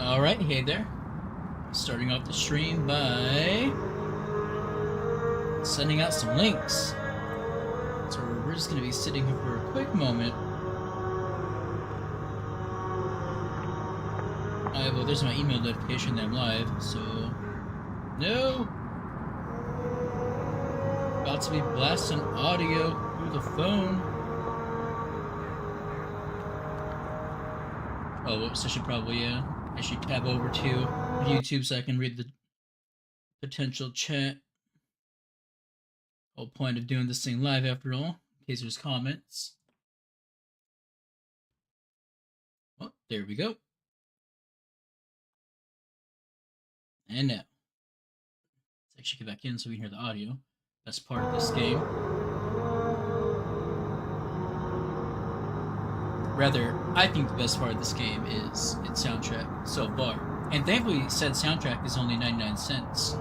Alright, hey there. Starting off the stream by sending out some links. So we're just going to be sitting here for a quick moment. Well, there's my email notification that I'm live, so... No! About to be blasting audio through the phone. Oh, whoops, I should probably, I should tab over to YouTube so I can read the potential chat. Whole point of doing this thing live, after all, in case there's comments. Oh, there we go. And now, let's actually get back in so we can hear the audio. That's part of this game. Rather, I think the best part of this game is its soundtrack so far. And thankfully, said soundtrack is only 99 cents.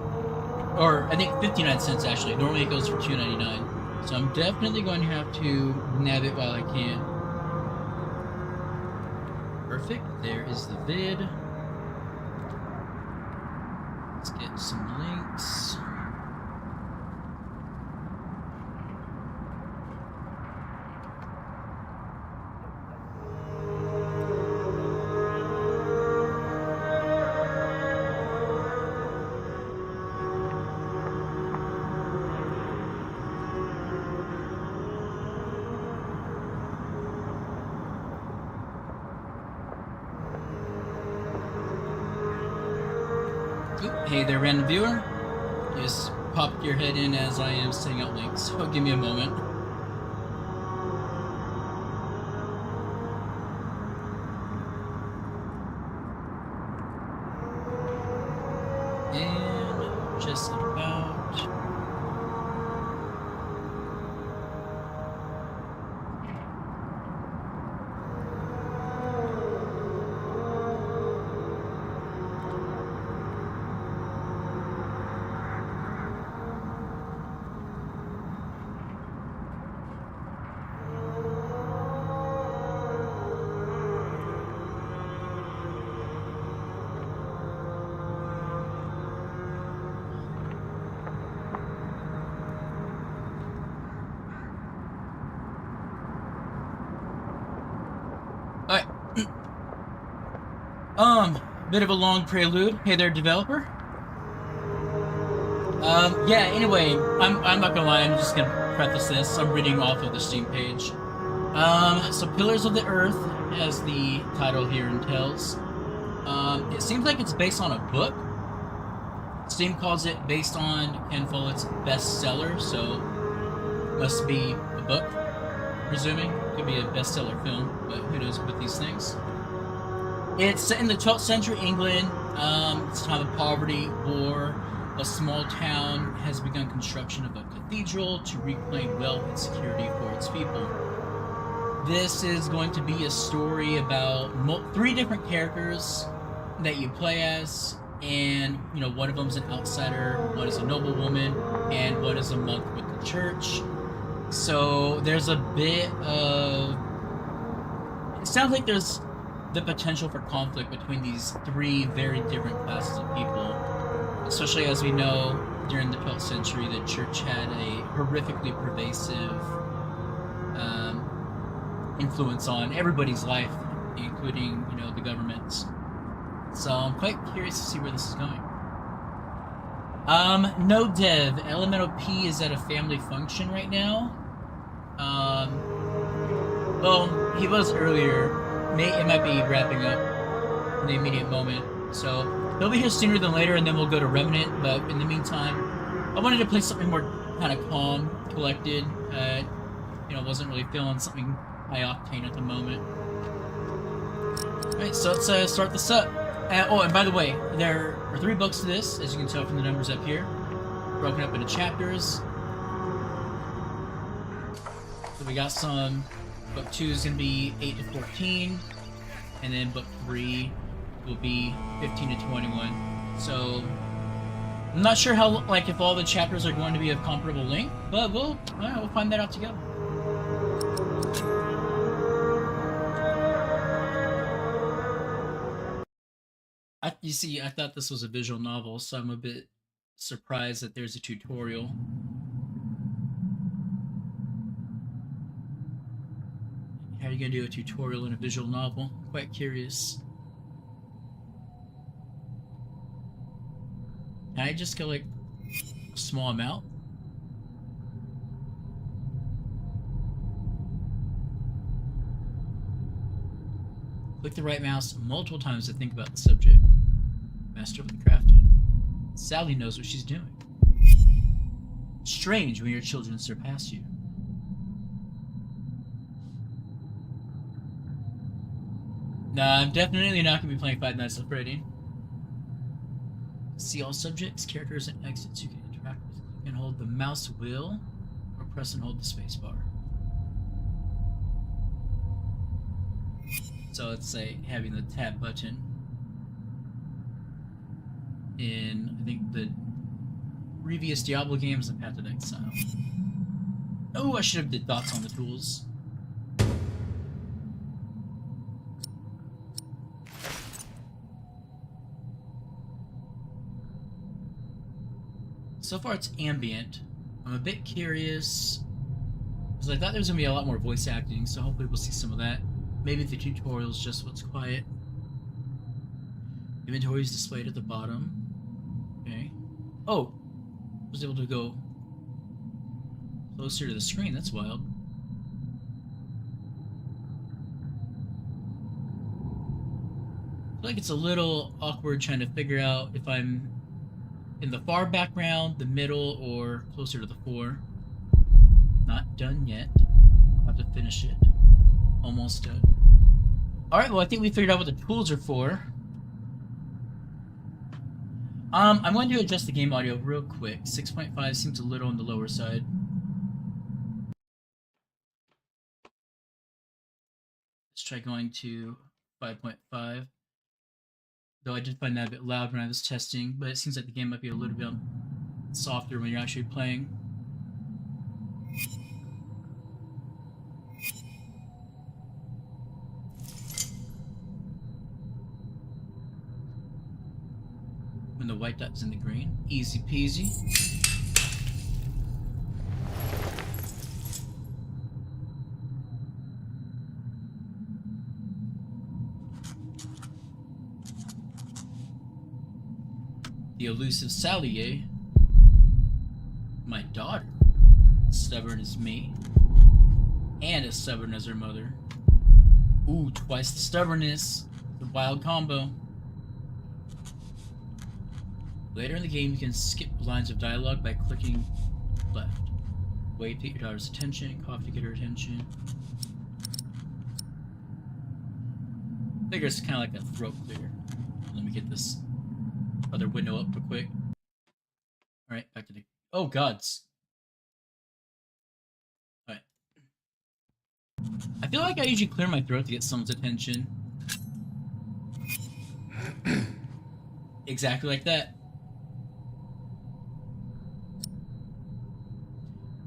Or, I think 59 cents actually. Normally it goes for $2.99. So I'm definitely going to have to nab it while I can. Perfect. There is the vid. Let's get some links. Hey there, random viewer. Just pop your head in as I am sending out links. So give me a moment. And just about. Bit of a long prelude. Hey there, developer. Yeah, anyway, I'm not gonna lie, I'm just gonna preface this. I'm reading off of the Steam page. So Pillars of the Earth, as the title here entails. It seems like it's based on a book. Steam calls it based on Ken Follett's bestseller, so must be a book, presuming. Could be a bestseller film, but who knows with these things. It's set in the 12th century England. It's a time of poverty, war. A small town has begun construction of a cathedral to reclaim wealth and security for its people. This is going to be a story about 3 different characters that you play as, and one of them's an outsider, one is a noblewoman, and one is a monk with the church. So there's a bit of... It sounds like there's the potential for conflict between these 3 very different classes of people, especially as we know during the 12th century the church had a horrifically pervasive influence on everybody's life, including the government. So I'm quite curious to see where this is going. No dev. Elemental P is at a family function right now. Well, he was earlier. It might be wrapping up in the immediate moment, so he'll be here sooner than later, and then we'll go to Remnant. But in the meantime, I wanted to play something more kind of calm, collected. Wasn't really feeling something high octane at the moment. All right, so let's start this up. Oh, and by the way, there are 3 books to this, as you can tell from the numbers up here, broken up into chapters. So we got some. Book 2 is going to be 8 to 14, and then book 3 will be 15 to 21. So I'm not sure how, if all the chapters are going to be of comparable length, but we'll find that out together. You see, I thought this was a visual novel, so I'm a bit surprised that there's a tutorial. How are you gonna do a tutorial in a visual novel? Quite curious. Can I just go like a small amount? Click the right mouse multiple times to think about the subject. Master of the crafted. Sally knows what she's doing. Strange when your children surpass you. Nah, I'm definitely not going to be playing Five Nights at Freddy. See all subjects, characters, and exits you can interact with. You can hold the mouse wheel or press and hold the space bar. So let's say having the tab button in, I think, the previous Diablo games and Path of Exile. Oh, I should have did thoughts on the tools. So far it's ambient. I'm a bit curious, because I thought there was going to be a lot more voice acting, so hopefully we'll see some of that. Maybe the tutorial is just what's quiet. Inventory is displayed at the bottom. Okay. Oh! I was able to go closer to the screen. That's wild. I feel like it's a little awkward trying to figure out if I'm in the far background, the middle, or closer to the fore. Not done yet. I'll have to finish it. Almost done. Alright, well I think we figured out what the tools are for. I'm going to adjust the game audio real quick. 6.5 seems a little on the lower side. Let's try going to 5.5. Though I did find that a bit loud when I was testing, but it seems like the game might be a little bit softer when you're actually playing. When the white dot's in the green, easy peasy. The elusive Sally, eh? My daughter. Stubborn as me. And as stubborn as her mother. Ooh, twice the stubbornness. The wild combo. Later in the game, you can skip lines of dialogue by clicking left. Wait to get your daughter's attention, cough to get her attention. I figure it's kind of like a throat clear. Let me get this other window up real quick. Alright, back to the... Oh, gods. Alright. I feel like I usually clear my throat to get someone's attention. Exactly like that.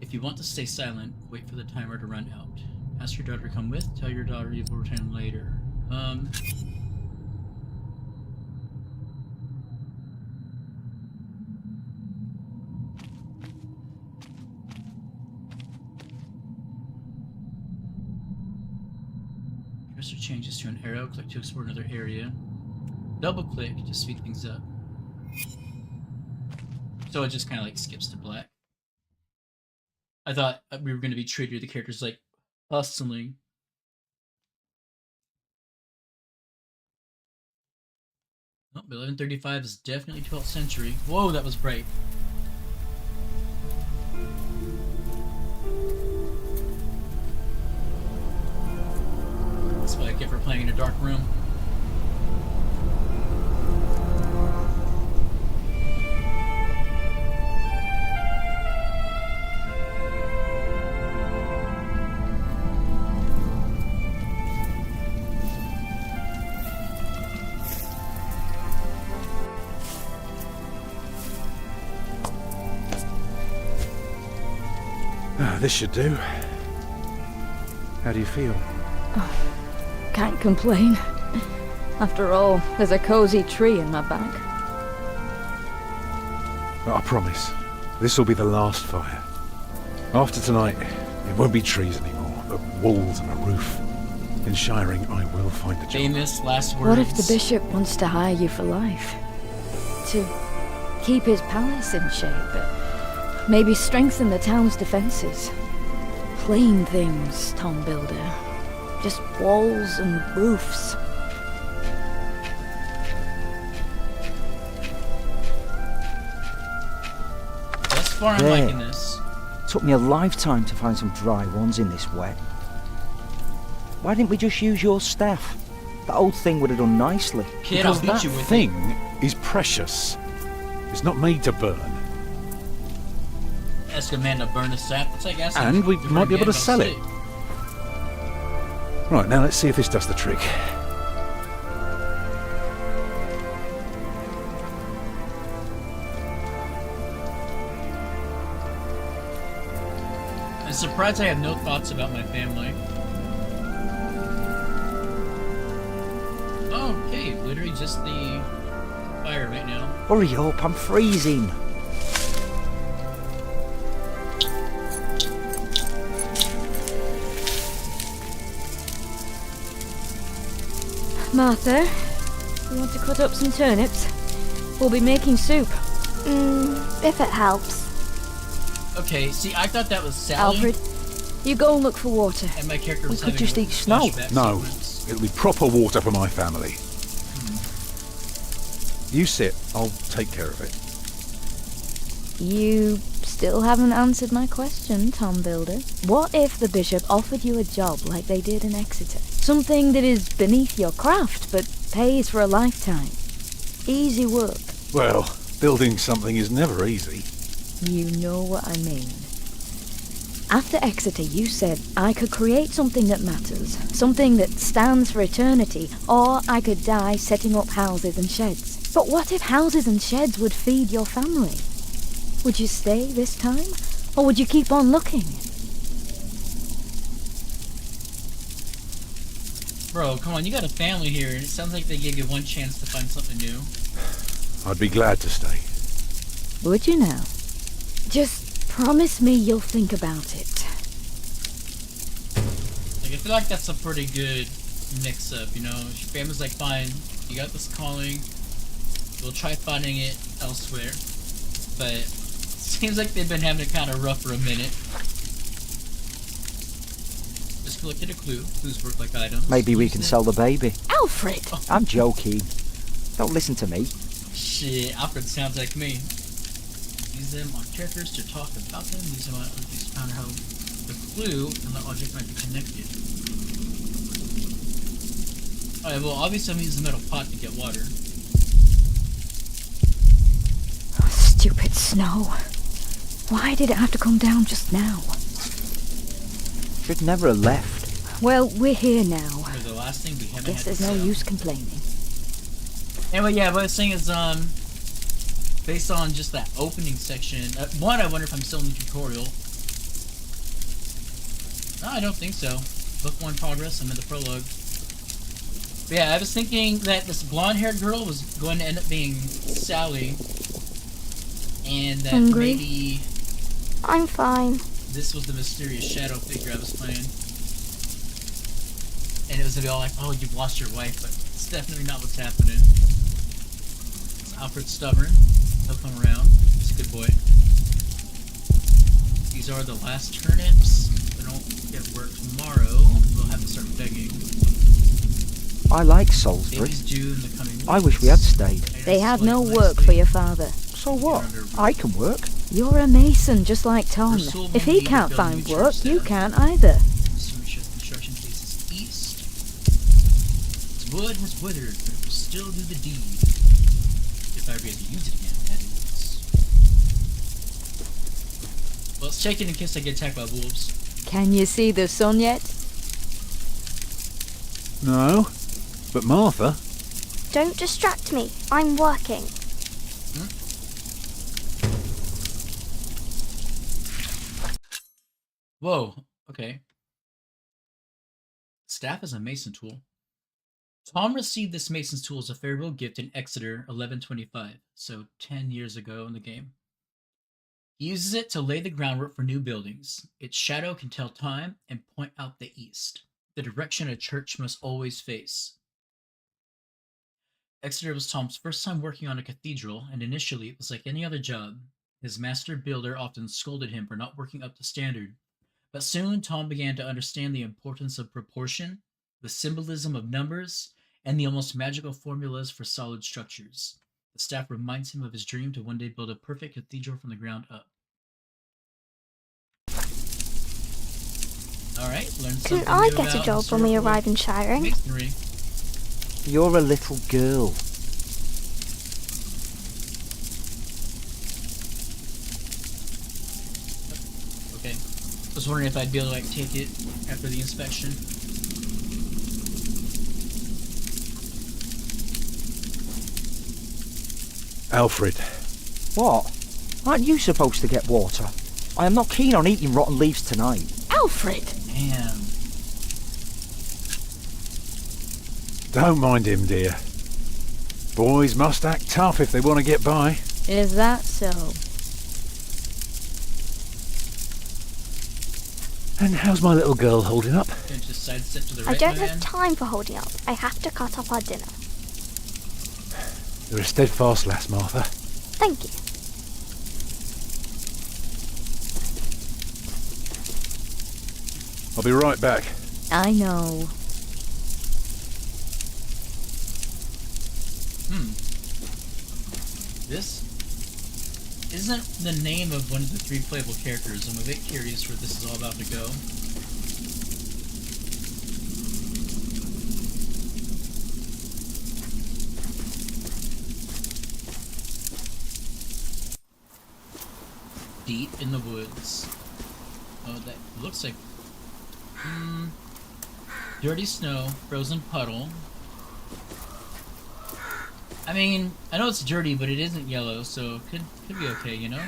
If you want to stay silent, wait for the timer to run out. Ask your daughter to come with, tell your daughter you will return later. Cursor changes to an arrow, click to explore another area. Double click to speed things up. So it just kind of like skips to black. I thought we were going to be treated the characters like hustling. Oh, 1135 is definitely 12th century. Whoa, that was bright. That's what I get for playing in a dark room. This should do. How do you feel? Can't complain. After all, there's a cozy tree in my back. But I promise, this will be the last fire. After tonight, it won't be trees anymore, but walls and a roof. In Shiring, I will find a job. Famous last words. What if the bishop wants to hire you for life? To keep his palace in shape, but maybe strengthen the town's defences. Plain things, Tom Builder. Just walls and roofs. Thus far, I'm liking this. Took me a lifetime to find some dry ones in this wet. Why didn't we just use your staff? That old thing would have done nicely. Kid, I'll Because beat that you with thing it. is precious. It's not made to burn. Ask a man to burn a sap. It's like asking And we the might be able to man sell about it. steak. Right, now let's see if this does the trick. I'm surprised I have no thoughts about my family. Oh, okay, literally just the fire right now. Hurry up, I'm freezing. Martha, you want to cut up some turnips? We'll be making soup. If it helps. Okay, see, I thought that was Sally. Alfred, you go and look for water. And my character was We could having just a eat snow. flashback No, sequence. it'll be proper water for my family. You sit, I'll take care of it. You still haven't answered my question, Tom Builder. What if the bishop offered you a job like they did in Exeter? Something that is beneath your craft, but pays for a lifetime. Easy work. Well, building something is never easy. You know what I mean. After Exeter, you said I could create something that matters, something that stands for eternity, or I could die setting up houses and sheds. But what if houses and sheds would feed your family? Would you stay this time, or would you keep on looking? Bro, come on, you got a family here, and it sounds like they gave you one chance to find something new. I'd be glad to stay. Would you now? Just promise me you'll think about it. Like, I feel like that's a pretty good mix-up, you know? Your family's like, fine, you got this calling, we'll try finding it elsewhere. But it seems like they've been having it kind of rough for a minute. Just collected a clue. Clues work like items. Maybe we Use can it. sell the baby. Alfred! I'm joking. Don't listen to me. Shit, Alfred sounds like me. Use them on characters to talk about them. Use them on objects to find how the clue and the object might be connected. Alright, well, obviously I'm gonna use the metal pot to get water. Stupid snow. Why did it have to come down just now? Should never have left. Well, we're here now. Or the last thing we haven't Guess had there's to no sell. use complaining. Anyway, yeah, but this thing is, based on just that opening section. One, I wonder if I'm still in the tutorial. No, I don't think so. Book 1 progress, I'm in the prologue. But yeah, I was thinking that this blonde-haired girl was going to end up being Sally. And that Hungry? maybe I'm fine. this was the mysterious shadow figure I was playing. And it was gonna be all like, oh, you've lost your wife, but it's definitely not what's happening. It's Alfred's stubborn. He'll come around. He's a good boy. These are the last turnips. If they don't get work tomorrow, we'll have to start begging. I like Salisbury. Baby's due in the coming weeks. I wish we had stayed. They had no Nicely. work for your father. So what? I can work. You're a mason, just like Tom. Pursual If will he need can't to find build new work, church you staff. can't either. So make sure the construction faces east. Its wood has withered, but it will still do the deed. If I ever get to use it again, that is. Well, let's check it in case I get attacked by wolves. Can you see the sun yet? No, but Martha, Don't distract me. I'm working. Whoa, okay. Staff is a mason tool. Tom received this mason's tool as a farewell gift in Exeter 1125, so 10 years ago in the game. He uses it to lay the groundwork for new buildings. Its shadow can tell time and point out the east, the direction a church must always face. Exeter was Tom's first time working on a cathedral, and initially it was like any other job. His master builder often scolded him for not working up to standard, but soon Tom began to understand the importance of proportion, the symbolism of numbers, and the almost magical formulas for solid structures. The staff reminds him of his dream to one day build a perfect cathedral from the ground up. Alright, learn something Couldn't I new get a about job when we historical arrive in Shiring? masonry. You're a little girl. Okay. I was wondering if I'd be able to like take it after the inspection. Alfred, What? Aren't you supposed to get water? I am not keen on eating rotten leaves tonight. Alfred! Damn. don't mind him, dear. Boys must act tough if they want to get by. Is that so? And how's my little girl holding up? Can I just sidestep to the I right, don't my have man? time for holding up. I have to cut up our dinner. You're a steadfast lass, Martha. Thank you. I'll be right back. I know. This isn't the name of one of the 3 playable characters. I'm a bit curious where this is all about to go. Deep in the woods. Oh, that looks like... dirty snow, frozen puddle. I mean, I know it's dirty, but it isn't yellow, so it could be okay, you know?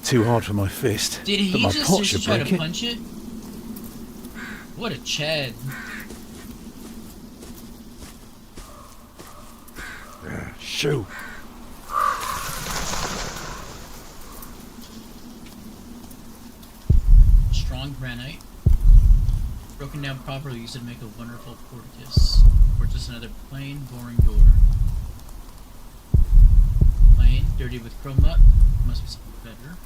Too hard for my fist. Did he but my just pot seriously should try break to it. punch it? What a Chad. Shoo. Strong granite. Broken down properly, used to make a wonderful porticus. Or just another plain, boring door. Plain, dirty with chroma. Must be something better.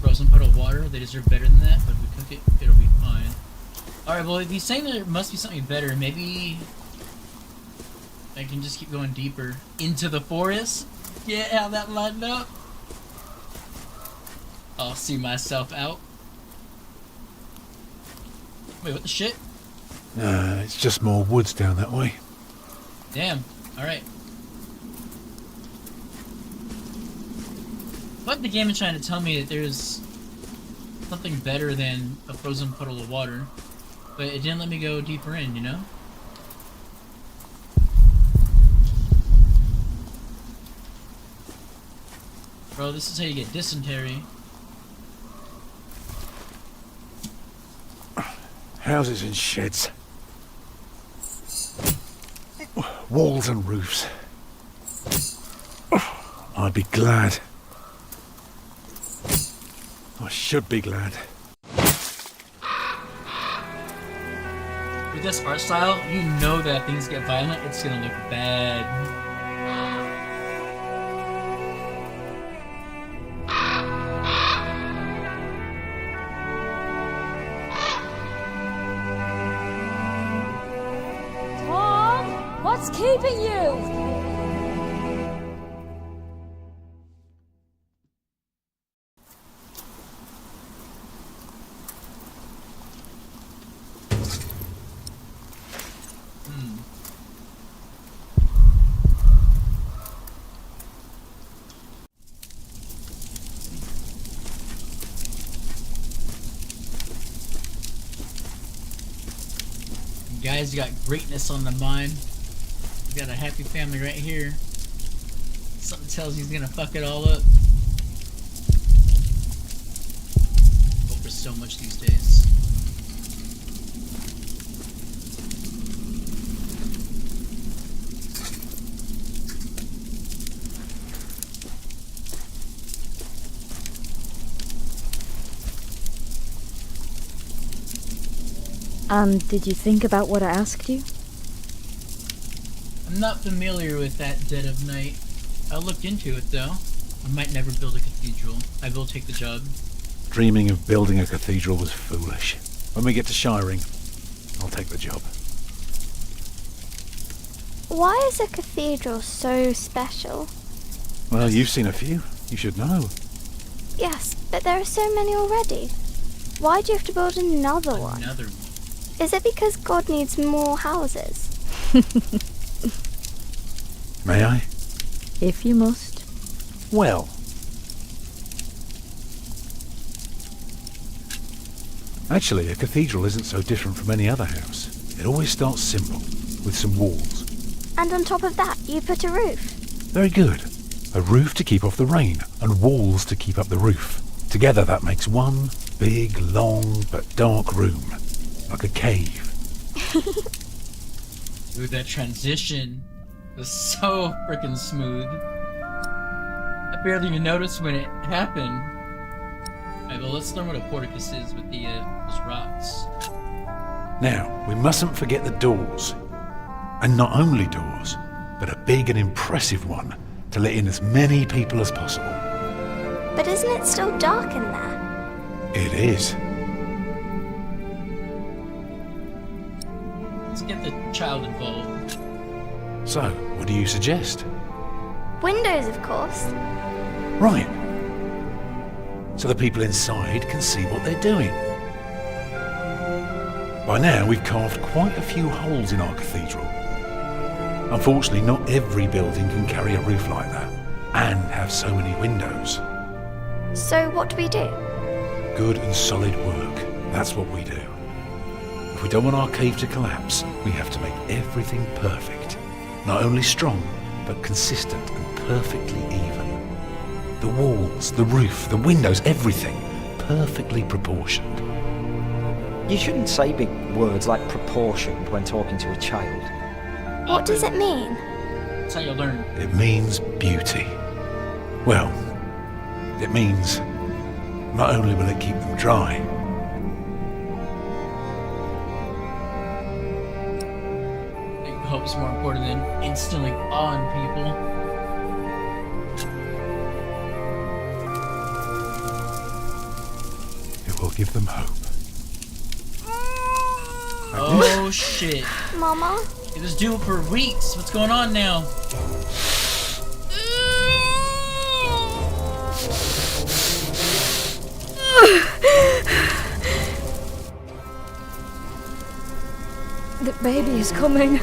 Frozen puddle of water. They deserve better than that, but if we cook it, it'll be fine. Alright, well, if he's saying that there must be something better, maybe I can just keep going deeper into the forest. Get how that lined up. I'll see myself out. Wait, what the shit? It's just more woods down that way. Damn. Alright. But the game is trying to tell me that there's something better than a frozen puddle of water. But it didn't let me go deeper in, you know? Bro, this is how you get dysentery. Houses and sheds. Walls and roofs. I'd be glad. I should be glad. With this art style, you know that if things get violent, it's gonna look bad. Tom, what's keeping you? Guys, you got greatness on the mind. We got a happy family right here. Something tells he's gonna fuck it all up. Hope for so much these days. And did you think about what I asked you? I'm not familiar with that dead of night. I looked into it though. I might never build a cathedral. I will take the job. Dreaming of building a cathedral was foolish. When we get to Shiring, I'll take the job. Why is a cathedral so special? Well, you've seen a few. You should know. Yes, but there are so many already. Why do you have to build another one? Another one. Is it because God needs more houses? May I? If you must. Well. Actually, a cathedral isn't so different from any other house. It always starts simple, with some walls. And on top of that, you put a roof. Very good. A roof to keep off the rain, and walls to keep up the roof. Together that makes one big, long, but dark room. Like a cave. Dude, that transition was so freaking smooth. I barely even noticed when it happened. Alright, well, let's learn what a porticus is with the those rocks. Now, we mustn't forget the doors. And not only doors, but a big and impressive one to let in as many people as possible. But isn't it still dark in there? It is. Let's get the child involved. So, what do you suggest? Windows, of course. Right. So the people inside can see what they're doing. By now, we've carved quite a few holes in our cathedral. Unfortunately, not every building can carry a roof like that, and have so many windows. So what do we do? Good and solid work. That's what we do. If we don't want our cave to collapse, we have to make everything perfect. Not only strong, but consistent and perfectly even. The walls, the roof, the windows, everything perfectly proportioned. You shouldn't say big words like proportioned when talking to a child. What does it mean? That's how you learn. It means beauty. Well, it means not only will it keep them dry, I think hope is more important than instilling awe in people. it will give them hope. Oh shit. Mama? It was due for weeks. What's going on now? The baby is coming.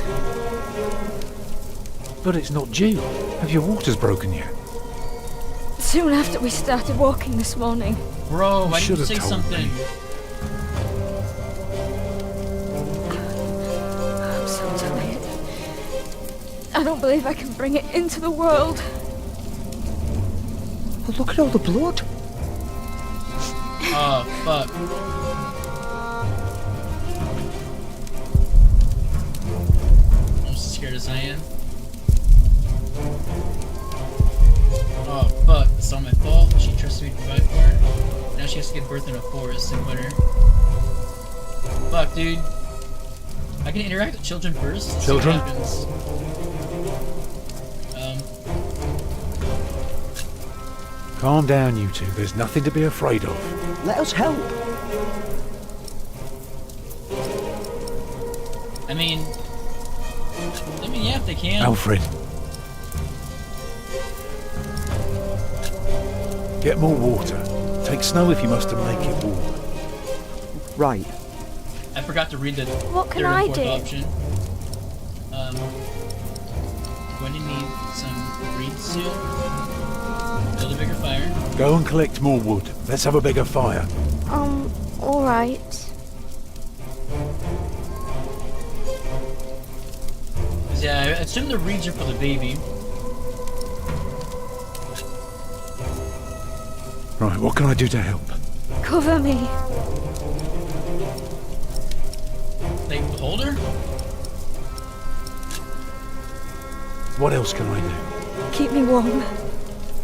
But it's not due. Have your waters broken yet? Soon after we started walking this morning. Bro, why didn't you should've say told something? me. I'm so tired. I don't believe I can bring it into the world. Well, look at all the blood. Oh, fuck. Almost as scared as I am. Oh, fuck. It's all my fault. She trusted me to provide for her. Now she has to give birth in a forest in winter. Fuck, dude. I can interact with children first. Let's see what Children? happens. Calm down, you two. There's nothing to be afraid of. Let us help. I mean, yeah, if they can. Alfred. Get more water. Take snow if you must to make it warm. Right. I forgot to read the What can third and I fourth do? option. Going to need some reed steel. Build a bigger fire. Go and collect more wood. Let's have a bigger fire. Alright. Yeah, I assume the reeds are for the baby. Right, what can I do to help? Cover me. They hold her? What else can I do? Keep me warm.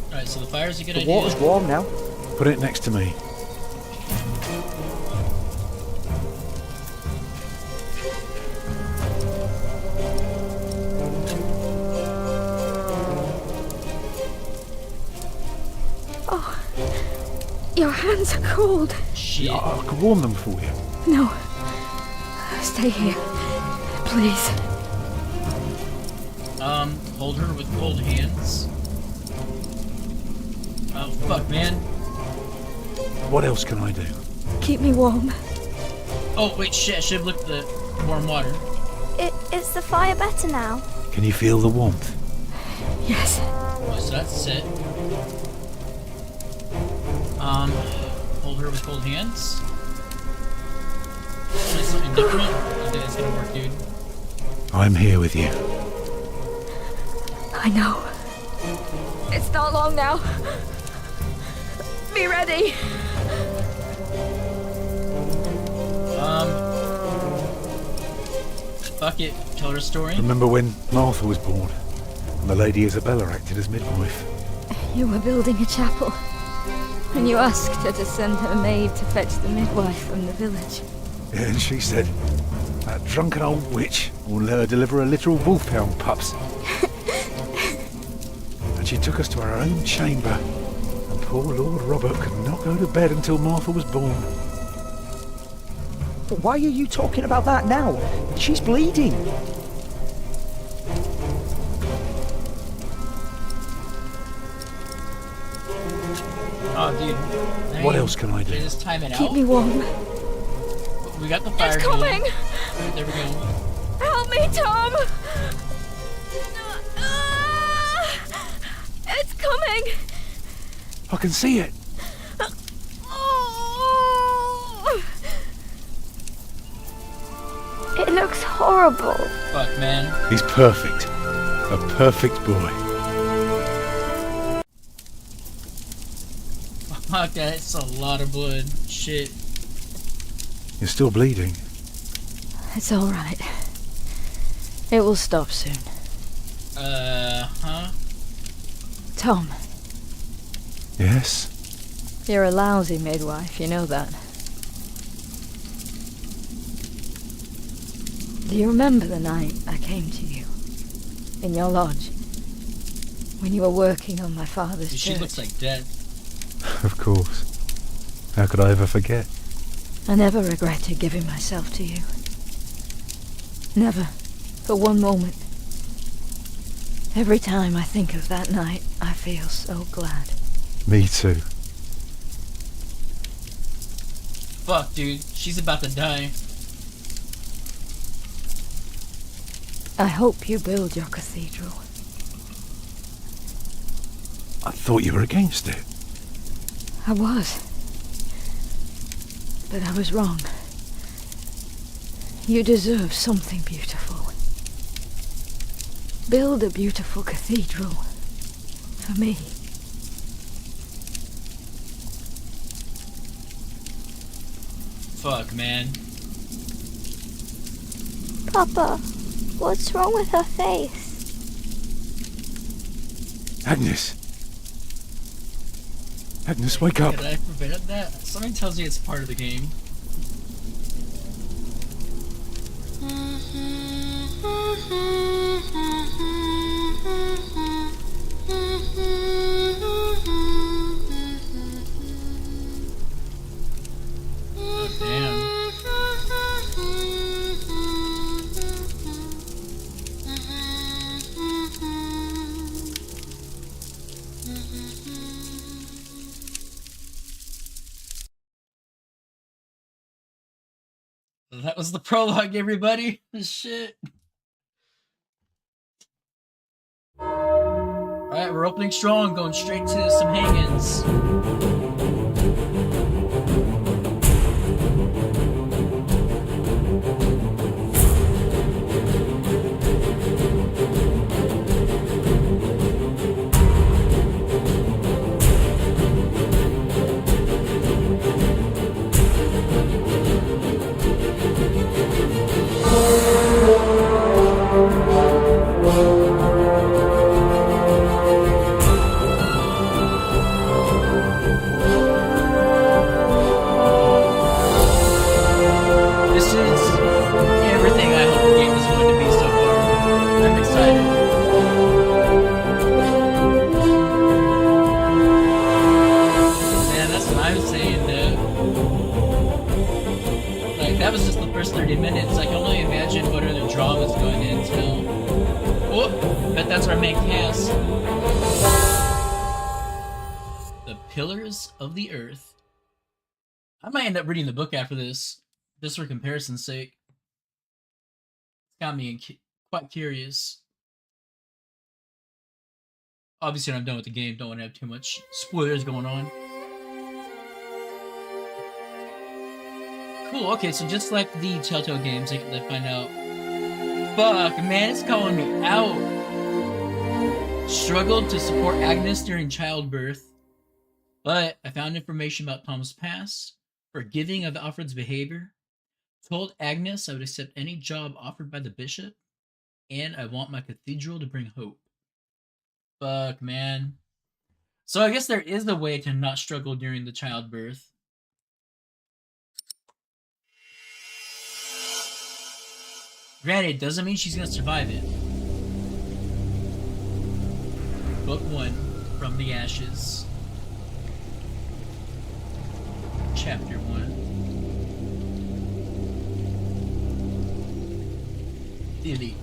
Alright, so the fire's a good The idea. water's warm now. Put it next to me. Your hands are cold. Shit. I can warm them for you. No. Stay here. Please. Hold her with cold hands. Oh, fuck, man. What else can I do? Keep me warm. Oh, wait, shit, I should have looked at the warm water. Is the fire better now? Can you feel the warmth? Yes. Oh, so that's it. Hold her with cold hands. Try something different. I think it's gonna work, dude. I'm here with you. I know. It's not long now. Be ready. Fuck it. Tell her a story. Remember when Martha was born? And the Lady Isabella acted as midwife. You were building a chapel, and you asked her to send her maid to fetch the midwife from the village. Yeah, and she said, that drunken old witch will let her deliver a literal wolfhound pups. And she took us to our own chamber. And poor Lord Robert could not go to bed until Martha was born. But why are you talking about that now? She's bleeding. Oh, dude. What else can I do? They just time it Keep out. me warm. We got the fire. It's coming! going. Right, there we go. Help me, Tom! It's coming! I can see it. It looks horrible. Fuck, man. He's perfect. A perfect boy. Fuck, that's a lot of blood. Shit. You're still bleeding. It's all right. It will stop soon. Huh? Tom, Yes? you're a lousy midwife, you know that. Do you remember the night I came to you? In your lodge? When you were working on my father's She church? looks like death. Of course. How could I ever forget? I never regretted giving myself to you. Never. For one moment. Every time I think of that night, I feel so glad. Me too. Fuck, dude. She's about to die. I hope you build your cathedral. I thought you were against it. I was. But I was wrong. You deserve something beautiful. Build a beautiful cathedral. For me. Fuck, man. Papa, what's wrong with her face? Agnes. Agnes, wake up. Did I prevent that? Something tells me it's part of the game. Oh, damn. That was the prologue, everybody. Shit. Alright, we're opening strong, going straight to some hang-ins. our main cast. The Pillars of the Earth. I might end up reading the book after this, just for comparison's sake. It's got me quite curious. Obviously, when I'm done with the game, don't want to have too much spoilers going on. Cool, okay, so just like the Telltale games, I find out. Fuck, man, it's calling me out. Struggled to support Agnes during childbirth, but I found information about Tom's past, forgiving of Alfred's behavior, told Agnes I would accept any job offered by the bishop, and I want my cathedral to bring hope. Fuck, man. So I guess there is a way to not struggle during the childbirth. Granted, doesn't mean she's gonna survive it. Book 1, From the Ashes. Chapter 1. The Elite.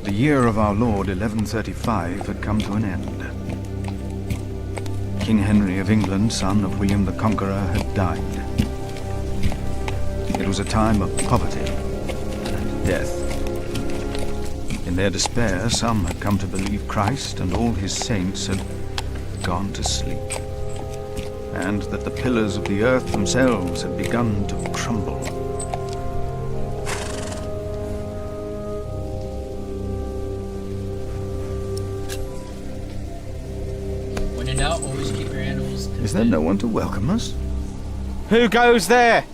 The year of our Lord 1135 had come to an end. King Henry of England, son of William the Conqueror, had died. It was a time of poverty and death. In their despair, some had come to believe Christ and all his saints had gone to sleep, and that the pillars of the earth themselves had begun to crumble. When in doubt, always keep your animals. Is there no one to welcome us? Who goes there?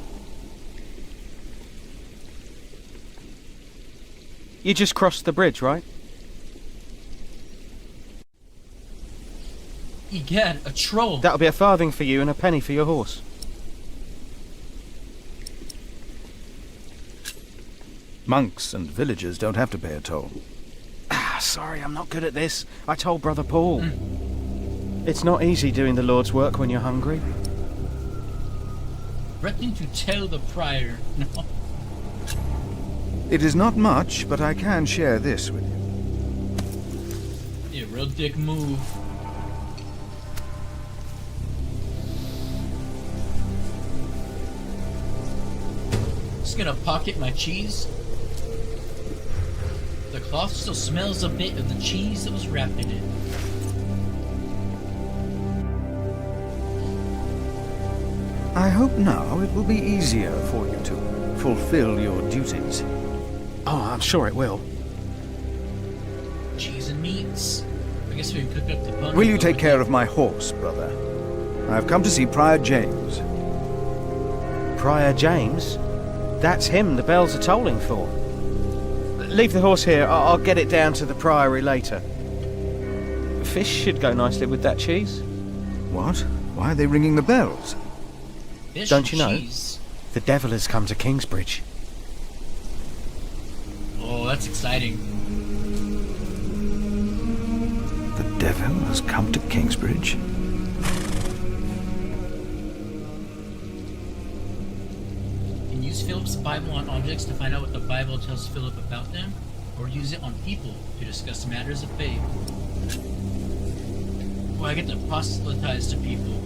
You just crossed the bridge, right? Egad, a troll. That'll be a farthing for you and a penny for your horse. Monks and villagers don't have to pay a toll. Sorry, I'm not good at this. I told Brother Paul. It's not easy doing the Lord's work when you're hungry. Threatening to tell the prior. No. It is not much, but I can share this with you. Yeah, real dick move. Just gonna pocket my cheese. The cloth still smells a bit of the cheese that was wrapped in it. I hope now it will be easier for you to fulfill your duties. Oh, I'm sure it will. Cheese and meats. I guess we can cook up the bun. Will you take care of my horse, brother? I have come to see Prior James. Prior James? That's him the bells are tolling for. Leave the horse here. I'll get it down to the priory later. Fish should go nicely with that cheese. What? Why are they ringing the bells? Fish Don't you know? cheese. The devil has come to Kingsbridge. Oh, that's exciting. The devil has come to Kingsbridge? You can use Philip's Bible on objects to find out what the Bible tells Philip about them, or use it on people to discuss matters of faith. Well, I get to proselytize to people.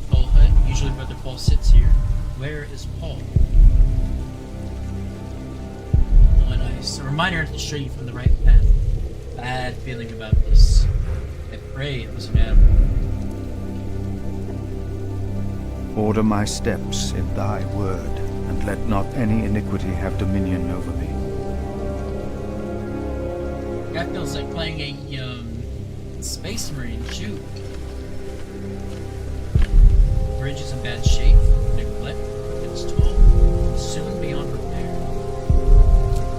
Paul hut. Usually Brother Paul sits here. Where is Paul? Oh, nice. A reminder to show you from the right path. Bad feeling about this. I pray it was an animal. Order my steps in thy word, and let not any iniquity have dominion over me. That feels like playing a Space Marine. Shoot. Bridge is in bad shape. Neglect its toll. Soon beyond repair.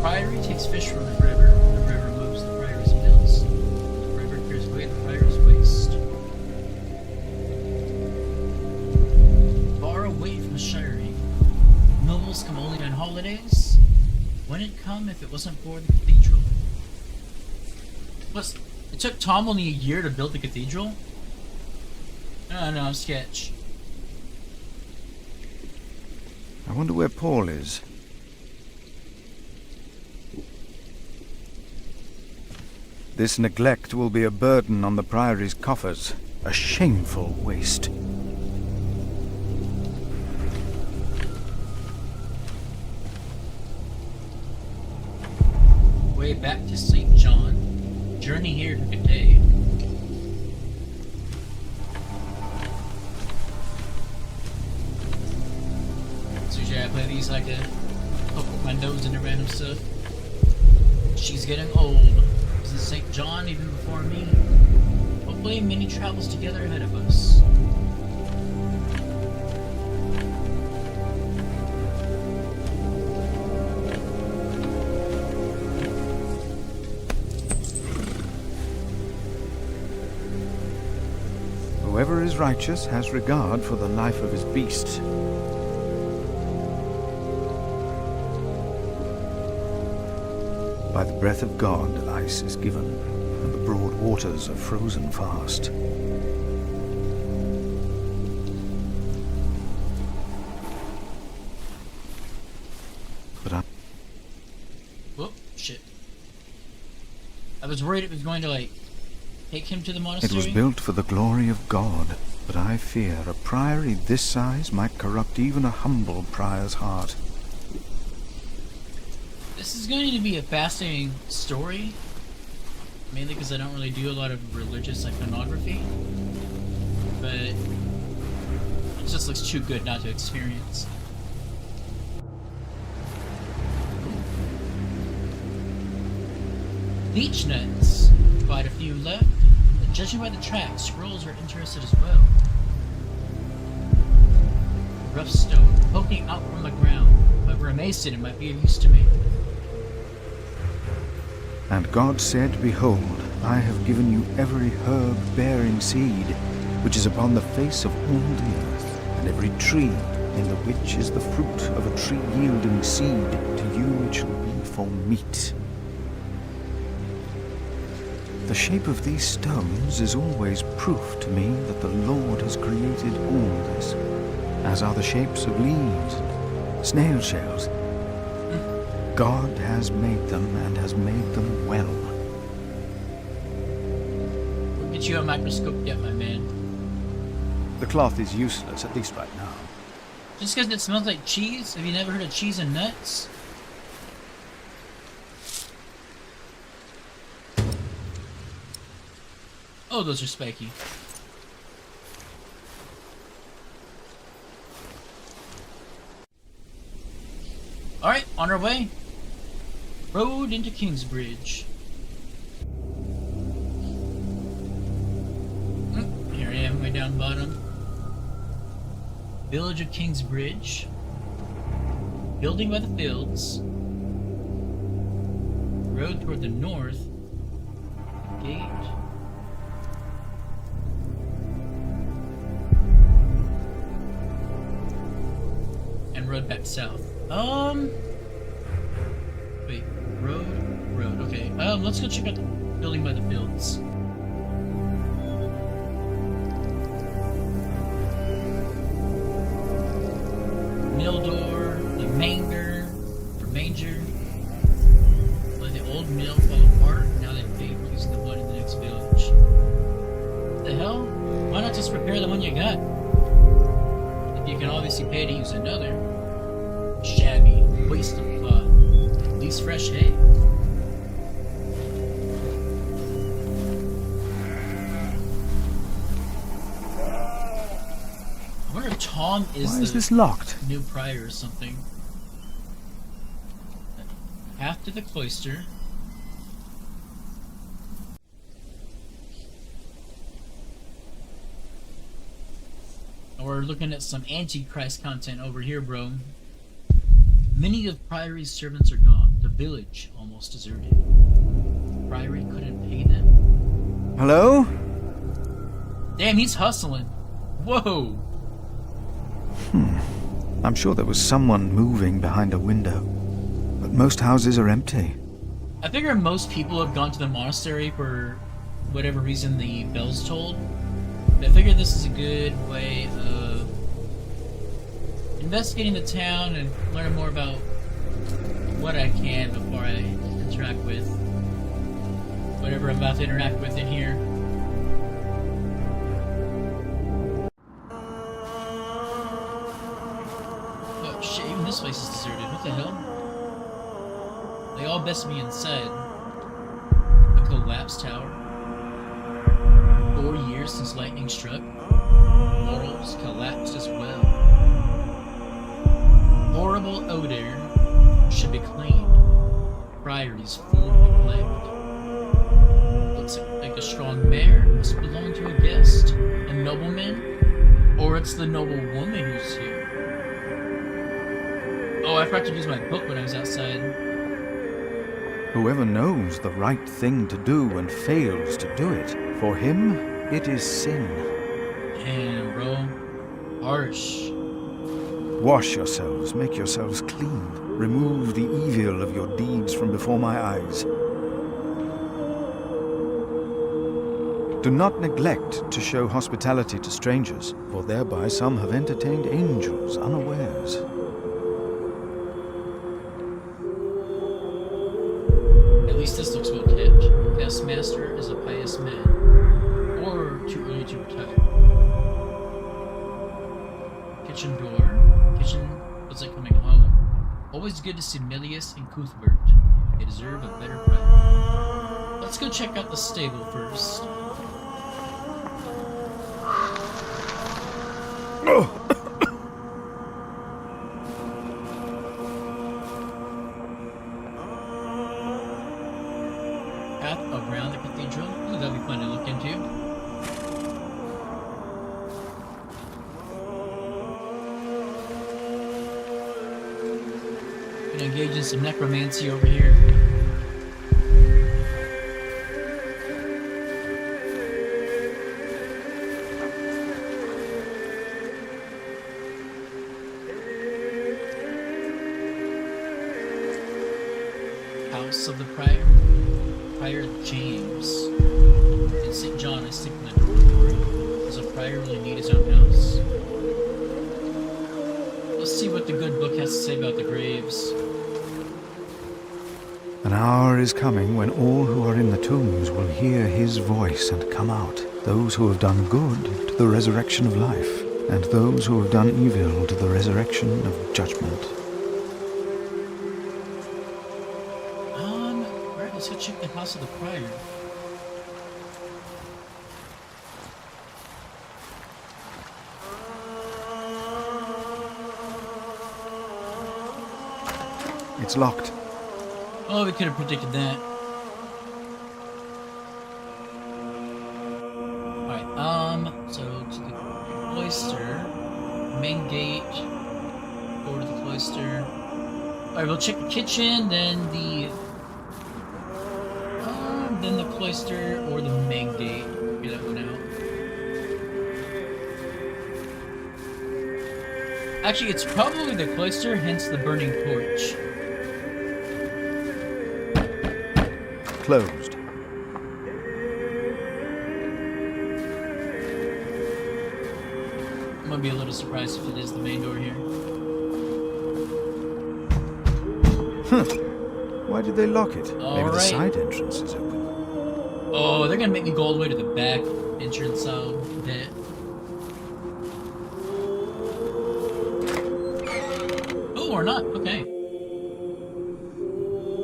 Priory takes fish from the river. The river moves the priory's mills. The river clears away the priory's waste. Far away from the shiring. Nobles come only on holidays. Wouldn't it come if it wasn't for the cathedral? It took Tom only a year to build the cathedral? Oh no, sketch. I wonder where Paul is. This neglect will be a burden on the Priory's coffers. A shameful waste. Way back to St. John. Journey here took a day. So usually I play these like a poke my nose into random stuff. She's getting old. This is St. John even before me. Hopefully many travels together ahead of us. Whoever is righteous has regard for the life of his beast. By the breath of God, ice is given, and the broad waters are frozen fast. But Whoop, shit. I was worried it was going to, like, take him to the monastery. it was built for the glory of God, but I fear a priory this size might corrupt even a humble prior's heart. This is going to be a fascinating story, mainly because I don't really do a lot of religious iconography, but it just looks too good not to experience. Beech nuts, quite a few left, but judging by the tracks, squirrels are interested as well. Rough stone poking out from the ground, however amazed it might be of use to me. And God said, Behold, I have given you every herb bearing seed, which is upon the face of all the earth, and every tree, in the which is the fruit of a tree yielding seed, to you it shall be for meat. The shape of these stones is always proof to me that the Lord has created all this, as are the shapes of leaves and snail shells. God has made them, and has made them well. We'll get you a microscope yet, my man. The cloth is useless, at least right now. Just because it smells like cheese? Have you never heard of cheese and nuts? Oh, those are spiky. Alright, on our way. Road into Kingsbridge. Here I am, way down bottom. Village of Kingsbridge. Building by the fields. Road toward the north. Gate. And road back south. Wait, road, okay. Let's go check out the building by the fields. Mill door, the manger, like the old mill fell apart, now they've paid for using the one in the next village. What the hell? Why not just repair the one you got? If you can obviously pay to use another. Shabby, waste of cloth, at least fresh hay. I wonder if Tom Why is this locked? new prior or something. Path to the cloister. And we're looking at some Antichrist content over here, bro. Many of Priory's servants are gone. The village almost deserted. Priory couldn't pay them. Hello? Damn, he's hustling. Whoa! I'm sure there was someone moving behind a window, but most houses are empty. I figure most people have gone to the monastery for whatever reason the bells tolled. I figured this is a good way of investigating the town and learning more about what I can before I interact with whatever I'm about to interact with in here. Oh shit, even this place is deserted. What the hell? They all best be inside. A collapsed tower. 4 years since lightning struck. Mortals collapsed as well. Horrible odor should be cleaned. Priories full of neglect. Looks like a strong mayor must belong to a guest. A nobleman? Or it's the noble woman who's here. Oh, I forgot to use my book when I was outside. Whoever knows the right thing to do and fails to do it, for him, it is sin. Damn, bro. Harsh. Wash yourselves, make yourselves clean. Remove the evil of your deeds from before my eyes. Do not neglect to show hospitality to strangers, for thereby some have entertained angels unawares. At least this looks well kept. Taskmaster is a pious man. Or too early to retire. Kitchen door. Kitchen was like coming home. Always good to see Milius and Cuthbert. They deserve a better present. Let's go check out the stable first. Path around the cathedral. Ooh, that'll be fun to look into. Gonna engage in some necromancy over here. House of the Prior. Prior James. In St. John, I sleep in the dormitory. Does a prior really need his own house? Let's see what the good book has to say about the graves. An hour is coming when all who are in the tombs will hear his voice and come out. Those who have done good to the resurrection of life, and those who have done evil to the resurrection of judgment. Alright, let's go check the house of the prior. It's locked. Oh, we could have predicted that. Alright, so to the cloister, main gate, go to the cloister. Alright, we'll check the kitchen, then the cloister or the main gate. Figure that one out. Actually, it's probably the cloister, hence the burning torch. Closed. I'm gonna be a little surprised if it is the main door here. Why did they lock it? Maybe the Alright. side entrance is open. Oh, they're gonna make me go all the way to the back entrance bit. Oh, or not. Okay.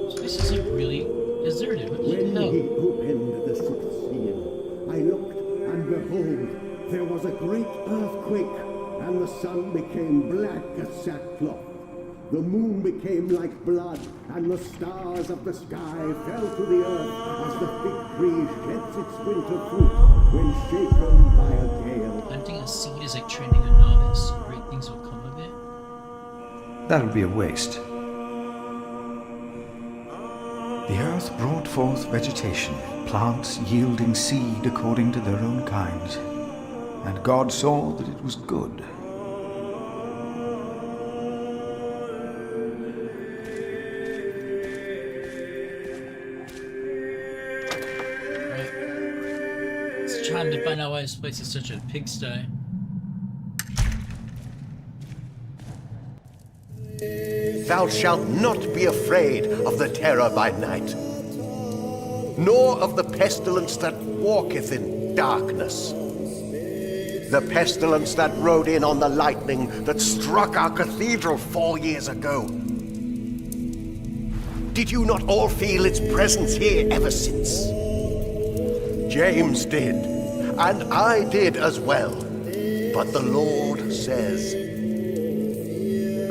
This place is like really deserted. What the When hell? he opened the sixth seal, I looked, and behold, there was a great earthquake, and the sun became black as sackcloth. The moon became like blood, and the stars of the sky fell to the earth as the fig tree sheds its winter fruit when shaken by a gale. Planting a seed is like training a novice. Great things will come of it. That would be a waste. The earth brought forth vegetation, plants yielding seed according to their own kinds. And God saw that it was good. Let's try time to find out why this place is such a pigsty. Thou shalt not be afraid of the terror by night, nor of the pestilence that walketh in darkness. The pestilence that rode in on the lightning that struck our cathedral 4 years ago. Did you not all feel its presence here ever since? James did, and I did as well. But the Lord says,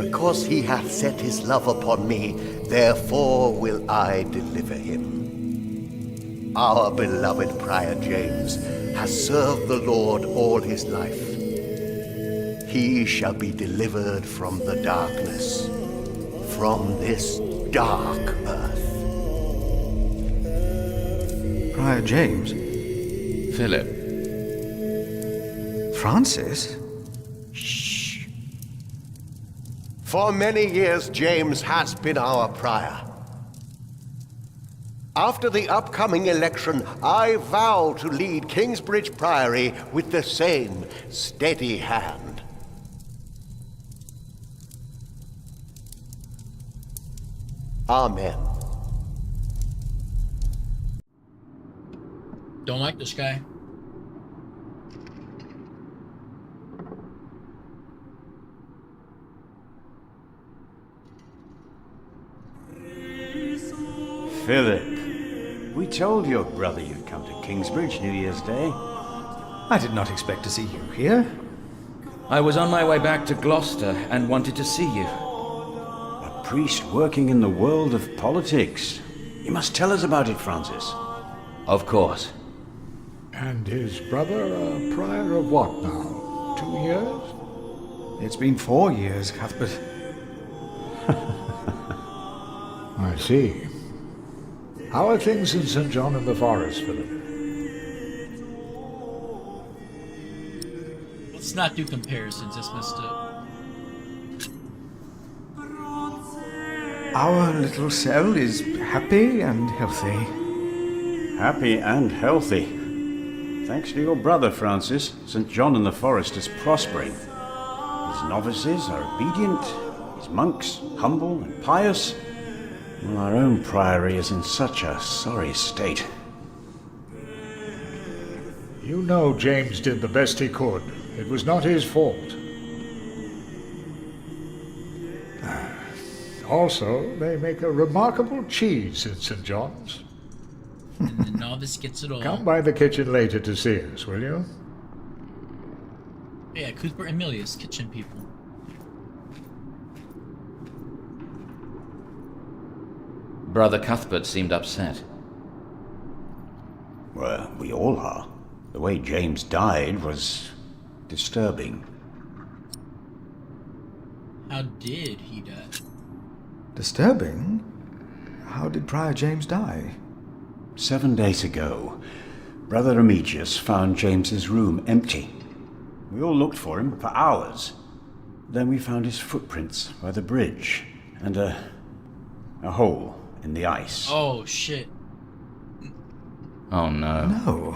because he hath set his love upon me, therefore will I deliver him. Our beloved Prior James has served the Lord all his life. He shall be delivered from the darkness, from this dark earth. Prior James? Philip. Francis? Shh. For many years, James has been our prior. After the upcoming election, I vow to lead Kingsbridge Priory with the same steady hand. Amen. Don't like this guy. Philip, we told your brother you'd come to Kingsbridge New Year's Day. I did not expect to see you here. I was on my way back to Gloucester and wanted to see you. A priest working in the world of politics. You must tell us about it, Francis. Of course. And his brother a prior of what now? 2 years? It's been 4 years, Cuthbert. I see. How are things in St. John in the Forest, Philip? Let's not do comparisons, that's messed up. Our little cell is happy and healthy. Happy and healthy. Thanks to your brother, Francis, St. John in the Forest is prospering. His novices are obedient, his monks humble and pious. Well, our own priory is in such a sorry state. You know James did the best he could. It was not his fault. Also, they make a remarkable cheese in St. John's. And the novice gets it all. Come by the kitchen later to see us, will you? Yeah, Cuthbert and Milius, kitchen people. Brother Cuthbert seemed upset. Well, we all are. The way James died was disturbing. How did he die? Disturbing? How did Prior James die? 7 days ago, Brother Remigius found James's room empty. We all looked for him for hours. Then we found his footprints by the bridge and a hole in the ice. Oh, shit. Oh no. No.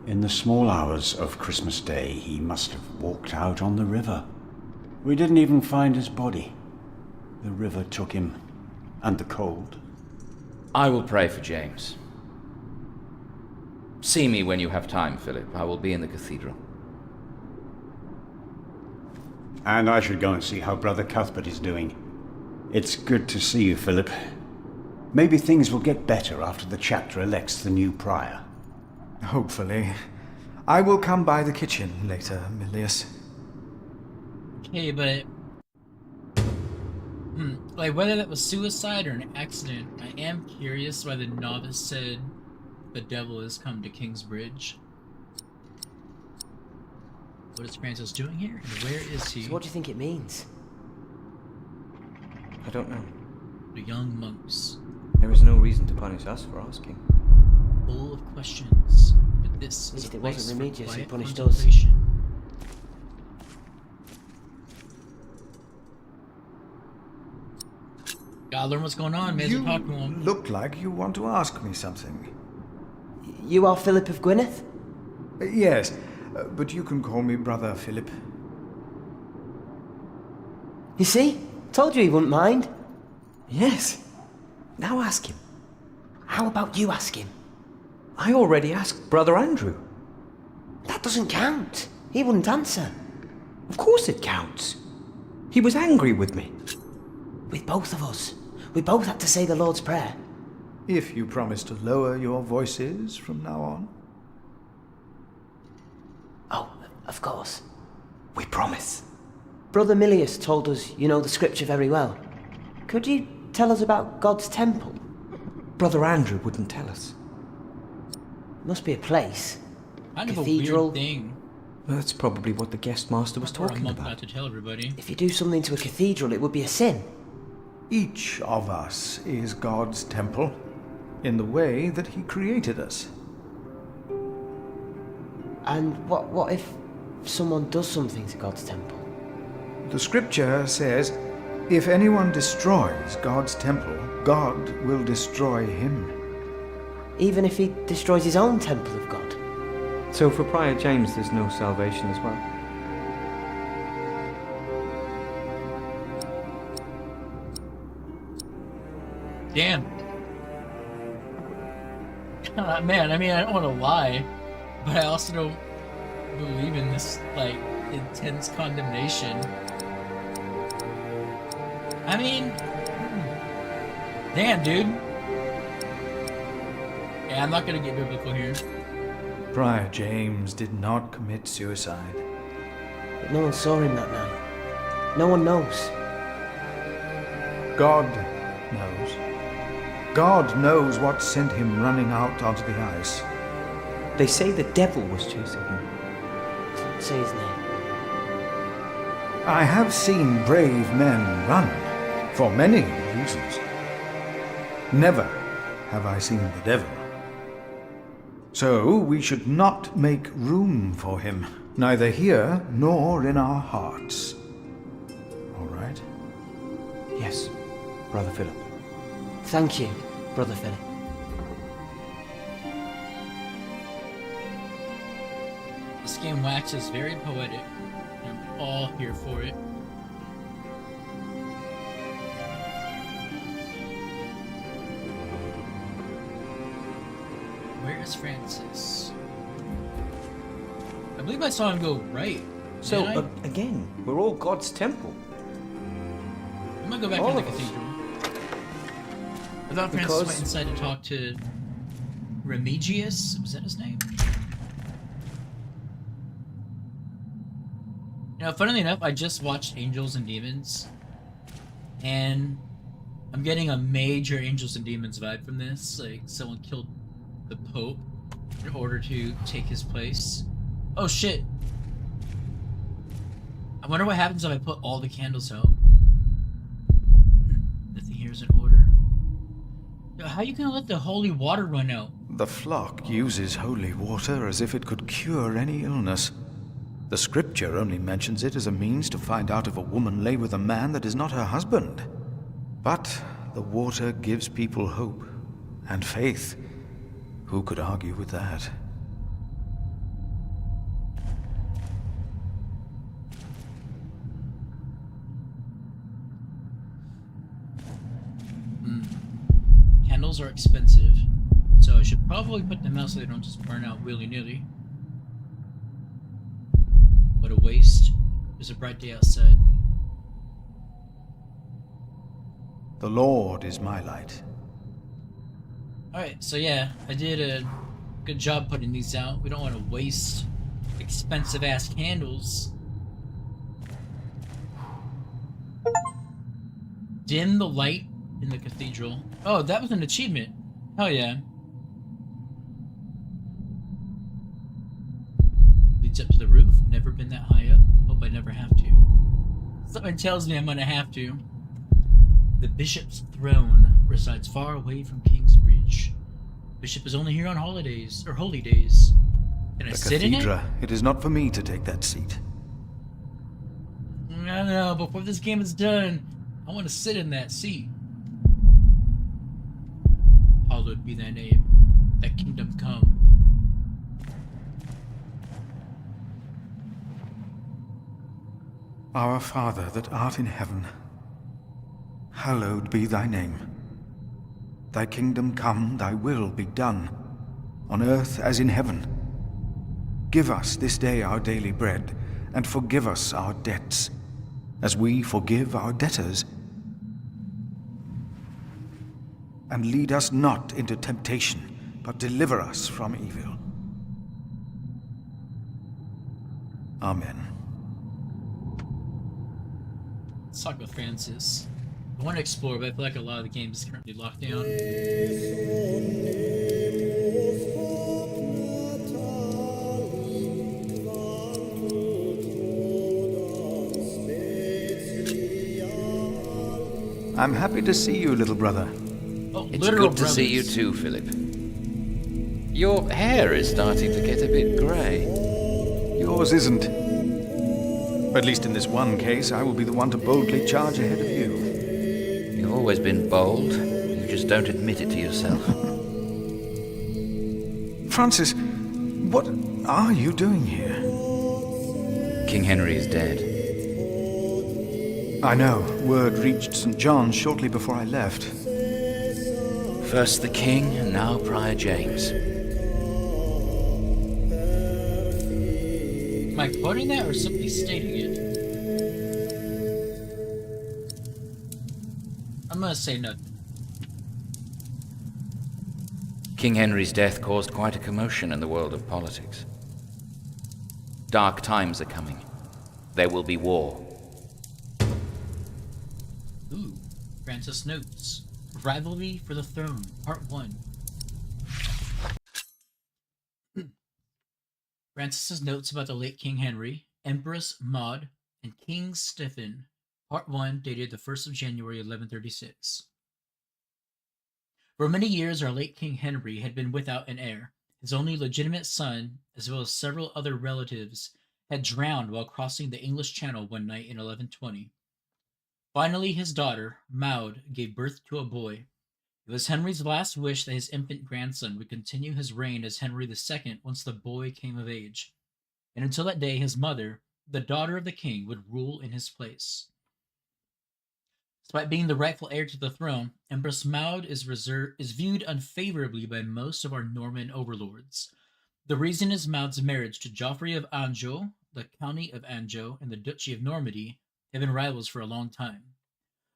In the small hours of Christmas Day, he must have walked out on the river. We didn't even find his body. The river took him, and the cold. I will pray for James. See me when you have time, Philip. I will be in the cathedral. And I should go and see how Brother Cuthbert is doing. It's good to see you, Philip. Maybe things will get better after the chapter elects the new prior. Hopefully. I will come by the kitchen later, Milius. Okay, but... like, whether that was suicide or an accident, I am curious why the novice said the devil has come to Kingsbridge. What is Francis doing here? And where is he? So what do you think it means? I don't know. The young monks. There is no reason to punish us for asking. Full of questions. But this At is least a it place wasn't for Remigius who quiet punished us. contemplation. Gotta learn what's going on, man. You Talk to him. look like you want to ask me something. You are Philip of Gwynedd? Yes, but you can call me Brother Philip. You see? Told you he wouldn't mind. Yes. Now ask him. How about you ask him? I already asked Brother Andrew. That doesn't count. He wouldn't answer. Of course it counts. He was angry with me. With both of us. We both had to say the Lord's Prayer. If you promise to lower your voices from now on. Oh, of course. We promise. Brother Milius told us you know the scripture very well. Could you tell us about God's temple? Brother Andrew wouldn't tell us. Must be a place. Kind Cathedral. of a weird thing. That's probably what the guest master was talking I'm about. about to tell everybody. If you do something to a cathedral, it would be a sin. Each of us is God's temple, in the way that he created us. And what if someone does something to God's temple? The scripture says, if anyone destroys God's temple, God will destroy him. Even if he destroys his own temple of God? So for Prior James there's no salvation as well? Damn. Man, I mean, I don't want to lie, but I also don't believe in this, like, intense condemnation. I mean, damn, dude. Yeah, I'm not gonna get biblical here. Prior James did not commit suicide. But no one saw him that night. No one knows. God knows. God knows what sent him running out onto the ice. They say the devil was chasing him. Don't say his name. I have seen brave men run, for many reasons. Never have I seen the devil. So we should not make room for him, neither here nor in our hearts. All right? Yes, Brother Philip. Thank you, Brother Philip. This game waxes very poetic. I'm all here for it. Where is Francis? I believe I saw him go right. So, Didn't I? again, we're all God's temple. I'm gonna go back all to the of us. cathedral. I thought Francis Because- went inside to talk to Remigius. Was that his name? You know, funnily enough, I just watched Angels and Demons, and I'm getting a major Angels and Demons vibe from this. Like, someone killed the Pope in order to take his place. Oh shit! I wonder what happens if I put all the candles out. Nothing here is in order. Yo, how you gonna let the holy water run out? The flock uses holy water as if it could cure any illness. The scripture only mentions it as a means to find out if a woman lay with a man that is not her husband. But the water gives people hope and faith. Who could argue with that? Candles are expensive, so I should probably put them out so they don't just burn out willy-nilly. What a waste. There's a bright day outside. The Lord is my light. Alright, so yeah, I did a good job putting these out. We don't want to waste expensive-ass candles. Dim the light in the cathedral. Oh, that was an achievement. Hell yeah. Leads up to the roof. Never been that high up. Hope I never have to. Something tells me I'm gonna have to. The bishop's throne resides far away from Kingsbridge. Bishop is only here on holidays, or holy days. Can I sit in it? It is not for me to take that seat. I don't know, before this game is done, I want to sit in that seat. Hallowed be thy name, thy kingdom come. Our Father that art in heaven, hallowed be thy name. Thy kingdom come, thy will be done, on earth as in heaven. Give us this day our daily bread, and forgive us our debts, as we forgive our debtors. And lead us not into temptation, but deliver us from evil. Amen. Let's talk about Francis. I want to explore, but I feel like a lot of the game is currently locked down. I'm happy to see you, little brother. Oh, It's literal good to see you brothers. too, Philip. Your hair is starting to get a bit grey. Yours isn't. At least in this one case, I will be the one to boldly charge ahead of you. You've always been bold. You just don't admit it to yourself. Francis, what are you doing here? King Henry is dead. I know. Word reached St. John's shortly before I left. First the king, and now Prior James. Am I quoting that or simply stating it? I'm gonna say nothing. King Henry's death caused quite a commotion in the world of politics. Dark times are coming. There will be war. Ooh, Francis notes. Rivalry for the Throne, Part 1. Francis's notes about the late King Henry, Empress Maud, and King Stephen, Part 1, dated the 1st of January 1136. For many years, our late King Henry had been without an heir. His only legitimate son, as well as several other relatives, had drowned while crossing the English Channel one night in 1120. Finally, his daughter, Maud, gave birth to a boy. It was Henry's last wish that his infant grandson would continue his reign as Henry II once the boy came of age. And until that day, his mother, the daughter of the king, would rule in his place. Despite being the rightful heir to the throne, Empress Maud is viewed unfavorably by most of our Norman overlords. The reason is Maud's marriage to Geoffrey of Anjou. The county of Anjou and the duchy of Normandy have been rivals for a long time.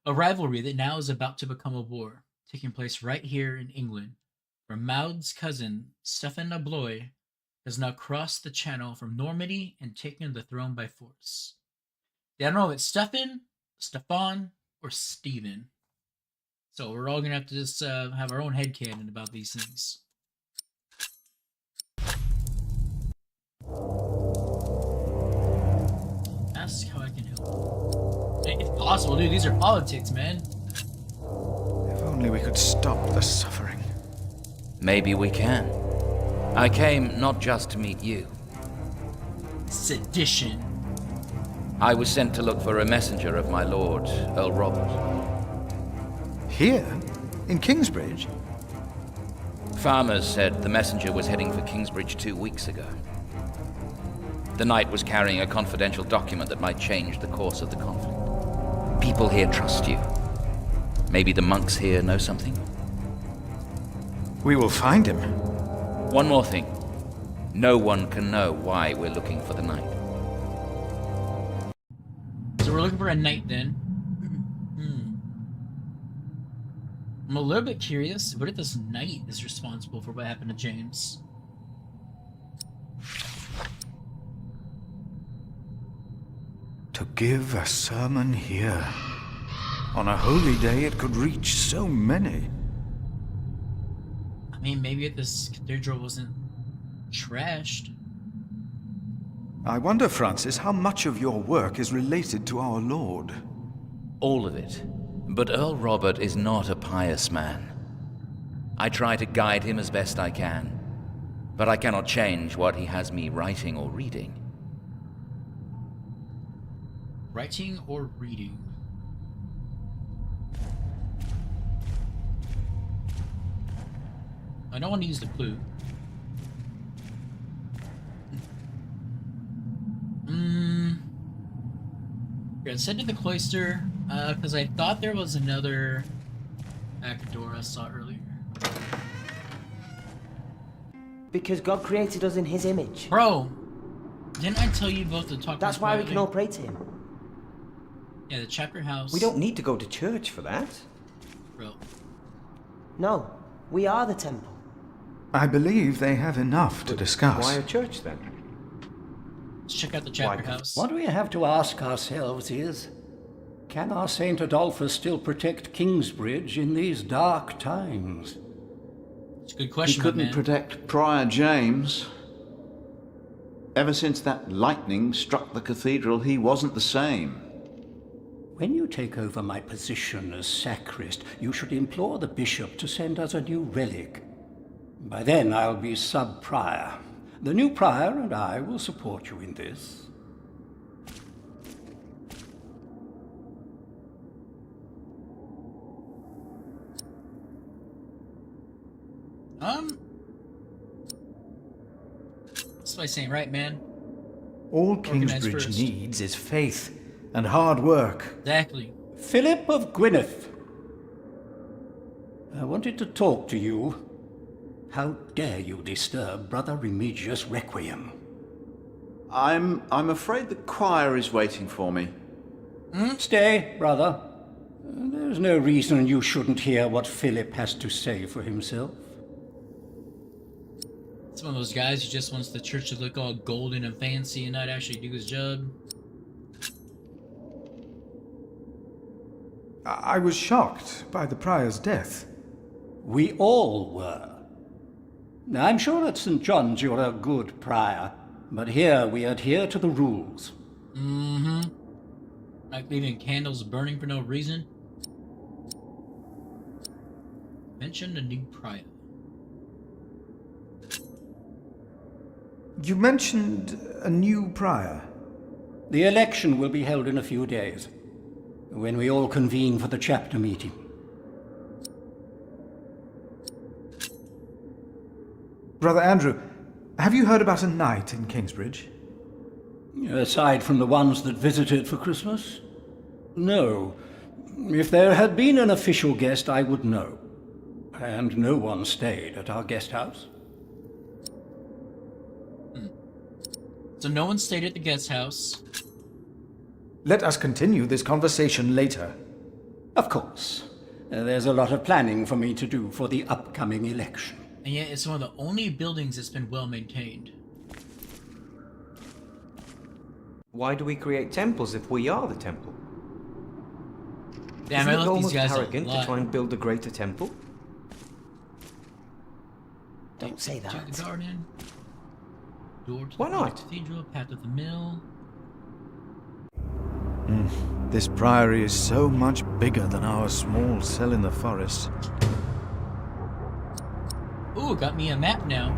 A rivalry that now is about to become a war, taking place right here in England, where Maud's cousin, Stephen of Blois, has now crossed the channel from Normandy and taken the throne by force. I don't know if it's Stephen, or Stephen. So we're all going to have to just have our own headcanon about these things. Ask how I can help. If possible, dude, these are politics, man. If only we could stop the suffering. Maybe we can. I came not just to meet you. Sedition. I was sent to look for a messenger of my lord, Earl Robert. Here? In Kingsbridge? Farmers said the messenger was heading for Kingsbridge 2 weeks ago. The knight was carrying a confidential document that might change the course of the conflict. People here trust you. Maybe the monks here know something? We will find him. One more thing. No one can know why we're looking for the knight. So we're looking for a knight then. I'm a little bit curious. What if this knight is responsible for what happened to James? To give a sermon here. On a holy day, it could reach so many. I mean, maybe if this cathedral wasn't trashed. I wonder, Francis, how much of your work is related to our Lord? All of it. But Earl Robert is not a pious man. I try to guide him as best I can, but I cannot change what he has me writing or reading. Writing or reading? I don't want to use the clue. Here, let's head to the cloister, because I thought there was another back door I saw earlier. Because God created us in his image. Bro, didn't I tell you both to talk? That's why we can all pray to him. Yeah, the chapter house. We don't need to go to church for that. Bro. No, we are the temple. I believe they have enough to discuss. Why a church then? Let's check out the chapter house. What we have to ask ourselves is, can our Saint Adolphus still protect Kingsbridge in these dark times? It's a good question, He couldn't man. protect Prior James. Ever since that lightning struck the cathedral, he wasn't the same. When you take over my position as sacrist, you should implore the bishop to send us a new relic. By then I'll be sub-prior. The new prior and I will support you in this. That's what I'm saying, right, man? All Organize Kingsbridge first. needs is faith and hard work. Exactly. Philip of Gwynedd. I wanted to talk to you. How dare you disturb Brother Remigius' requiem? I'm afraid the choir is waiting for me. Stay, brother. There's no reason you shouldn't hear what Philip has to say for himself. It's one of those guys who just wants the church to look all golden and fancy and not actually do his job. I was shocked by the prior's death. We all were. Now, I'm sure at St. John's you're a good prior, but here we adhere to the rules. Mm-hmm. Like leaving candles burning for no reason. Mention a new prior. You mentioned a new prior. The election will be held in a few days, when we all convene for the chapter meeting. Brother Andrew, have you heard about a knight in Kingsbridge? Aside from the ones that visited for Christmas? No. If there had been an official guest, I would know. And no one stayed at our guest house. So no one stayed at the guest house. Let us continue this conversation later. Of course. There's a lot of planning for me to do for the upcoming election. And yet it's one of the only buildings that's been well maintained. Why do we create temples if we are the temple? Damn, Isn't I it love these almost guys arrogant a to lot. try and build a greater temple? Don't say To the that. garden. Door to Why the not? cathedral, path to the mill. This priory is so much bigger than our small cell in the forest. Ooh, got me a map now.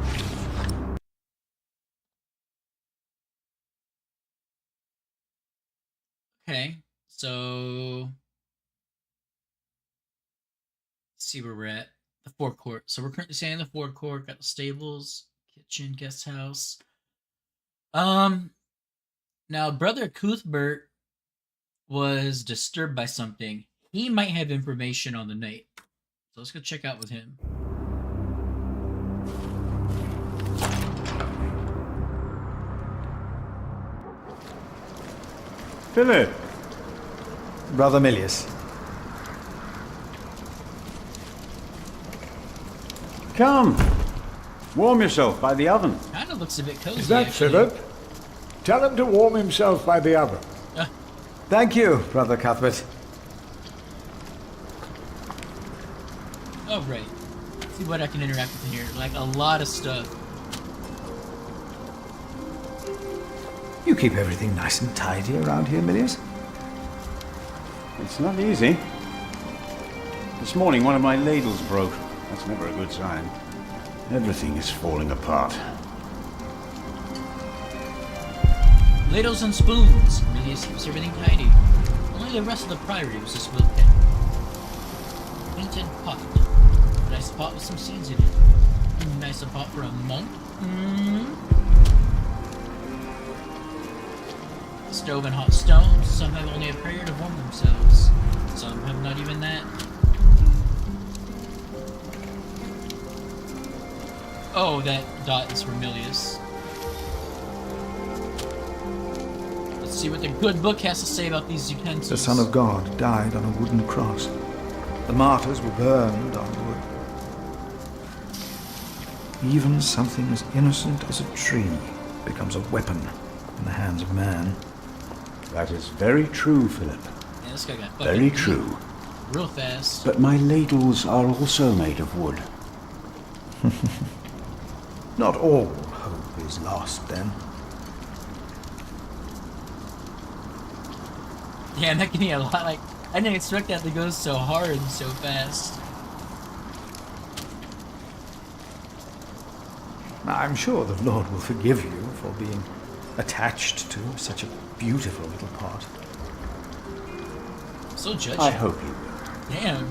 Okay, so let's see where we're at. The forecourt. So we're currently staying in the forecourt. Got the stables, kitchen, guest house. Now Brother Cuthbert was disturbed by something. He might have information on the night. So let's go check out with him. Philip! Brother Milius. Come! Warm yourself by the oven. Kind of looks a bit cozy. Is that actually. Philip? Tell him to warm himself by the oven. Thank you, Brother Cuthbert. Oh, right. See what I can interact with in here. Like a lot of stuff. You keep everything nice and tidy around here, Milius? It's not easy. This morning one of my ladles broke. That's never a good sign. Everything is falling apart. Ladles and spoons. Milius keeps everything tidy. Only the rest of the priory was just well kept. Painted pot. A nice pot with some seeds in it. Nice pot for a monk. stove and hot stones. Some have only a prayer to warm themselves. Some have not even that. Oh, that dot is Vermilius. Let's see what the good book has to say about these utensils. The Son of God died on a wooden cross. The martyrs were burned on wood. Even something as innocent as a tree becomes a weapon in the hands of man. That is very true, Philip. Yeah, this guy got Very fucking true. real fast. But my ladles are also made of wood. Not all hope is lost, then. Yeah, that can be a lot. Like, I didn't expect that to go so hard and so fast. I'm sure the Lord will forgive you for being attached to such a beautiful little pot. So judgy. I hope you will. Damn.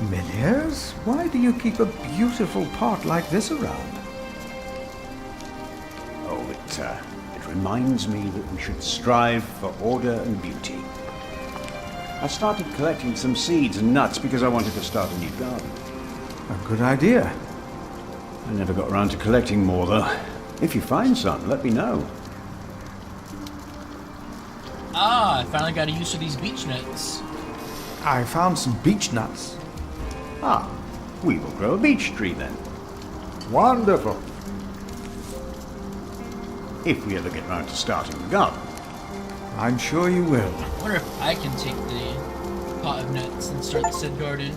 Milliers? Why do you keep a beautiful pot like this around? Oh, it reminds me that we should strive for order and beauty. I started collecting some seeds and nuts because I wanted to start a new garden. A good idea. I never got around to collecting more, though. If you find some, let me know. Ah, I finally got a use for these beech nuts. I found some beech nuts. Ah, we will grow a beech tree then. Wonderful. If we ever get round to starting the garden. I'm sure you will. I wonder if I can take the pot of nuts and start the said garden.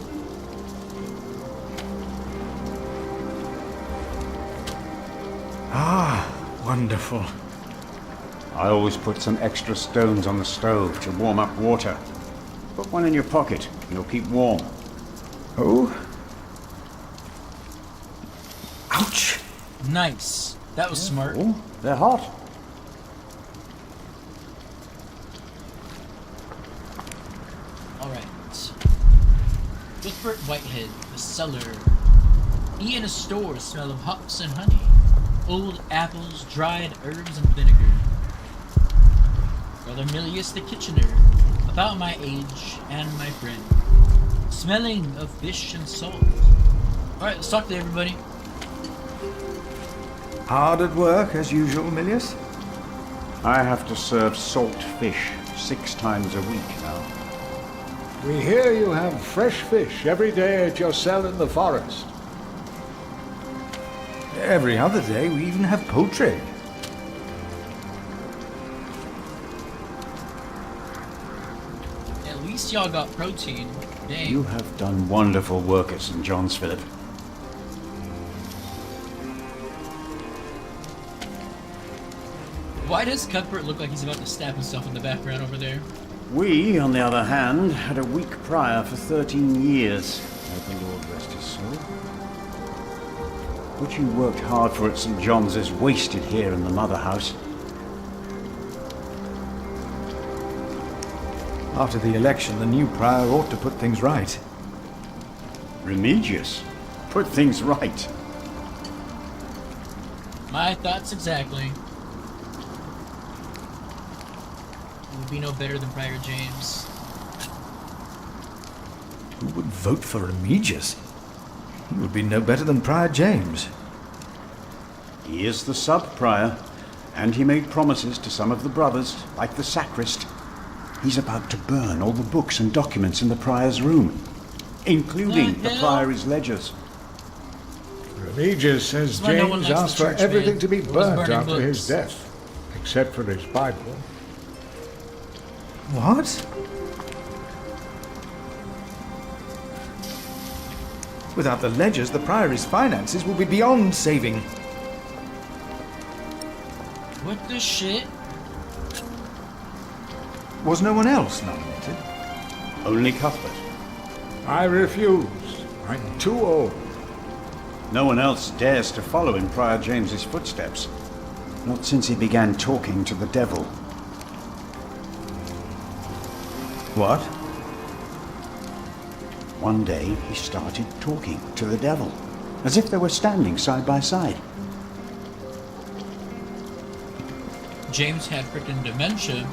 Ah, wonderful. I always put some extra stones on the stove to warm up water. Put one in your pocket and you'll keep warm. Oh? Ouch! Nice. That was smart. Oh, they're hot. Alright. Cuthbert Whitehead, the cellar. He and his store smell of hops and honey, old apples, dried herbs, and vinegar. Brother Milius the Kitchener, about my age and my friend, smelling of fish and salt. Alright, let's talk to everybody. Hard at work, as usual, Milius? I have to serve salt fish 6 times a week now. We hear you have fresh fish every day at your cell in the forest. Every other day, we even have poultry. At least y'all got protein. Dang. You have done wonderful work at St. John's, Philip. Why does Cuthbert look like he's about to stab himself in the background over there? We, on the other hand, had a weak prior for 13 years. May the Lord rest his soul. What you worked hard for at St. John's is wasted here in the mother house. After the election, the new prior ought to put things right. Remigius? Put things right. My thoughts exactly. It would be no better than Prior James. Who would vote for Remigius? He would be no better than Prior James. He is the sub-prior, and he made promises to some of the brothers, like the sacrist. He's about to burn all the books and documents in the prior's room, including the priory's ledgers. Remigius says That's why no one James likes asked the for church, everything man. to be Who was burnt burning after his books? death, except for his Bible. What? Without the ledgers, the priory's finances will be beyond saving. What the shit? Was no one else nominated? Only Cuthbert. I refuse. I'm too old. No one else dares to follow in Prior James's footsteps. Not since he began talking to the devil. What? One day he started talking to the devil, as if they were standing side by side. James had freaking dementia.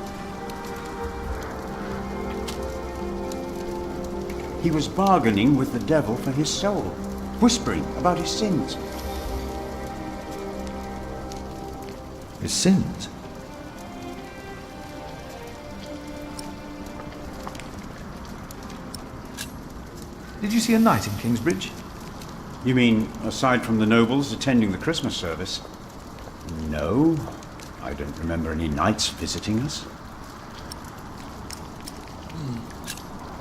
He was bargaining with the devil for his soul, whispering about his sins. His sins? Did you see a knight in Kingsbridge? You mean, aside from the nobles attending the Christmas service? No, I don't remember any knights visiting us.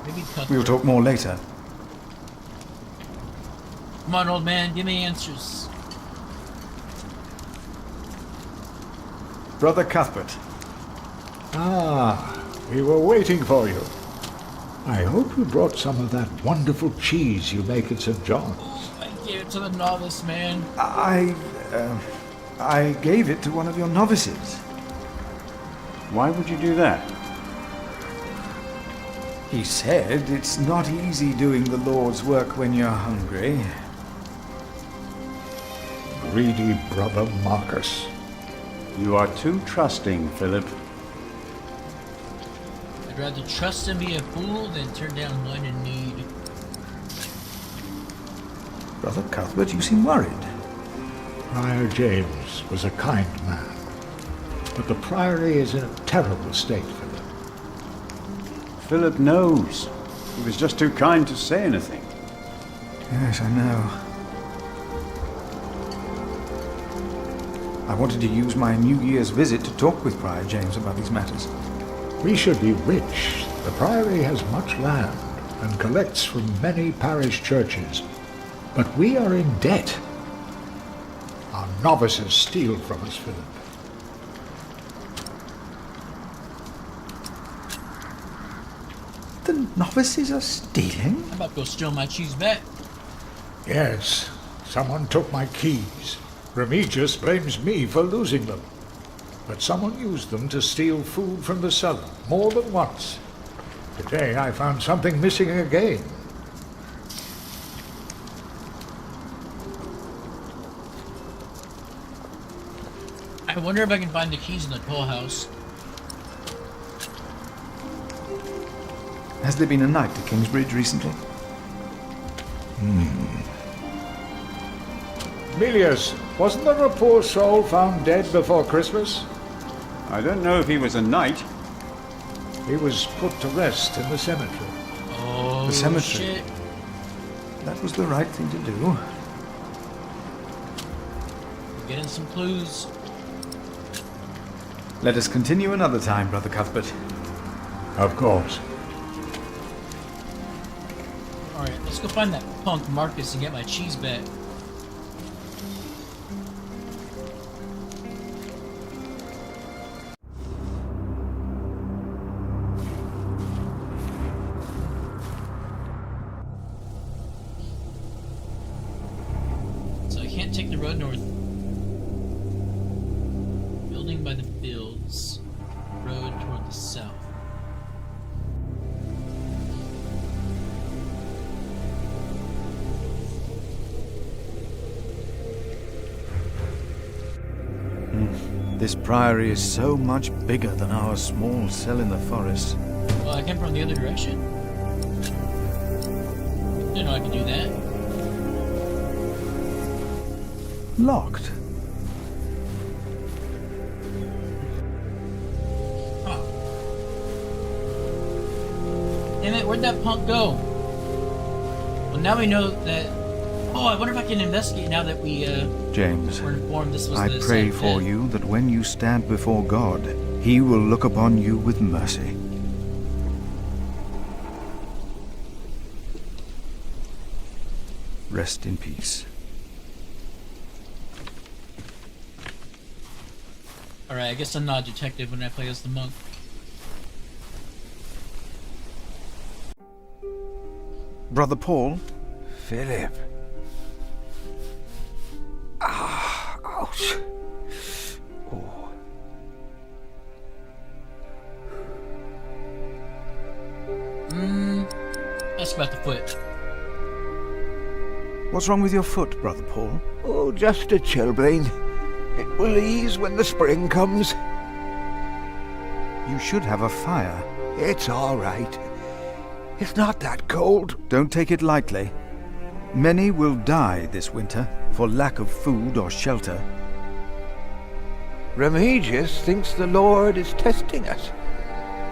Maybe cut. We'll talk more later. Come on, old man, give me answers. Brother Cuthbert. Ah, we were waiting for you. I hope you brought some of that wonderful cheese you make at St. John's. I gave it to the novice, man. I gave it to one of your novices. Why would you do that? He said it's not easy doing the Lord's work when you're hungry. Greedy brother Marcus. You are too trusting, Philip. I'd rather trust and be a fool than turn down one in need. Brother Cuthbert, you seem worried. Prior James was a kind man, but the priory is in a terrible state, Philip. Philip knows. He was just too kind to say anything. Yes, I know. I wanted to use my New Year's visit to talk with Prior James about these matters. We should be rich. The priory has much land and collects from many parish churches. But we are in debt. Our novices steal from us, Philip. The novices are stealing? I'm about to go steal my cheese back. Yes, someone took my keys. Remigius blames me for losing them. But someone used them to steal food from the cellar, more than once. Today I found something missing again. I wonder if I can find the keys in the toll house. Has there been a knight to Kingsbridge recently? Emilius, wasn't there a poor soul found dead before Christmas? I don't know if he was a knight. He was put to rest in the cemetery. Oh, The cemetery. shit. That was the right thing to do. Getting some clues. Let us continue another time, Brother Cuthbert. Of course. Alright, let's go find that punk Marcus and get my cheese back. So I can't take the road north. Building by the fields. Road toward the south. This priory is so much bigger than our small cell in the forest. Well, I came from the other direction. Didn't know I could do that. Locked. Huh. Damn it, where'd that punk go? Well, now we know that... Oh, I wonder if I can investigate now that we, James, were informed this was I the pray same for pit. you that when you stand before God, He will look upon you with mercy. Rest in peace. Alright, I guess I'm not a detective when I play as the monk. Brother Paul? Philip. Ah, ouch. Oh. That's about the foot. What's wrong with your foot, Brother Paul? Oh, just a chilblain. It will ease when the spring comes. You should have a fire. It's all right. It's not that cold. Don't take it lightly. Many will die this winter for lack of food or shelter. Remigius thinks the Lord is testing us.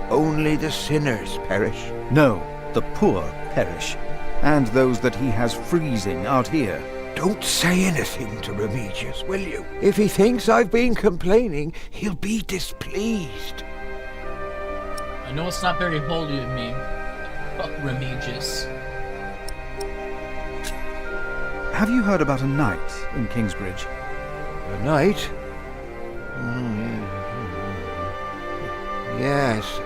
Only the sinners perish. No, the poor perish, and those that he has freezing out here. Don't say anything to Remigius, will you? If he thinks I've been complaining, he'll be displeased. I know it's not very holy of me. Fuck Remigius. Have you heard about a knight in Kingsbridge? A knight? Yes.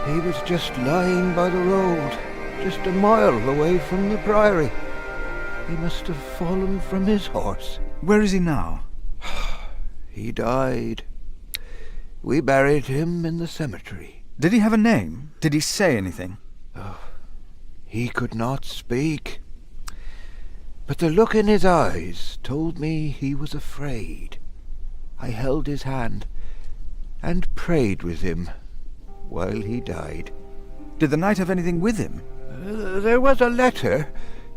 He was just lying by the road, just a mile away from the priory. He must have fallen from his horse. Where is he now? He died. We buried him in the cemetery. Did he have a name? Did he say anything? Oh, he could not speak. But the look in his eyes told me he was afraid. I held his hand and prayed with him while he died. Did the knight have anything with him? There was a letter.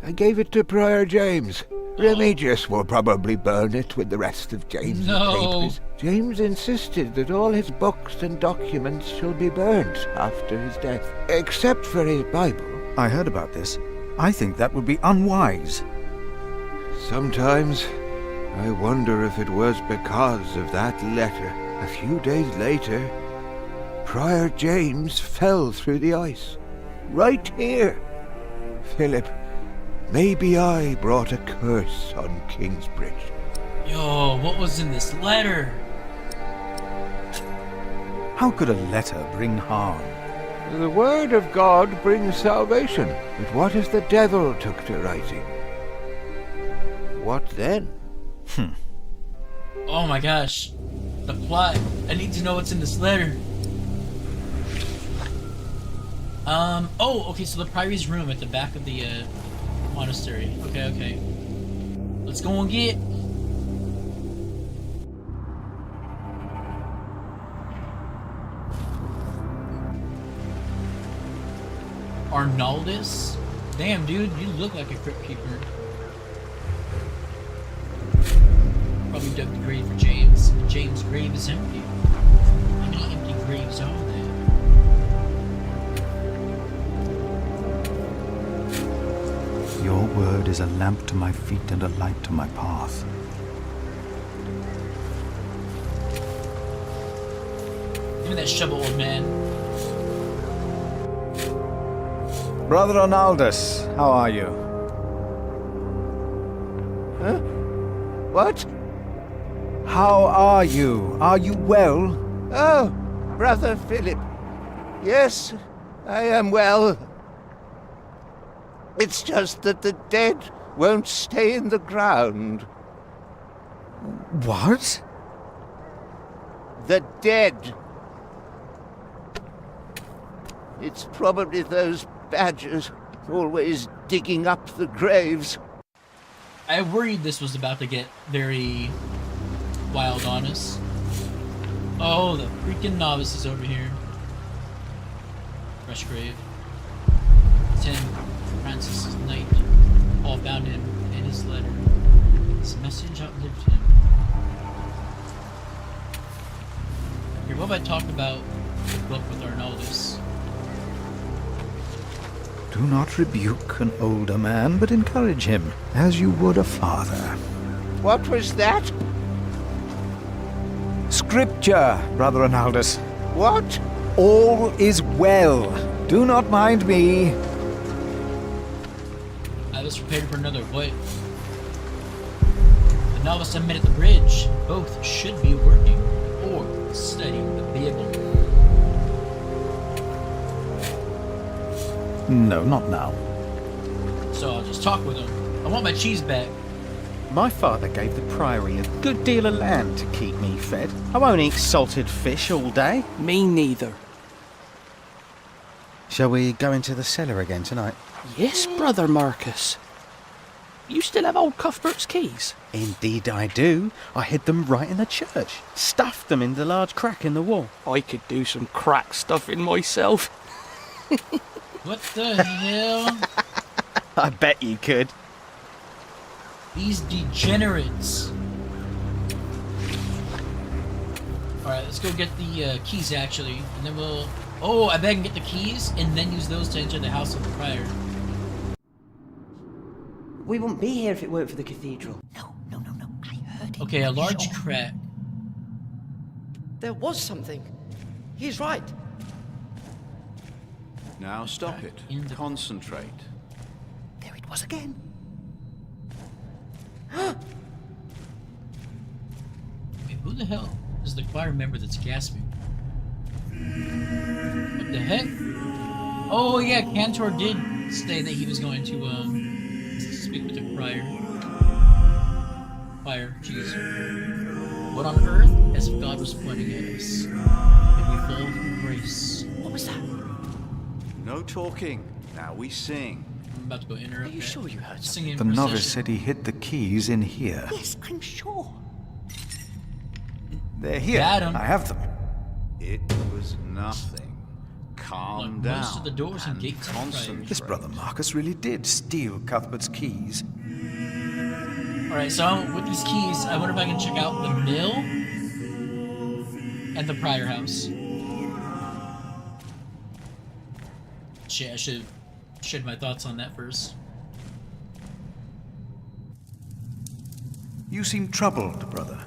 I gave it to Prior James. Remigius will probably burn it with the rest of James's papers. James insisted that all his books and documents shall be burnt after his death, except for his Bible. I heard about this. I think that would be unwise. Sometimes I wonder if it was because of that letter. A few days later, Prior James fell through the ice. Right here. Philip, maybe I brought a curse on Kingsbridge. Yo, what was in this letter? How could a letter bring harm? The word of God brings salvation. But what if the devil took to writing? What then? Oh my gosh. The plot. I need to know what's in this letter. Oh, okay, so the priory's room at the back of the, monastery. Okay. Let's go and get... Arnaldus? Damn, dude, you look like a crypt keeper. Probably dug the grave for James. James' grave is empty. How many empty graves are there? Your word is a lamp to my feet and a light to my path. Give me that shovel, old man. Brother Arnaldus, how are you? Huh? What? How are you? Are you well? Oh, Brother Philip. Yes, I am well. It's just that the dead won't stay in the ground. What? The dead. It's probably those badgers always digging up the graves. I worried this was about to get very wild on us. Oh, the freaking novice is over here. Fresh grave. 10. Francis' knight. Paul found him in his letter. His message outlived him. Here, what if I talk about the book with Arnaldus? Do not rebuke an older man, but encourage him, as you would a father. What was that? Scripture, Brother Arnaldus. What? All is well. Do not mind me. I was prepared for another what? The novice I met at the bridge. Both should be working or studying the Bible. No, not now. So I'll just talk with him. I want my cheese back. My father gave the priory a good deal of land to keep me fed. I won't eat salted fish all day. Me neither. Shall we go into the cellar again tonight? Yes, Brother Marcus. You still have old Cuthbert's keys? Indeed I do. I hid them right in the church. Stuffed them in the large crack in the wall. I could do some crack stuffing myself. What the hell? I bet you could. These degenerates. Alright, let's go get the keys actually, and then we'll... Oh, I bet I can get the keys, and then use those to enter the house of the prior. We wouldn't be here if it weren't for the cathedral. No. I heard it. Okay, a large crack. There was something. He's right. Now stop it. Concentrate. There it was again. Wait, who the hell is the choir member that's gasping? What the heck? Oh yeah, Cantor did say that he was going to speak with the prior. Fire, jeez. What on earth? As if God was pointing at us. Did we fall from grace? What was that? No talking. Now we sing. I'm about to go interrupt. Are you sure you heard singing? The novice said he hid the keys in here. Yes, I'm sure. They're here. Got 'em. I have them. It was nothing. Calm Look, down. most of the doors and gates are concentrate. This brother Marcus really did steal Cuthbert's keys. Alright, so with these keys, I wonder if I can check out the mill and the prior house. Shit, I should have shared my thoughts on that first. You seem troubled, brother.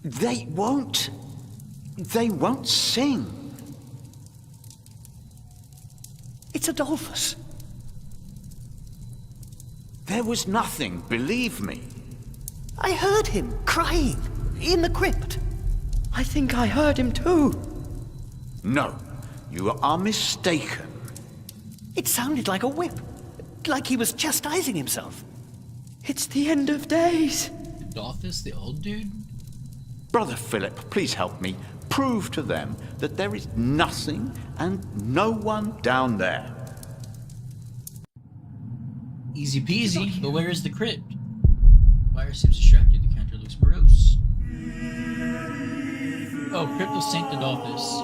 They won't sing. It's Adolphus. There was nothing, believe me. I heard him crying in the crypt. I think I heard him too. No, you are mistaken. It sounded like a whip, like he was chastising himself. It's the end of days. Adolphus, the old dude? Brother Philip, please help me. Prove to them that there is nothing and no one down there. Easy peasy, but where is the crypt? Fire seems distracted, the counter looks morose. Oh, Crypt of St. Adolphus.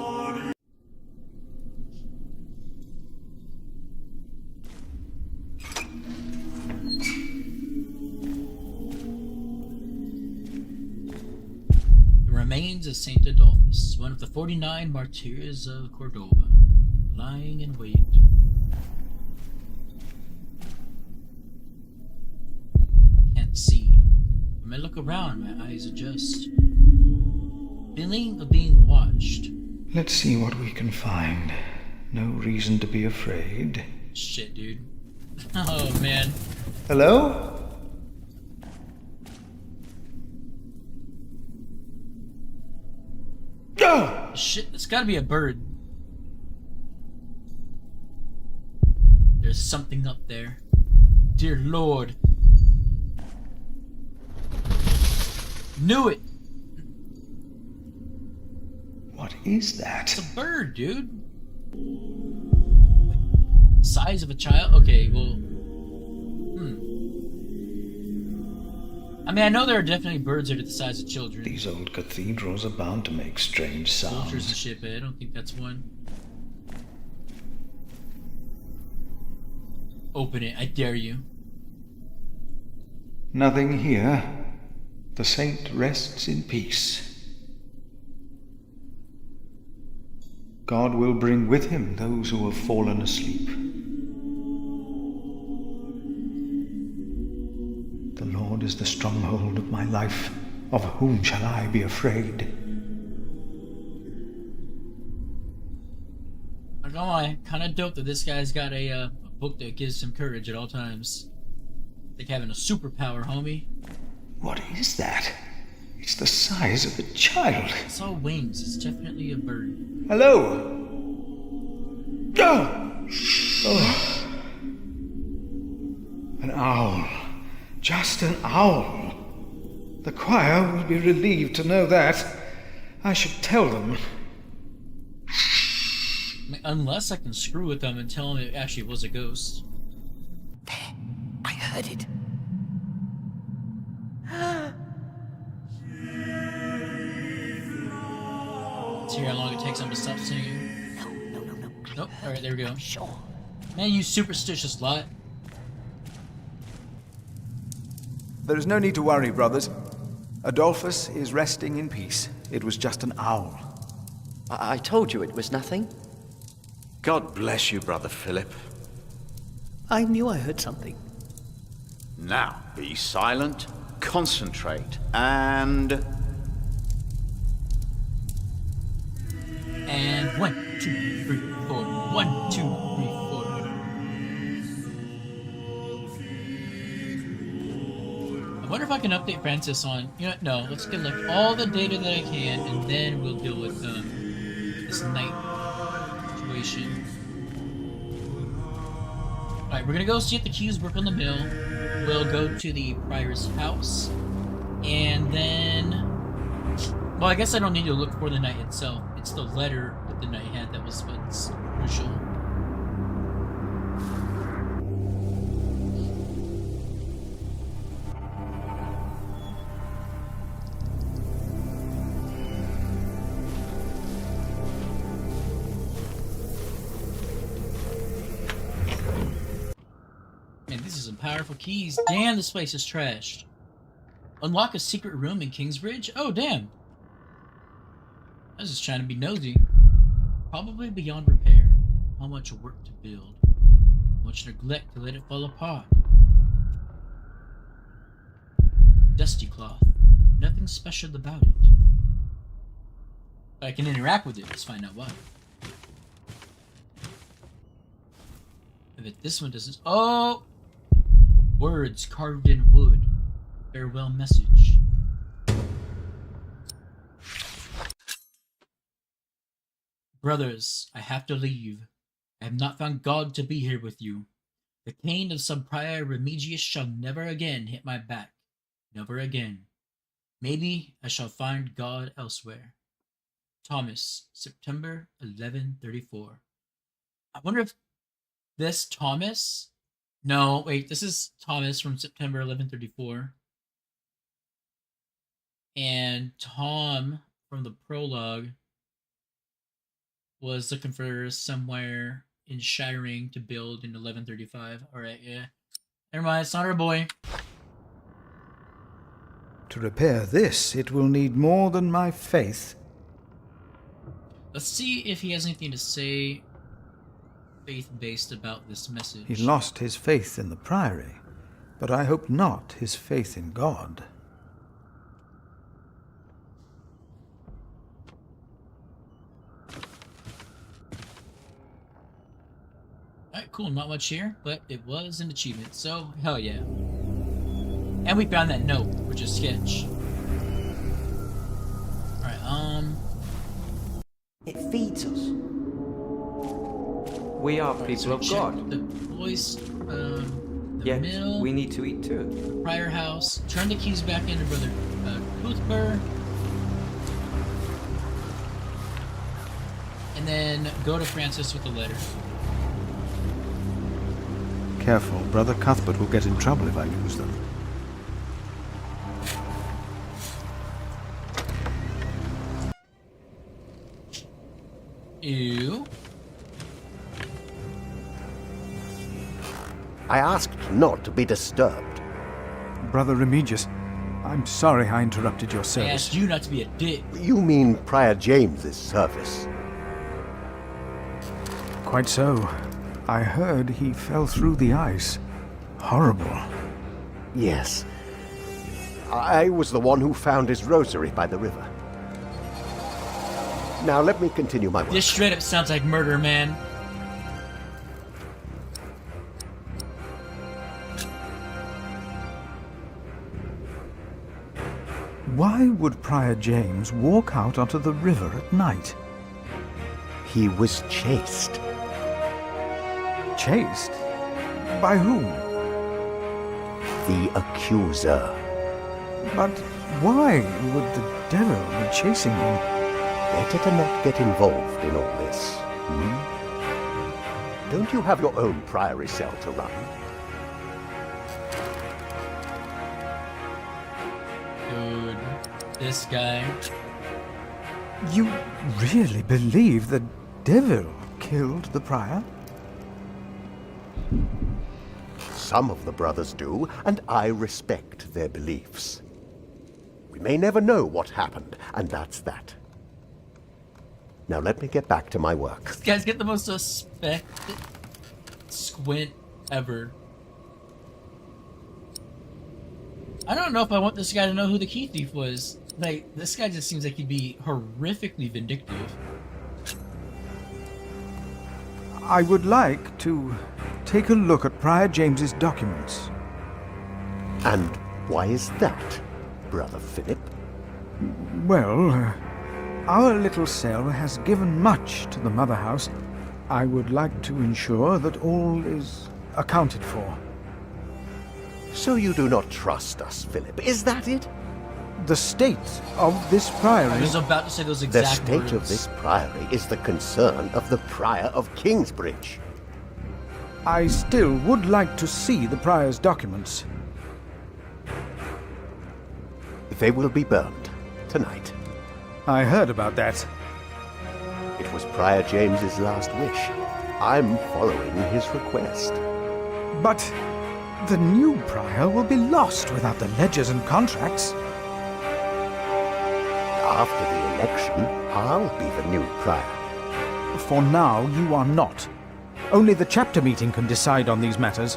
The remains of St. Adolphus, one of the 49 martyrs of Cordoba, lying in wait. Can't see. When I look around, my eyes adjust. Feeling of being watched. Let's see what we can find. No reason to be afraid. Shit, dude. Oh, man. Hello? Oh! Shit, it's gotta be a bird. There's something up there. Dear Lord. Knew it! What is that? It's a bird, dude. Size of a child? Okay, well... I mean, I know there are definitely birds that are the size of children. These old cathedrals are bound to make strange sounds. Vultures and shit, but I don't think that's one. Open it, I dare you. Nothing here. The saint rests in peace. God will bring with him those who have fallen asleep. The Lord is the stronghold of my life. Of whom shall I be afraid? I don't know, I kinda dope that this guy's got a book that gives him courage at all times. Like having a superpower, homie. What is that? It's the size of a child. I saw wings, it's definitely a bird. Hello? Oh! An owl. Just an owl. The choir will be relieved to know that. I should tell them. I mean, unless I can screw with them and tell them it actually was a ghost. There, I heard heard it. See how long it takes him to stop singing. No. Nope. Alright, there we go. Sure. Man, you superstitious lot. There is no need to worry, brothers. Adolphus is resting in peace. It was just an owl. I told you it was nothing. God bless you, Brother Philip. I knew I heard something. Now, be silent, concentrate, and 1, 2, 3, 4. 1, 2, 3, 4. I wonder if I can update Francis on. You know what? No, let's get like all the data that I can, and then we'll deal with this night situation. Alright, we're gonna go see if the keys work on the mill. We'll go to the prior's house, and then, well, I guess I don't need to look for the knight itself. It's the letter that the knight had that was what's crucial. Man, these are some powerful keys. Damn, this place is trashed. Unlock a secret room in Kingsbridge? Oh, damn. I was just trying to be nosy. Probably beyond repair. How much work to build. How much neglect to let it fall apart. Dusty cloth. Nothing special about it. But I can interact with it. Let's find out why. I bet this one doesn't. Oh! Words carved in wood. Farewell message. Brothers, I have to leave. I have not found God to be here with you. The cane of Subprior Remigius shall never again hit my back. Never again. Maybe I shall find God elsewhere. Thomas, September 1134. I wonder if this Thomas... No, wait, this is Thomas from September 1134. And Tom from the prologue was looking for somewhere in Shiring to build in 1135. Alright, yeah. Never mind, it's not our boy. To repair this, it will need more than my faith. Let's see if he has anything to say faith-based about this message. He lost his faith in the Priory, but I hope not his faith in God. Alright, cool. Not much here, but it was an achievement, so hell yeah. And we found that note, which is sketch. Alright, It feeds us. We are people of God. The voice, the Yet mill, we need to eat too. the prior house. Turn the keys back into Brother Cuthbert. And then go to Francis with the letter. Careful, Brother Cuthbert will get in trouble if I lose them. Ew. I asked not to be disturbed. Brother Remigius, I'm sorry I interrupted your I service. asked you not to be a dick. You mean Prior James's service? Quite so. I heard he fell through the ice. Horrible. Yes. I was the one who found his rosary by the river. Now let me continue my work. This straight up sounds like murder, man. Why would Prior James walk out onto the river at night? He was chased. Chased? By whom? The accuser. But why would the devil be chasing him? Better to not get involved in all this. Don't you have your own priory cell to run? This guy. You really believe the devil killed the prior? Some of the brothers do, and I respect their beliefs. We may never know what happened, and that's that. Now let me get back to my work. These guys get the most suspected squint ever. I don't know if I want this guy to know who the key thief was. Like, this guy just seems like he'd be horrifically vindictive. I would like to take a look at Prior James's documents. And why is that, Brother Philip? Well, our little cell has given much to the Mother House. I would like to ensure that all is accounted for. So you do not trust us, Philip, is that it? The state of this priory... I was about to say those exact words. The words. state of this priory is the concern of the Prior of Kingsbridge. I still would like to see the prior's documents. They will be burned tonight. I heard about that. It was Prior James's last wish. I'm following his request. But the new prior will be lost without the ledgers and contracts. After the election, I'll be the new prior. For now, you are not. Only the chapter meeting can decide on these matters.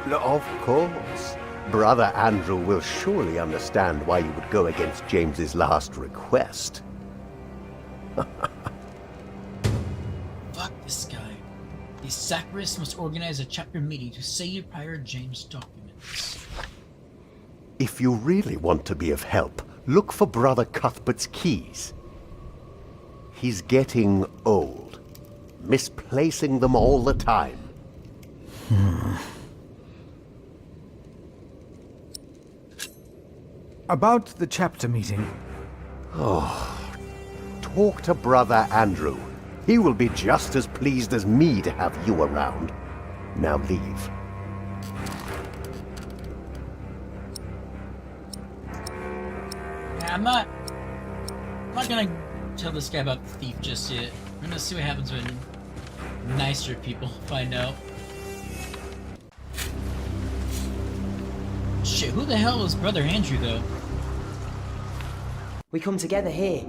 Of course. Brother Andrew will surely understand why you would go against James's last request. Fuck this guy. The sacrist must organize a chapter meeting to save Prior James' documents. If you really want to be of help, look for Brother Cuthbert's keys. He's getting old, misplacing them all the time. About the chapter meeting. Oh, talk to Brother Andrew. He will be just as pleased as me to have you around. Now leave. I'm not gonna tell this guy about the thief just yet. I'm gonna see what happens when nicer people find out. Shit, who the hell is Brother Andrew, though? We come together here.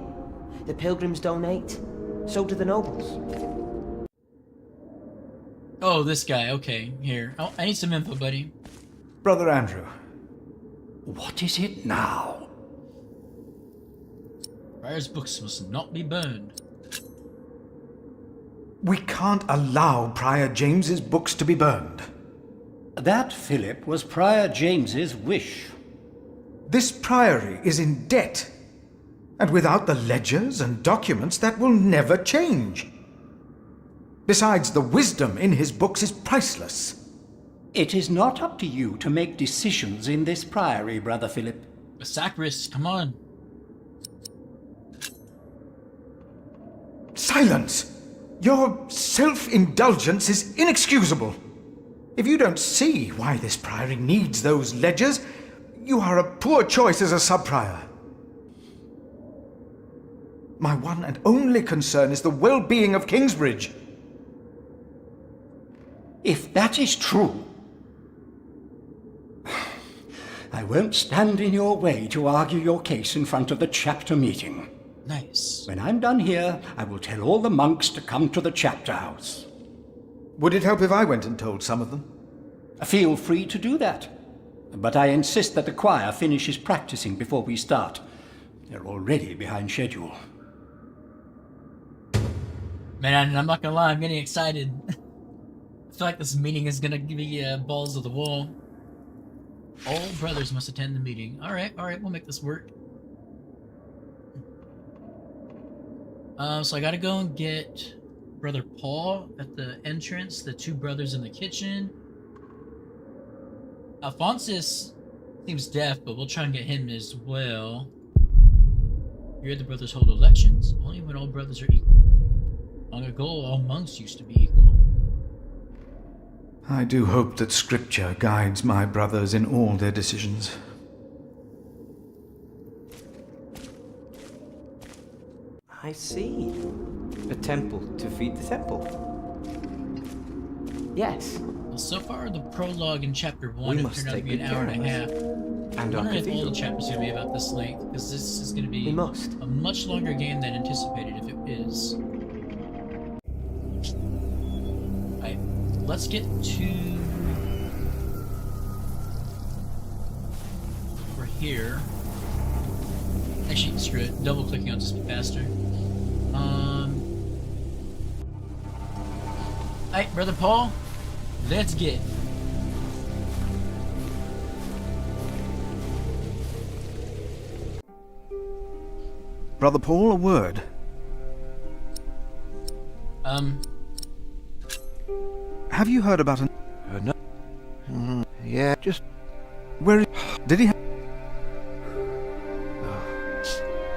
The pilgrims donate. So do the nobles. Oh, this guy. Okay, here. Oh, I need some info, buddy. Brother Andrew. What is it now? Prior's books must not be burned. We can't allow Prior James's books to be burned. That, Philip, was Prior James's wish. This priory is in debt. And without the ledgers and documents, that will never change. Besides, the wisdom in his books is priceless. It is not up to you to make decisions in this priory, Brother Philip. The sacrist, come on. Silence! Your self-indulgence is inexcusable. If you don't see why this priory needs those ledgers, you are a poor choice as a sub-prior. My one and only concern is the well-being of Kingsbridge. If that is true, I won't stand in your way to argue your case in front of the chapter meeting. Nice. When I'm done here, I will tell all the monks to come to the chapter house. Would it help if I went and told some of them? Feel free to do that. But I insist that the choir finishes practicing before we start. They're already behind schedule. Man, I'm not gonna lie, I'm getting excited. I feel like this meeting is gonna give me balls to the wall. All brothers must attend the meeting. Alright, we'll make this work. So I gotta go and get Brother Paul at the entrance, the two brothers in the kitchen. Alphonsus seems deaf, but we'll try and get him as well. Here the brothers hold elections, only when all brothers are equal. Long ago, all monks used to be equal. I do hope that Scripture guides my brothers in all their decisions. I see. A temple to feed the temple. Yes. Well, so far, the prologue in chapter 1 We has must turned out to take be an good hour care and a of half. us. I'm And our wondering if all cathedral. the chapters are going to be about this length, because this is going to be We must. a much longer game than anticipated if it is. Alright, let's get to... over here. Actually, screw it. Double-clicking on just faster. Alright, Brother Paul, let's get. Brother Paul, a word. Have you heard about an... no. Yeah, just... Where is... Did he...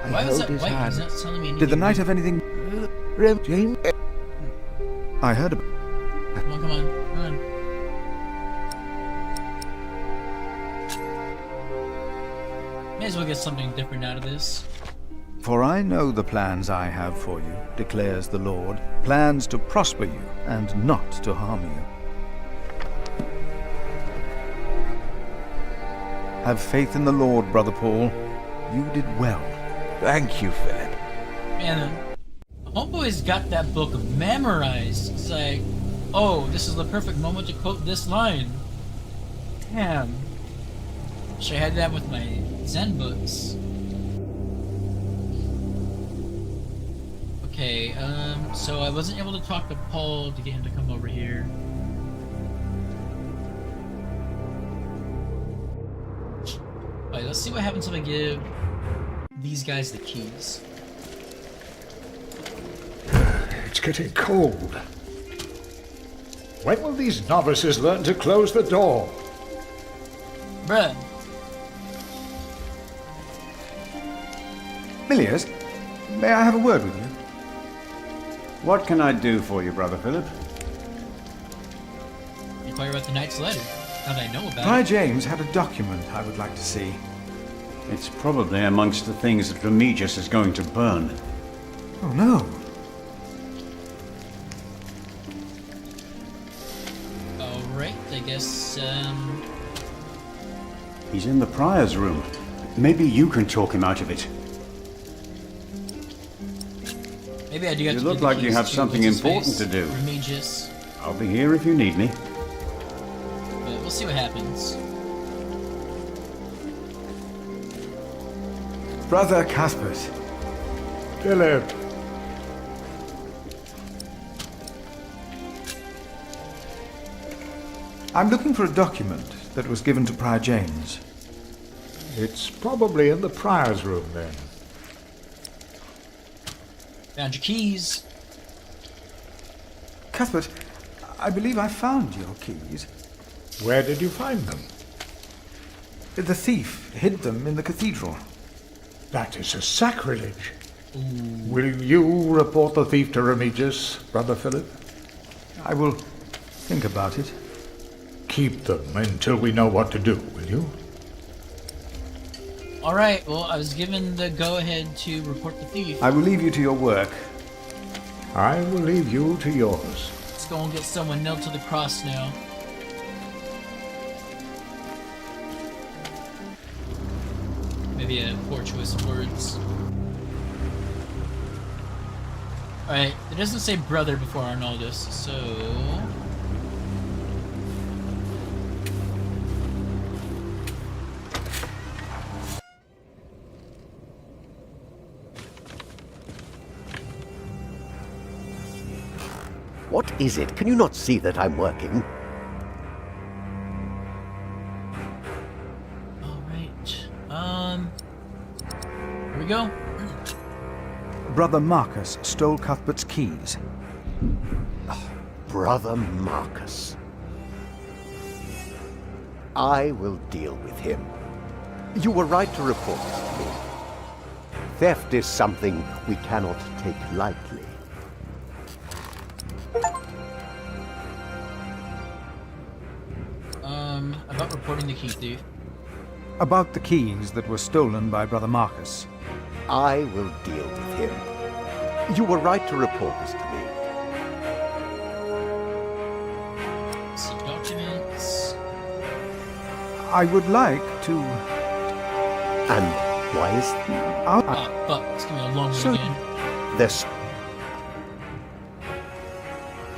Why is that white? He's not telling me anything. Did the knight have anything... James? I heard about... Come on, come on, come on. May as well get something different out of this. For I know the plans I have for you, declares the Lord. Plans to prosper you and not to harm you. Have faith in the Lord, Brother Paul. You did well. Thank you, Philip. Man, Homeboy's got that book memorized. It's like, oh, this is the perfect moment to quote this line. Damn. Wish I had that with my Zen books. Okay, so I wasn't able to talk to Paul to get him to come over here. Alright, let's see what happens if I give these guys the keys. It's getting cold. When will these novices learn to close the door? Bruh. Milius, may I have a word with you? What can I do for you, Brother Philip? Inquire about the knight's letter. Now that I know about Friar it. James had a document I would like to see. It's probably amongst the things that Remigius is going to burn. Oh no. Alright, I guess, He's in the prior's room. Maybe you can talk him out of it. maybe I do have You to look give the like you keys have to something what's-his-face, important to do. Remigius. I'll be here if you need me. But we'll see what happens. Brother Cuthbert. Philip. I'm looking for a document that was given to Prior James. It's probably in the prior's room, then. Found your keys. Cuthbert, I believe I found your keys. Where did you find them? The thief hid them in the cathedral. That is a sacrilege. Will you report the thief to Remigius, Brother Philip? I will think about it. Keep them until we know what to do, will you? Alright, well, I was given the go-ahead to report the thief. I will leave you to your work. I will leave you to yours. Let's go and get someone nailed to the cross now. Maybe a poor choice of words. Alright, it doesn't say brother before Arnoldus, so... What is it? Can you not see that I'm working? Here we go. Brother Marcus stole Cuthbert's keys. Brother Marcus. I will deal with him. You were right to report this to me. Theft is something we cannot take lightly. About reporting the key thief. About the keys that were stolen by Brother Marcus. I will deal with him. You were right to report this to me. See documents. I would like to... And why is... Fuck, it's gonna be a long one again. This...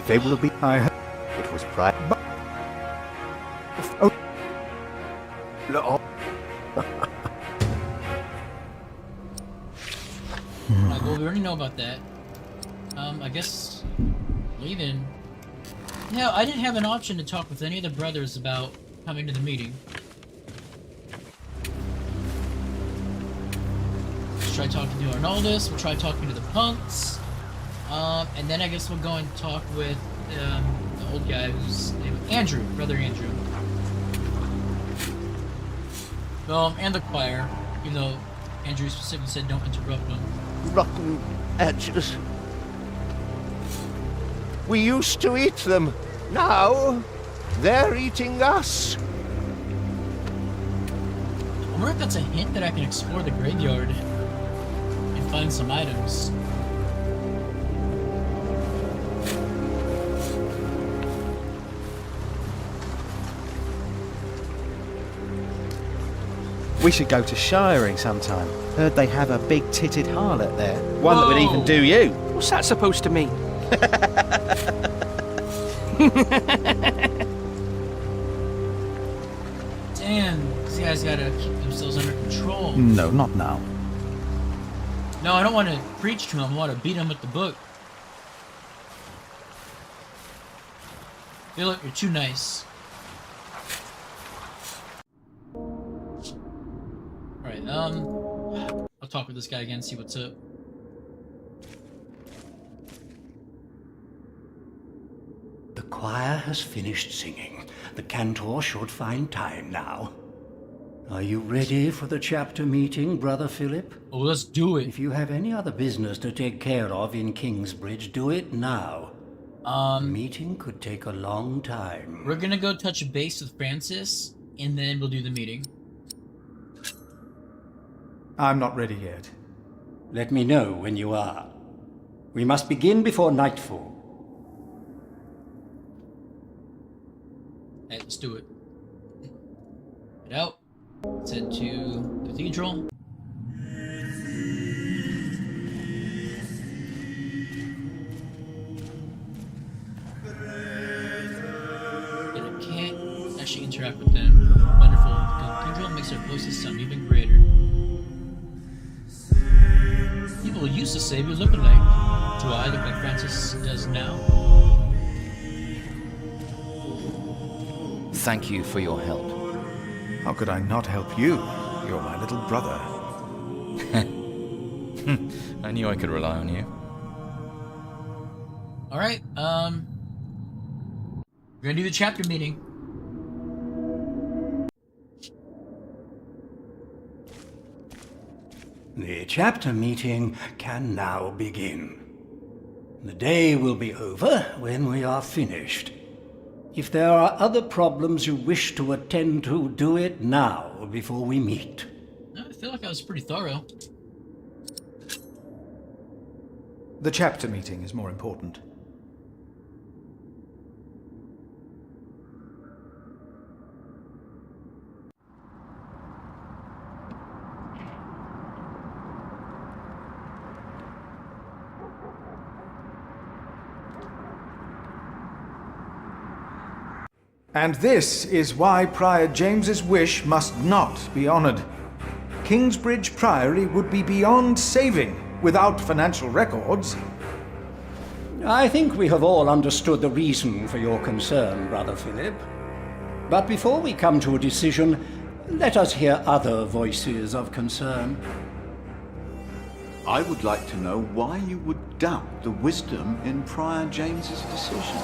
They will be... It was pride... Oh. No. Well, we already know about that. I guess... leaving... Yeah, I didn't have an option to talk with any of the brothers about coming to the meeting. Let's try talking to Arnoldus, we'll try talking to the punks. And then I guess we'll go and talk with the old guy whose name is Andrew, Brother Andrew. And the choir, even though Andrew specifically said don't interrupt them. Rotten edges. We used to eat them. Now, they're eating us. I wonder if that's a hint that I can explore the graveyard and find some items. We should go to shiring sometime. Heard they have a big-titted harlot there. One that would even do you. What's that supposed to mean? Damn, these guys gotta keep themselves under control. No, not now. No, I don't want to preach to him. I want to beat him with the book. Philip, you're too nice. Alright, I'll talk with this guy again, see what's up. The choir has finished singing. The cantor should find time now. Are you ready for the chapter meeting, Brother Philip? Oh, let's do it. If you have any other business to take care of in Kingsbridge, do it now. The meeting could take a long time. We're gonna go touch base with Francis, and then we'll do the meeting. I'm not ready yet. Let me know when you are. We must begin before nightfall. Hey, let's do it. Get out. Let's head to Cathedral. And I can't actually interact with them. Wonderful. Cathedral makes our voices sound even greater. People used to say we look alike. Do I look like Francis does now? Thank you for your help. How could I not help you? You're my little brother. I knew I could rely on you. Alright, we're gonna do the chapter meeting. The chapter meeting can now begin. The day will be over when we are finished. If there are other problems you wish to attend to, do it now before we meet. I feel like I was pretty thorough. The chapter meeting is more important. And this is why Prior James's wish must not be honoured. Kingsbridge Priory would be beyond saving without financial records. I think we have all understood the reason for your concern, Brother Philip. But before we come to a decision, let us hear other voices of concern. I would like to know why you would doubt the wisdom in Prior James's decision.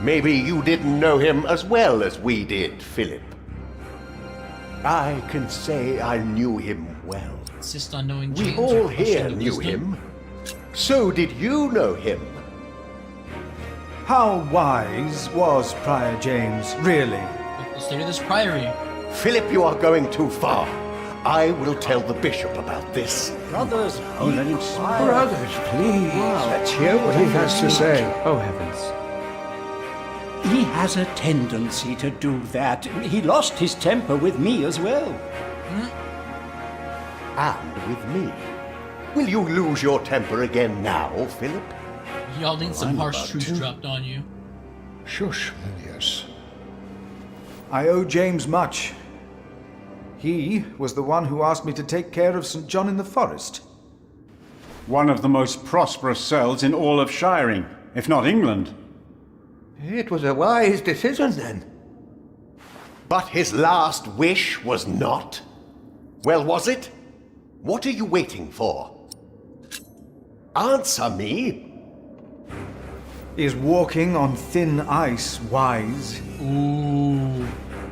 Maybe you didn't know him as well as we did, Philip. I can say I knew him well. Insist on knowing We James all or question here the knew wisdom? him. So did you know him. How wise was Prior James, really? The state of this priory. Philip, you are going too far. I will tell the bishop about this. Brothers, Oh, let him speak. Brothers, please, let's hear what he has to say. Oh, heavens. he has a tendency to do that. He lost his temper with me as well. And with me. Will you lose your temper again now, Philip? Y'all need some I'm harsh about truths to. dropped on you. Shush, Milius. I owe James much. He was the one who asked me to take care of St. John in the Forest. One of the most prosperous cells in all of Shiring, if not England. It was a wise decision then. But his last wish was not? Well, was it? What are you waiting for? Answer me! Is walking on thin ice wise? Ooh.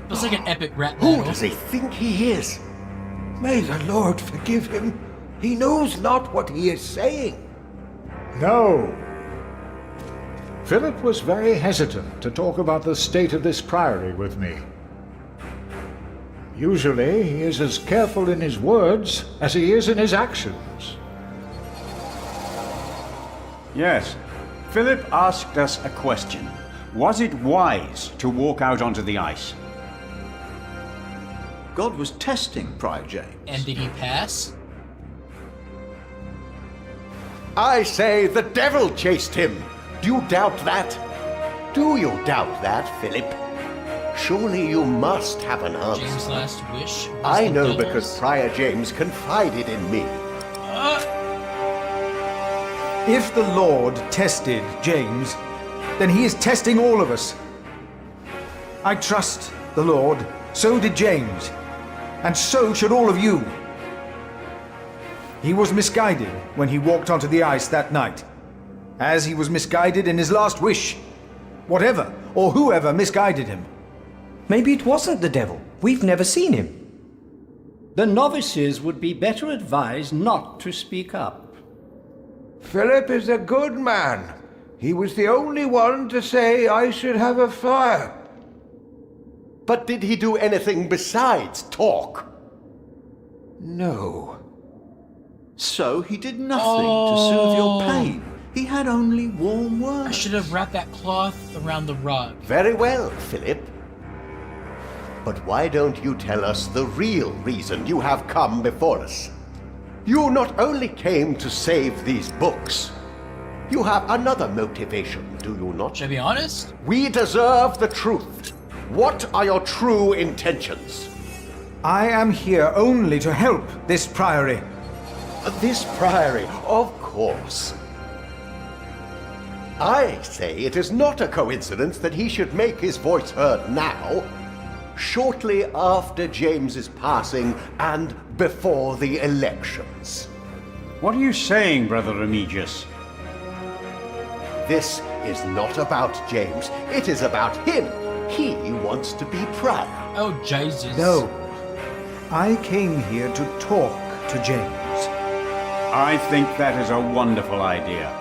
That's like an epic rap Who battle. does he think he is? May the Lord forgive him. He knows not what he is saying. No. Philip was very hesitant to talk about the state of this priory with me. Usually, he is as careful in his words as he is in his actions. Yes. Philip asked us a question. Was it wise to walk out onto the ice? God was testing Prior James. And did he pass? I say the devil chased him. Do you doubt that? Do you doubt that, Philip? Surely you must have an answer. James' last wish was I the know devil's? because Prior James confided in me. If the Lord tested James, then he is testing all of us. I trust the Lord, so did James, and so should all of you. He was misguided when he walked onto the ice that night, as he was misguided in his last wish. Whatever or whoever misguided him. Maybe it wasn't the devil. We've never seen him. The novices would be better advised not to speak up. Philip is a good man. He was the only one to say I should have a fire. But did he do anything besides talk? No. So he did nothing to soothe your pain. He had only warm words. I should have wrapped that cloth around the rug. Very well, Philip. But why don't you tell us the real reason you have come before us? You not only came to save these books, you have another motivation, do you not? Should I be honest? We deserve the truth. What are your true intentions? I am here only to help this priory. This priory, of course. I say it is not a coincidence that he should make his voice heard now, shortly after James's passing and before the elections. What are you saying, Brother Remigius? This is not about James. It is about him. He wants to be prior. Oh, Jesus. No. I came here to talk to James. I think that is a wonderful idea.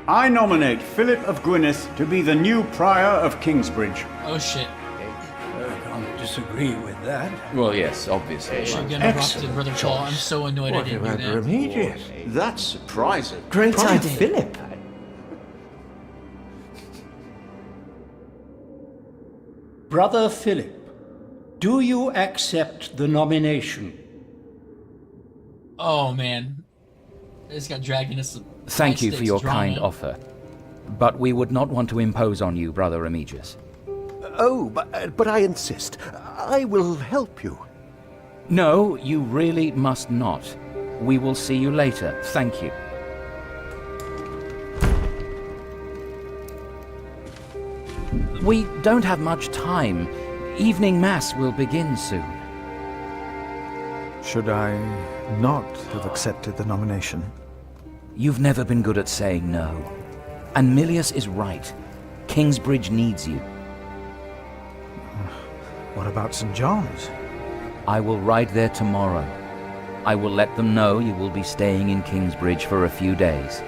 I nominate Philip of Gwynedd to be the new prior of Kingsbridge. Oh, shit. I can't disagree with that. Well, yes, obviously. Should get erupted, Brother Paul. I'm so annoyed I didn't do that. Immediate. That's surprising. Great idea. Philip. Brother Philip, do you accept the nomination? Oh, man. This got dragged into some Thank you for your drama. kind offer. But we would not want to impose on you, Brother Remigius. Oh, but I insist. I will help you. No, you really must not. We will see you later. Thank you. We don't have much time. Evening Mass will begin soon. Should I not have accepted the nomination? You've never been good at saying no. And Milius is right. Kingsbridge needs you. What about St. John's? I will ride there tomorrow. I will let them know you will be staying in Kingsbridge for a few days.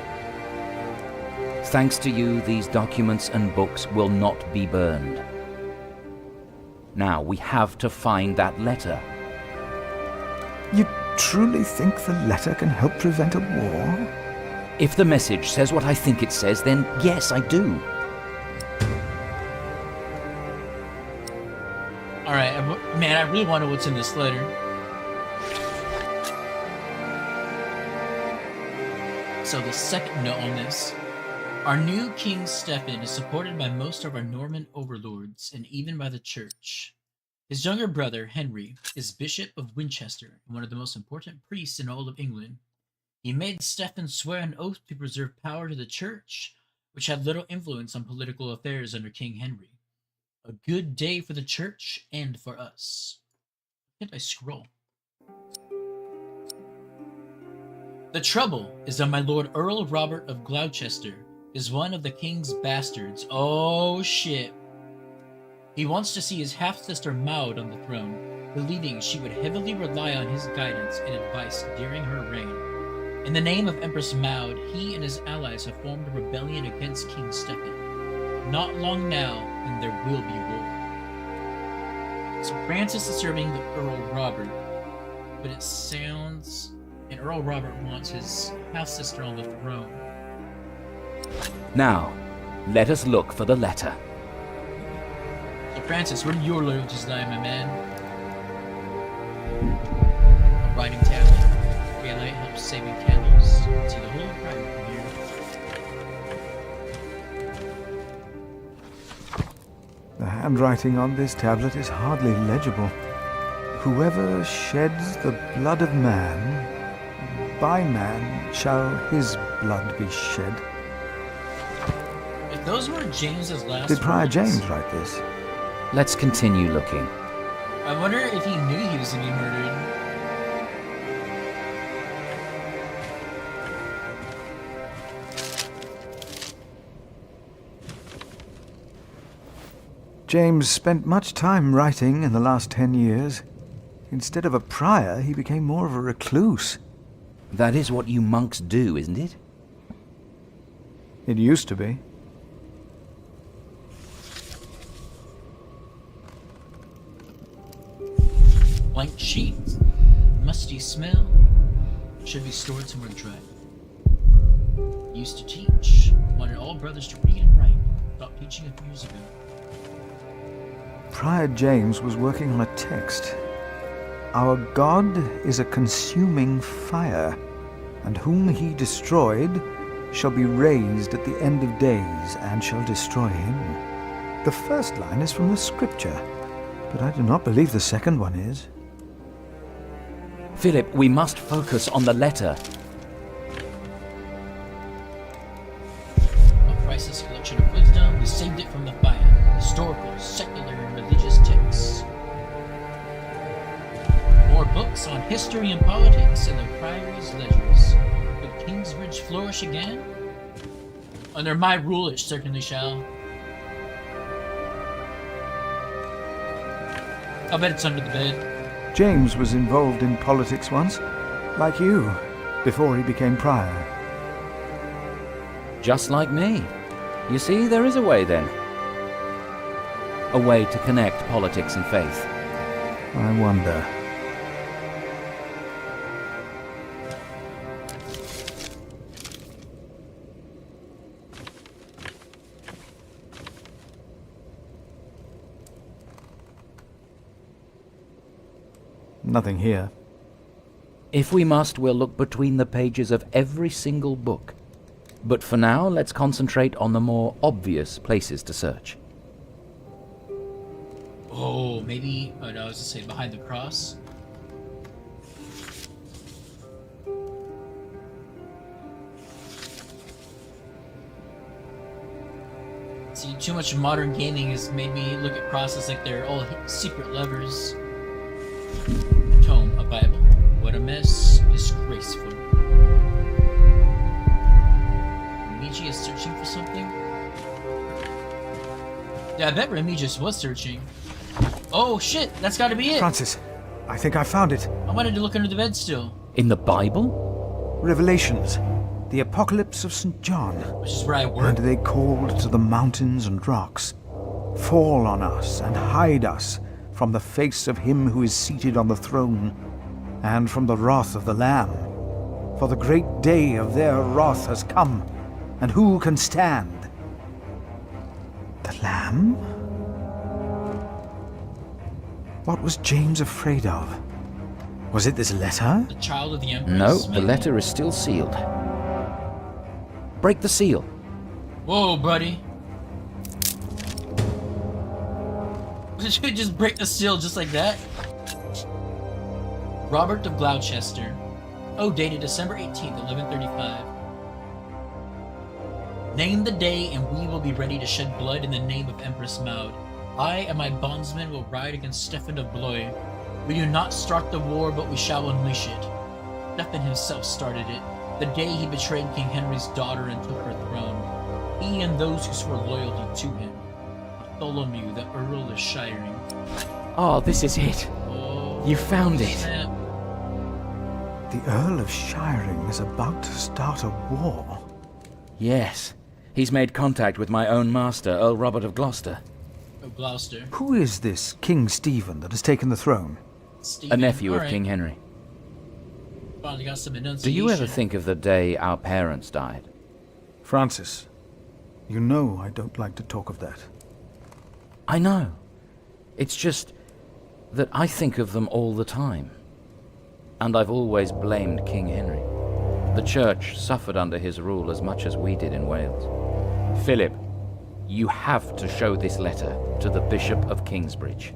Thanks to you, these documents and books will not be burned. Now, we have to find that letter. You truly think the letter can help prevent a war? If the message says what I think it says, then yes, I do. Alright, man, I really want to know what's in this letter. So the second note on this. Our new King Stephen is supported by most of our Norman overlords and even by the church. His younger brother, Henry, is Bishop of Winchester and one of the most important priests in all of England. He made Stephen swear an oath to preserve power to the church, which had little influence on political affairs under King Henry. A good day for the church and for us. Can't I scroll? The trouble is that my lord Earl Robert of Gloucester is one of the king's bastards. Oh shit. He wants to see his half-sister Maud on the throne, believing she would heavily rely on his guidance and advice during her reign. In the name of Empress Maud, he and his allies have formed a rebellion against King Stephen. Not long now, and there will be war. So Francis is serving the Earl Robert, but it sounds... And Earl Robert wants his half-sister on the throne. Now, let us look for the letter. So Francis, where do your loyalties lie, my man? A writing tablet. Daylight helps saving candles. See the whole private from here. The handwriting on this tablet is hardly legible. Whoever sheds the blood of man, by man shall his blood be shed. If those were James's last Did Prior words, James write this? Let's continue looking. I wonder if he knew he was going to be murdered. James spent much time writing in the last 10 years. Instead of a prior, he became more of a recluse. That is what you monks do, isn't it? It used to be. Blank sheet, musty smell, should be stored somewhere dry. Used to teach, wanted all brothers to read and write, stopped teaching a few years ago. Prior James was working on a text. Our God is a consuming fire, and whom he destroyed shall be raised at the end of days and shall destroy him. The first line is from the scripture, but I do not believe the second one is. Philip, we must focus on the letter. A priceless collection of wisdom, we saved it from the fire. Historical, secular, and religious texts. More books on history and politics and the priory's ledgers. Could Kingsbridge flourish again? Under my rule it certainly shall. I'll bet it's under the bed. James was involved in politics once, like you, before he became prior. Just like me. You see, there is a way then. A way to connect politics and faith. I wonder. Nothing here. If we must, we'll look between the pages of every single book. But for now, let's concentrate on the more obvious places to search. Oh, maybe... Oh, no, I was to say behind the cross. See, too much modern gaming has made me look at crosses like they're all secret levers. Tome, a Bible. What a mess. Disgraceful. Remigius is searching for something? Yeah, I bet Remigius was searching. Oh shit, that's gotta be it! Francis, I think I found it. I wanted to look under the bed still. In the Bible? Revelations. The Apocalypse of St. John. Which is where I work. And they called to the mountains and rocks. Fall on us and hide us from the face of him who is seated on the throne, and from the wrath of the Lamb. For the great day of their wrath has come, and who can stand? The Lamb? What was James afraid of? Was it this letter? The child of the Empress? No, the letter is still sealed. Break the seal. Whoa, buddy. Did you just break the seal just like that? Robert of Gloucester. Oh, dated December 18th, 1135. Name the day and we will be ready to shed blood in the name of Empress Maud. I and my bondsmen will ride against Stephen of Blois. We do not start the war, but we shall unleash it. Stephen himself started it, the day he betrayed King Henry's daughter and took her throne. He and those who swore loyalty to him. Bartholomew, the Earl of Shiring. Oh, this is it. Oh, you found it. Snap. The Earl of Shiring is about to start a war. Yes. He's made contact with my own master, Earl Robert of Gloucester. Of Gloucester. Who is this King Stephen that has taken the throne? Stephen. A nephew of Alright. King Henry. Finally got some enunciation. Do you ever think of the day our parents died? Francis, you know I don't like to talk of that. I know. It's just that I think of them all the time. And I've always blamed King Henry. The church suffered under his rule as much as we did in Wales. Philip, you have to show this letter to the Bishop of Kingsbridge.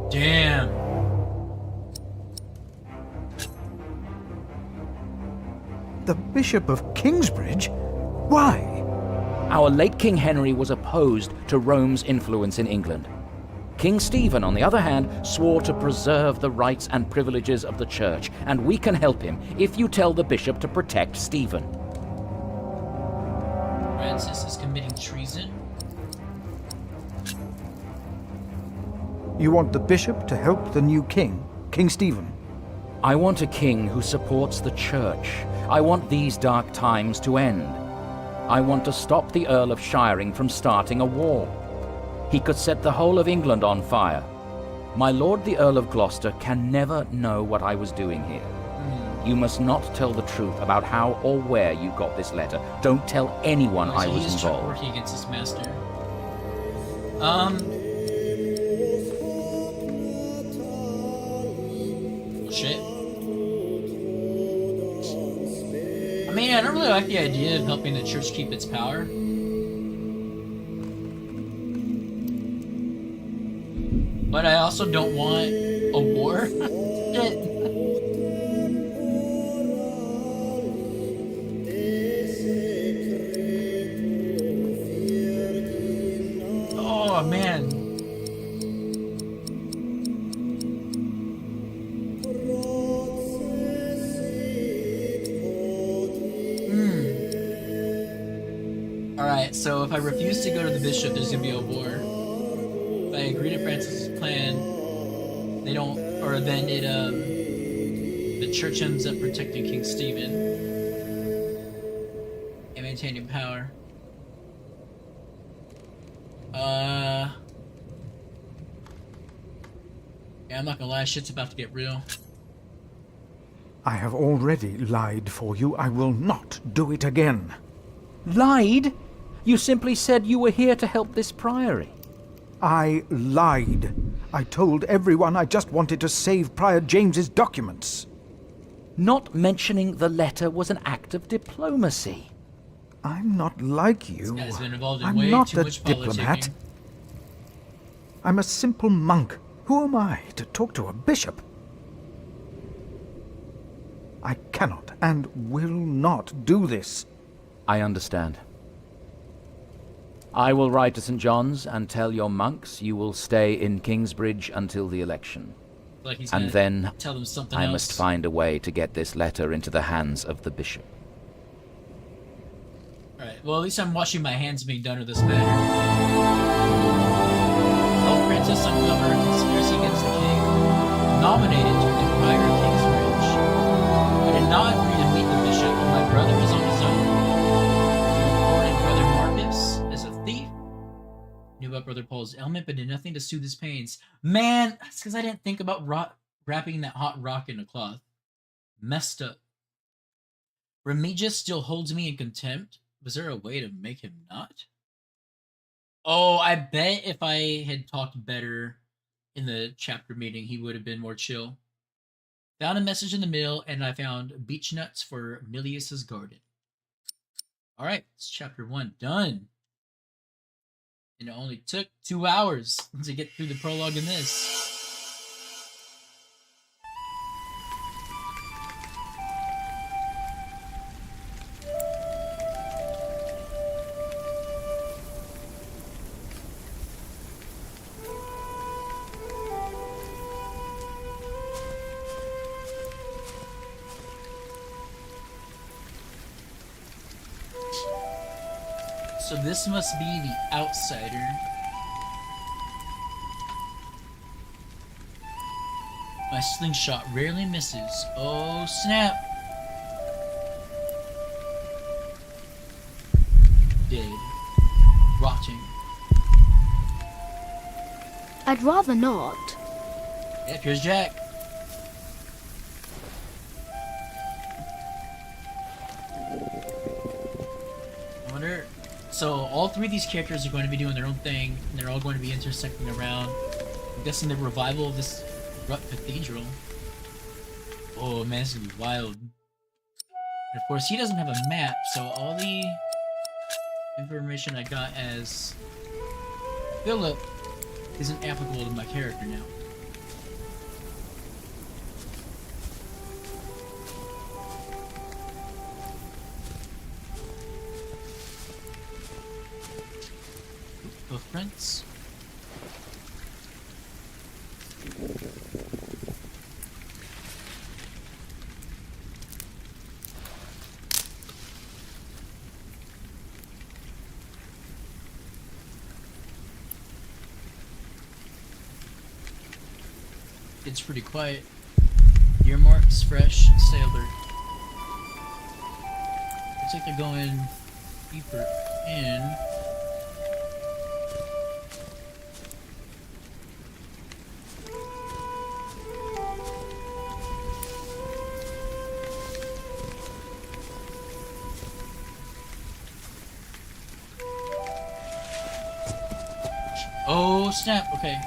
Damn. The Bishop of Kingsbridge? Why? Our late King Henry was opposed to Rome's influence in England. King Stephen, on the other hand, swore to preserve the rights and privileges of the church, and we can help him if you tell the bishop to protect Stephen. Francis is committing treason? You want the bishop to help the new king, King Stephen? I want a king who supports the church. I want these dark times to end. I want to stop the Earl of Shiring from starting a war. He could set the whole of England on fire. My lord the Earl of Gloucester can never know what I was doing here. You must not tell the truth about how or where you got this letter. Don't tell anyone I was involved. Working against his master. Shit. I mean, I don't really like the idea of helping the church keep its power. But I also don't want a war. Shit. Oh, man. Alright, so if I refuse to go to the bishop, there's gonna be a war. If I agree to Francis's plan, they don't, or then it, the church ends up protecting King Stephen and maintaining power. Yeah, I'm not gonna lie, shit's about to get real. I have already lied for you. I will not do it again. Lied? You simply said you were here to help this priory. I lied. I told everyone I just wanted to save Prior James's documents. Not mentioning the letter was an act of diplomacy. I'm not like you. This guy's been involved in I'm way not too a much diplomat. politicking. I'm a simple monk. Who am I to talk to a bishop? I cannot and will not do this. I understand. I will ride to St. John's and tell your monks you will stay in Kingsbridge until the election. Like he's And gonna then tell them something I else. must find a way to get this letter into the hands of the bishop. Alright, well at least I'm washing my hands being done with this matter. Help Francis uncover a conspiracy against the king. Nominated to the prior of Kingsbridge. I did not agree to meet the bishop, and my brother was on his own. He reported Brother Marcus as a thief. Knew about Brother Paul's ailment, but did nothing to soothe his pains. Man, that's because I didn't think about wrapping that hot rock in a cloth. Messed up. Remigius still holds me in contempt. Was there a way to make him not? Oh, I bet if I had talked better in the chapter meeting, he would have been more chill. Found a message in the mail, and I found beech nuts for Milius's garden. Alright, it's chapter 1 done. And it only took 2 hours to get through the prologue in this. So this must be the outsider. My slingshot rarely misses. Oh snap! Dead. Rotting. I'd rather not. Yep, here's Jack. I wonder. So all three of these characters are going to be doing their own thing, and they're all going to be intersecting around. I'm guessing the revival of this corrupt cathedral. Oh man, this is gonna be wild. And of course, he doesn't have a map, so all the information I got as Philip isn't applicable to my character now. Footprints. It's pretty quiet. Earmarks, fresh, stay alert. Looks like they're going deeper in. Oh snap, okay.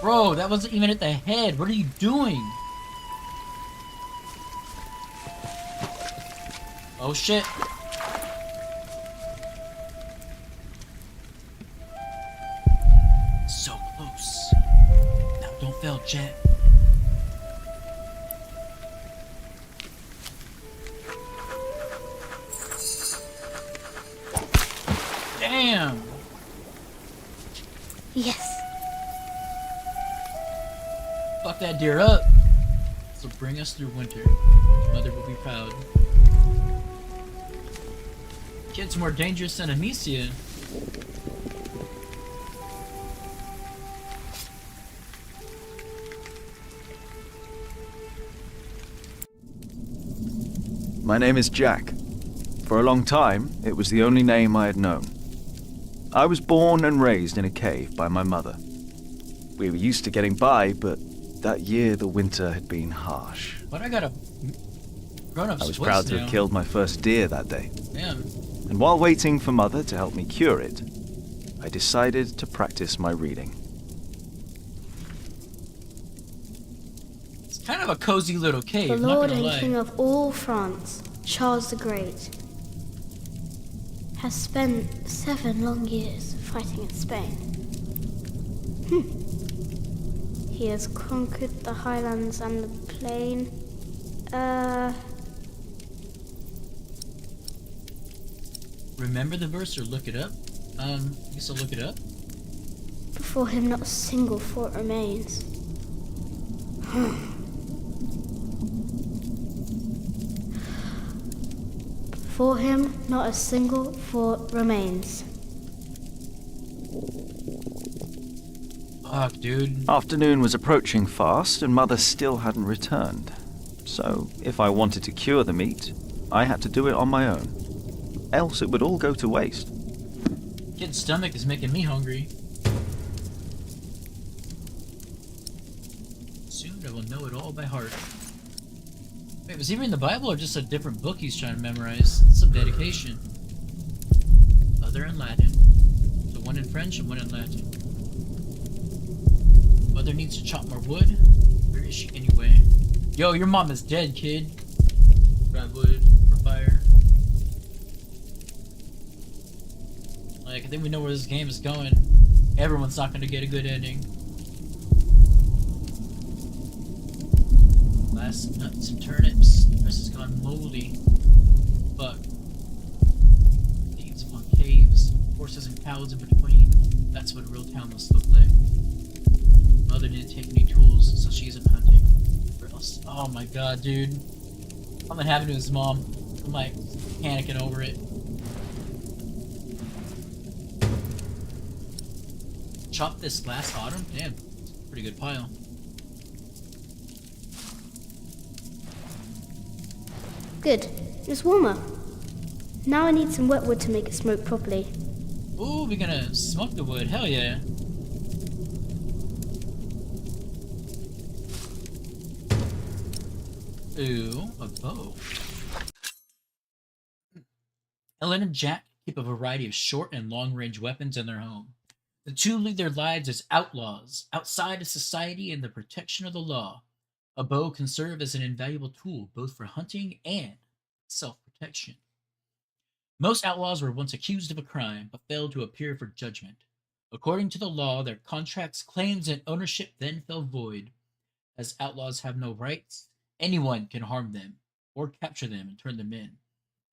Bro, that wasn't even at the head. What are you doing? Oh shit. So close. Now don't fail, Jet. Damn. Yes. Fuck that deer up. So bring us through winter. Mother will be proud. Kid's more dangerous than Amicia. My name is Jack. For a long time, it was the only name I had known. I was born and raised in a cave by my mother. We were used to getting by, but that year the winter had been harsh. But I got a grown-up. I was proud to have killed my first deer that day. Damn. And while waiting for Mother to help me cure it, I decided to practice my reading. It's kind of a cozy little cave, The not Lord gonna and lie. King of all France, Charles the Great, has spent 7 long years fighting in Spain. He has conquered the highlands and the plain. Remember the verse or look it up? I guess I'll look it up. Before him not a single fort remains. Before him not a single fort remains. Fuck, dude. Afternoon was approaching fast, and Mother still hadn't returned. So, if I wanted to cure the meat, I had to do it on my own. Else it would all go to waste. Kid's stomach is making me hungry. Soon I will know it all by heart. Wait, was he reading the Bible or just a different book he's trying to memorize? That's some dedication. Other in Latin. So one in French and one in Latin. Mother needs to chop more wood. Where is she anyway? Yo, your mom is dead, kid. Grab wood for fire. Like, I think we know where this game is going. Everyone's not gonna get a good ending. Last nuts and turnips. The rest has gone moldy. Fuck. Caves upon caves. Horses and cows in between. That's what a real town must look like. Mother didn't take any tools, so she isn't hunting. Where else? Oh my god, dude. Something happened to his mom. I'm like panicking over it. Chopped this last autumn? Damn, pretty good pile. Good. It's warmer. Now I need some wet wood to make it smoke properly. Ooh, we're gonna smoke the wood. Hell yeah. Ooh, a bow. Ellen and Jack keep a variety of short and long-range weapons in their home. The two lead their lives as outlaws, outside of society and the protection of the law. A bow can serve as an invaluable tool both for hunting and self-protection. Most outlaws were once accused of a crime, but failed to appear for judgment. According to the law, their contracts, claims, and ownership then fell void. As outlaws have no rights, anyone can harm them, or capture them and turn them in.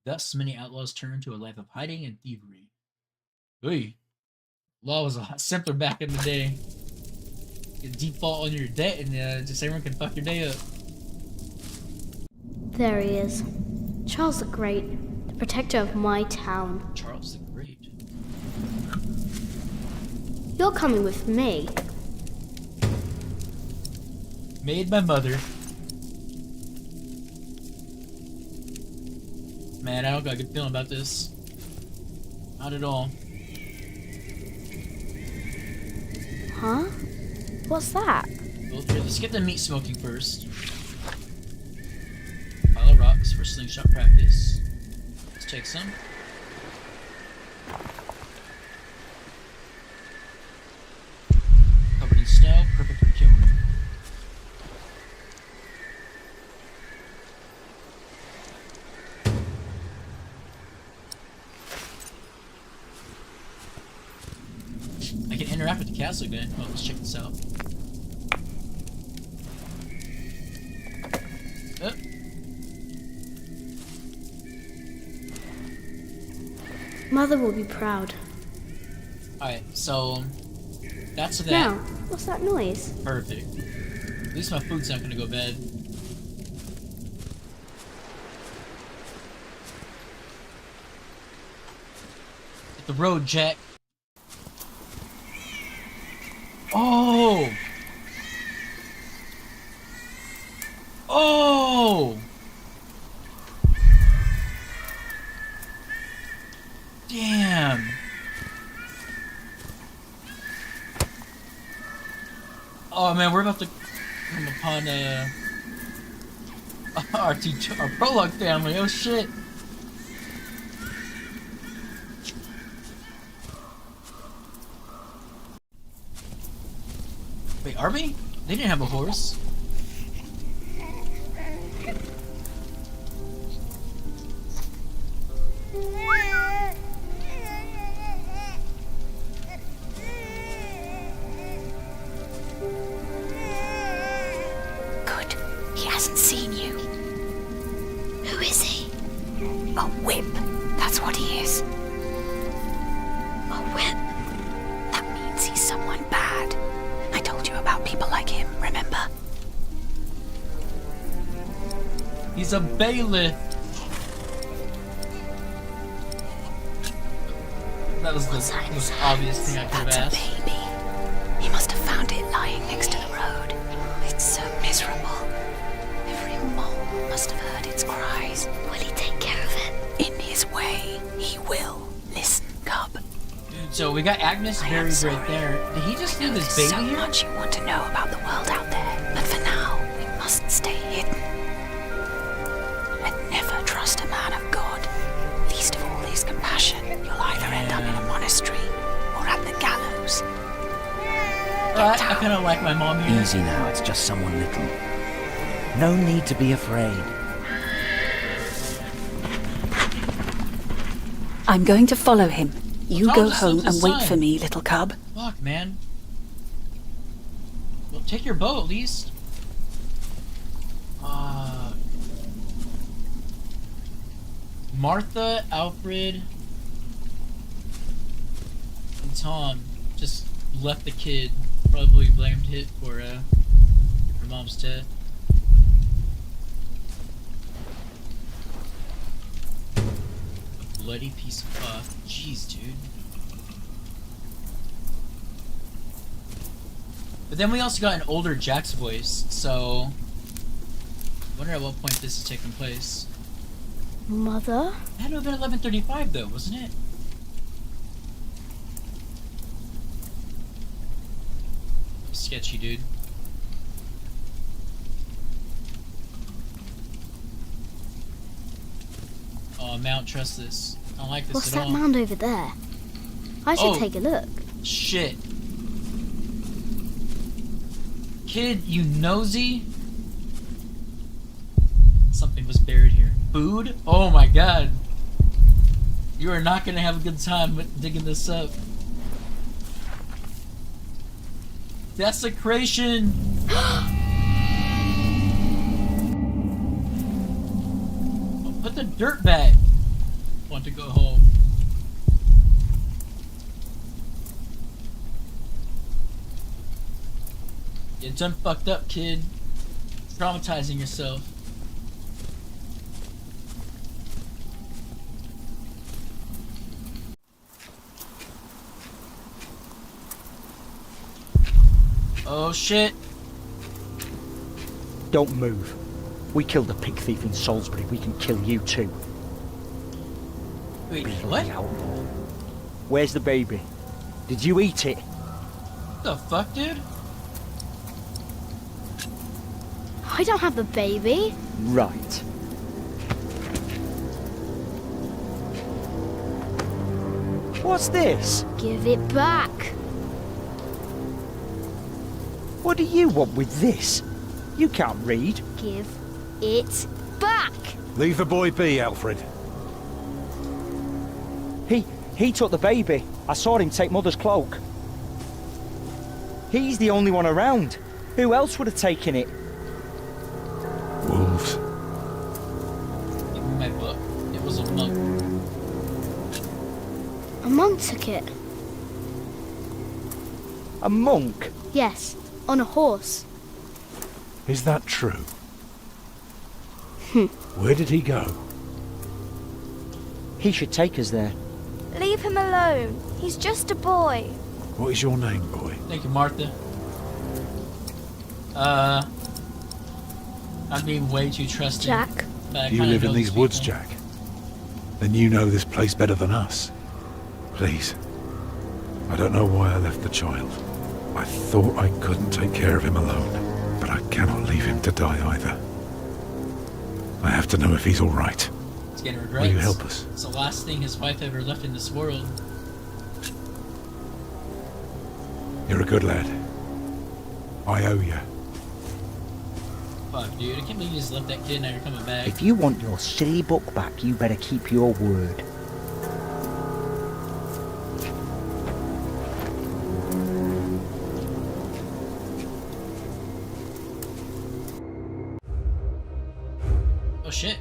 Thus, many outlaws turn to a life of hiding and thievery. Oy. Law was a lot simpler back in the day. You default on your debt and just everyone can fuck your day up. There he is. Charles the Great, the protector of my town. Charles the Great? You're coming with me. Made by mother. Man, I don't got a good feeling about this. Not at all. Huh? What's that? Well, here, let's get the meat smoking first. Pile of rocks for slingshot practice. Let's take some. Covered in snow, perfect for killing. I can interact with the castle again. Oh, let's check this out. Oh. Mother will be proud. Alright, so that's that. Now, what's that noise? Perfect. At least my food's not gonna go bad. Hit the road, Jack. Oh! Oh! Damn! Oh man, we're about to come upon our Prologue family. Oh shit! Wait, are we? They didn't have a horse. Good. He hasn't seen you. Who is he? A whip. That's what he is. A whip? That means he's someone bad. I told you about people like him, remember? He's a bailiff. That was the most obvious thing I could have asked. That's a baby. He must have found lying next to the road. It's so miserable. Every mole must have heard its cries. Will he take care of it? In his way, he will. Listen, cub. So we got Agnes buried right there. Did he just leave his baby so here? much you want to know about the world out there, but for now, we must stay hidden. And never trust a man of God. Least of all his compassion. You'll either end up in a monastery or at the gallows. I kind of like my mom here. Easy now, it's just someone little. No need to be afraid. I'm going to follow him. You I'll go just home leave and the wait sign. for me, little cub. Fuck, man. Well, take your bow at least. Martha, Alfred, and Tom just left the kid. Probably blamed it for her mom's death. A bloody piece of cloth. Jeez, dude. But then we also got an older Jack's voice, so I wonder at what point this is taking place. Mother? It had to have been 11:35 though, wasn't it? Sketchy, dude. Oh, Mount, trust this. I don't like this What's at that all. mound over there? I should Oh. take a look. Shit. Kid, you nosy? Something was buried here. Food? Oh my god. You are not gonna have a good time with digging this up. Desecration! Oh, put the dirt back. Want to go home. You done fucked up, kid. Traumatizing yourself. Oh shit. Don't move. We killed a pig thief in Salisbury. We can kill you too. Wait, what? Outlaw. Where's the baby? Did you eat it? What the fuck, dude? I don't have the baby. Right. What's this? Give it back. What do you want with this? You can't read. Give it back. Leave the boy be, Alfred. He took the baby. I saw him take Mother's cloak. He's the only one around. Who else would have taken it? Wolves. Give me my book. It was a monk. A monk took it. A monk? Yes, on a horse. Is that true? Where did he go? He should take us there. Leave him alone. He's just a boy. What is your name, boy? Thank you, Martha. I'm being way too trusting. Jack. But I Do you kinda live in know these these woods, people. Jack? Then you know this place better than us. Please. I don't know why I left the child. I thought I couldn't take care of him alone, but I cannot leave him to die either. I have to know if he's all right. He's getting regrets. Will you help us? It's the last thing his wife ever left in this world. You're a good lad. I owe you. Fuck, dude. I can't believe you just left that kid and now you're coming back. If you want your silly book back, you better keep your word. Oh shit.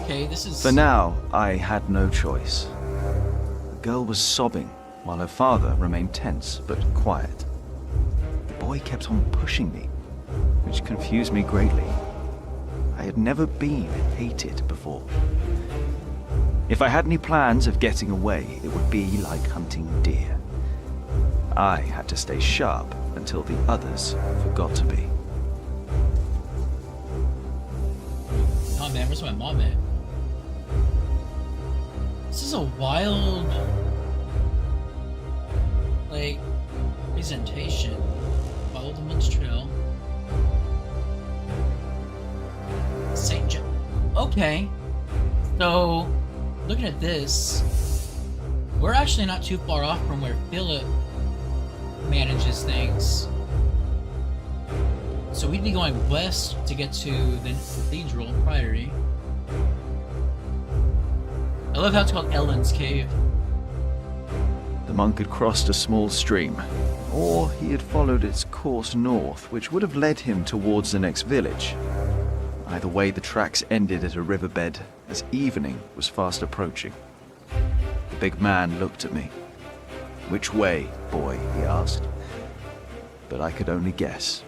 Okay, this is... For now, I had no choice. The girl was sobbing, while her father remained tense but quiet. The boy kept on pushing me, which confused me greatly. I had never been hated before. If I had any plans of getting away, it would be like hunting deer. I had to stay sharp until the others forgot to be. Oh man, where's my mom at? This is a wild, like, presentation. Follow the Monk's Trail. St. John. Okay. So, looking at this, we're actually not too far off from where Philip manages things. So we'd be going west to get to the Cathedral Priory. I love how it's called Ellen's Cave. The monk had crossed a small stream, or he had followed its course north, which would have led him towards the next village. Either way, the tracks ended at a riverbed as evening was fast approaching. The big man looked at me. "Which way, boy?" he asked. But I could only guess.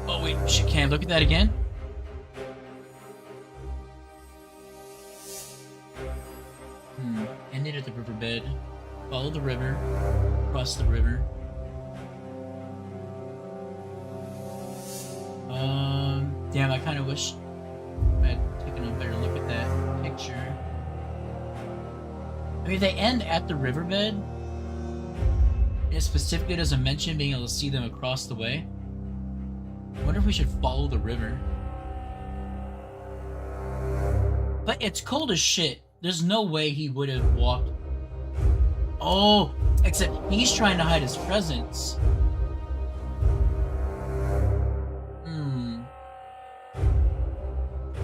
Oh wait, shit, can I look at that again? Ended at the riverbed. Follow the river. Cross the river. Damn, I kind of wish I had taken a better look at that picture. I mean, they end at the riverbed. It specifically doesn't mention being able to see them across the way. I wonder if we should follow the river. But it's cold as shit. There's no way he would have walked. Oh, except he's trying to hide his presence.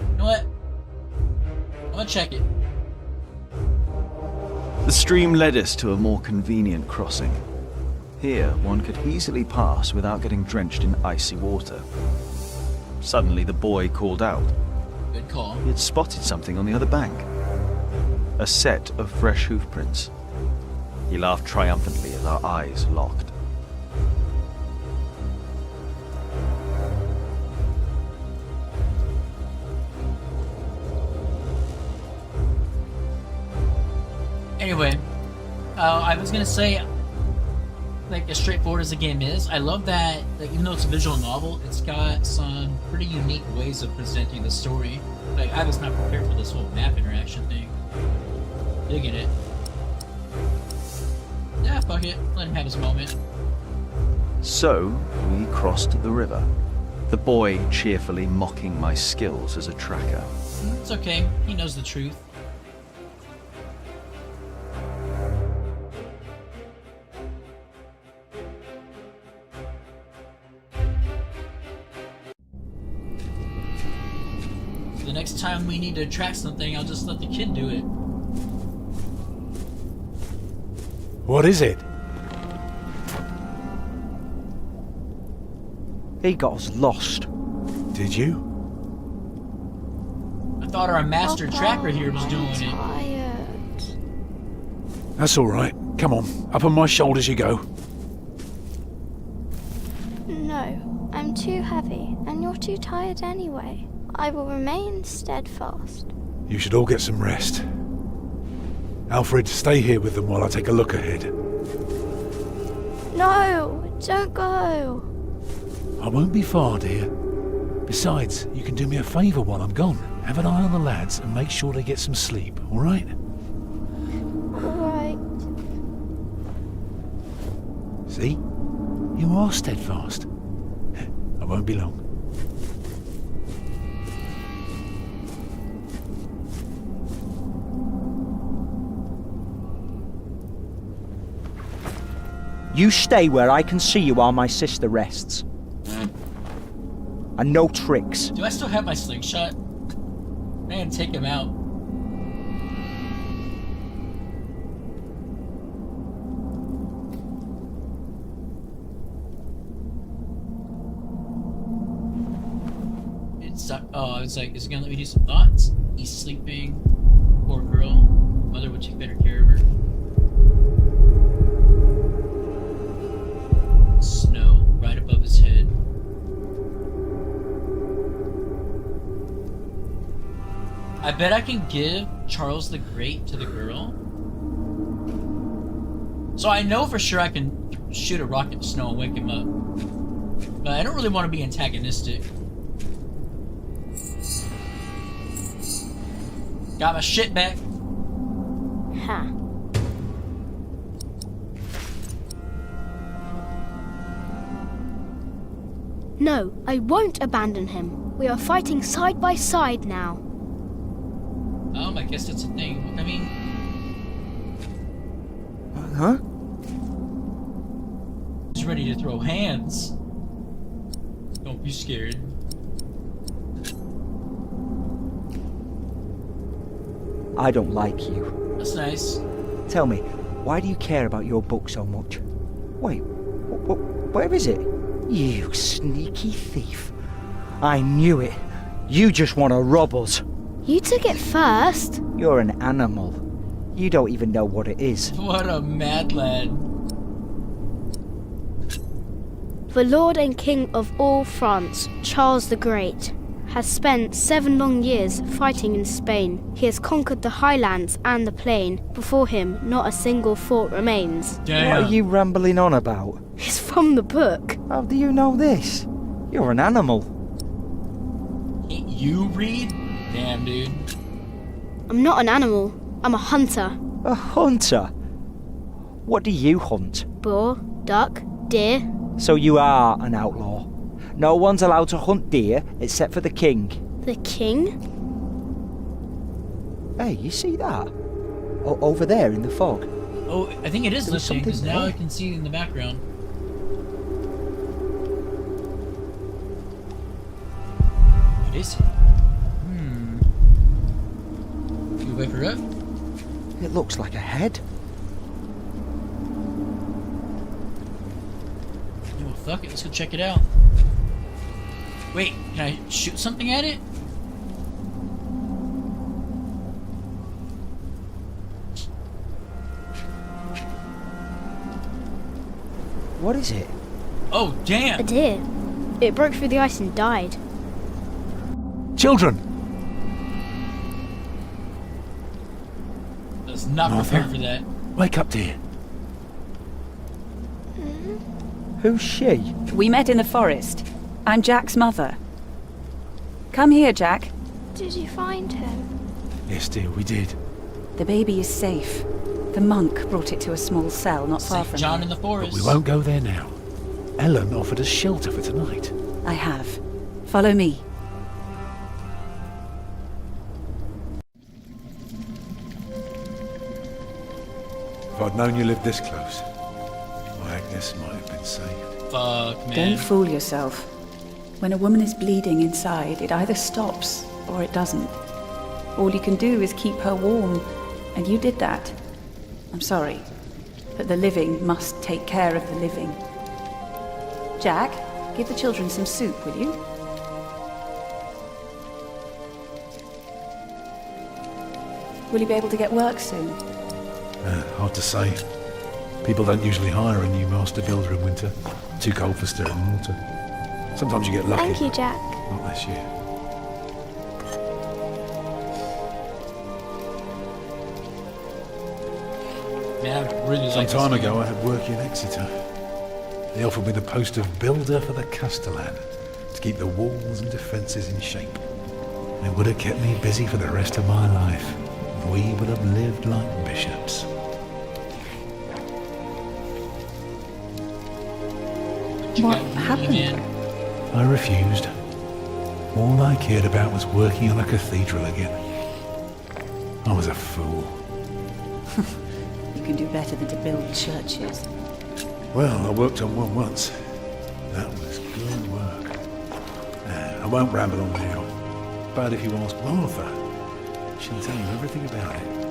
You know what? I'm gonna check it. The stream led us to a more convenient crossing. Here, one could easily pass without getting drenched in icy water. Suddenly, the boy called out. Good call. He had spotted something on the other bank. A set of fresh hoof prints. He laughed triumphantly as our eyes locked. Anyway, I was gonna say, like, as straightforward as the game is, I love that, like, even though it's a visual novel, it's got some pretty unique ways of presenting the story. Like, I was not prepared for this whole map interaction thing. Digging it. Yeah, fuck it. Let him have his moment. So, we crossed the river. The boy cheerfully mocking my skills as a tracker. It's okay. He knows the truth. The next time we need to track something, I'll just let the kid do it. What is it? He got us lost. Did you? I thought our master tracker here was doing it. Tired. That's all right. Come on, up on my shoulders you go. No, I'm too heavy, and you're too tired anyway. I will remain steadfast. You should all get some rest. Alfred, stay here with them while I take a look ahead. No, don't go. I won't be far, dear. Besides, you can do me a favour while I'm gone. Have an eye on the lads and make sure they get some sleep, all right? Alright. See? You are steadfast. I won't be long. You stay where I can see you while my sister rests. And no tricks. Do I still have my slingshot? Man, take him out. Oh, it's like, is it gonna let me do some thoughts? He's sleeping. Poor girl. Mother would take better care of her. Snow right above his head. I bet I can give Charles the Great to the girl. So I know for sure I can shoot a rocket to Snow and wake him up. But I don't really want to be antagonistic. Got my shit back. Ha. No, I won't abandon him. We are fighting side by side now. I guess that's a thing. I mean... Huh? He's ready to throw hands. Don't be scared. I don't like you. That's nice. Tell me, why do you care about your book so much? Wait, where is it? You sneaky thief. I knew it. You just want to rob us. You took it first. You're an animal. You don't even know what it is. What a mad lad. The Lord and King of all France, Charles the Great, has spent 7 long years fighting in Spain. He has conquered the highlands and the plain. Before him, not a single fort remains. Damn. What are you rambling on about? It's from the book. How do you know this? You're an animal. Can't you read? Damn, dude. I'm not an animal. I'm a hunter. A hunter? What do you hunt? Boar, duck, deer. So you are an outlaw. No one's allowed to hunt deer except for the king. The king? Hey, you see that? Over there in the fog. Oh, I think it is There was lifting, because something now there. I can see it in the background. What is it? You wake her up? It looks like a head. Oh, well, fuck it, let's go check it out. Wait, can I shoot something at it? What is it? Oh, damn! A deer. It broke through the ice and died. Children! I was not Martha? prepared for that. Wake up, dear. Who's she? We met in the forest. I'm Jack's mother. Come here, Jack. Did you find him? Yes, dear, we did. The baby is safe. The monk brought it to a small cell not far from John here. in the forest. We won't go there now. Ellen offered us shelter for tonight. I have. Follow me. If I'd known you lived this close, my Agnes might have been saved. Fuck, man. Don't fool yourself. When a woman is bleeding inside, it either stops or it doesn't. All you can do is keep her warm, and you did that. I'm sorry, but the living must take care of the living. Jack, give the children some soup, will you? Will you be able to get work soon? Hard to say. People don't usually hire a new master builder in winter. Too cold for stirring water. Sometimes you get lucky. Thank you, Jack. Not this year. Man, I really Some like time this ago game. I had work in Exeter. They offered me the post of builder for the Castellan to keep the walls and defences in shape. And it would have kept me busy for the rest of my life. We would have lived like bishops. What happened? I refused. All I cared about was working on a cathedral again. I was a fool. You can do better than to build churches. Well, I worked on one once. That was good work. I won't ramble on now. But if you ask Martha, she'll tell you everything about it.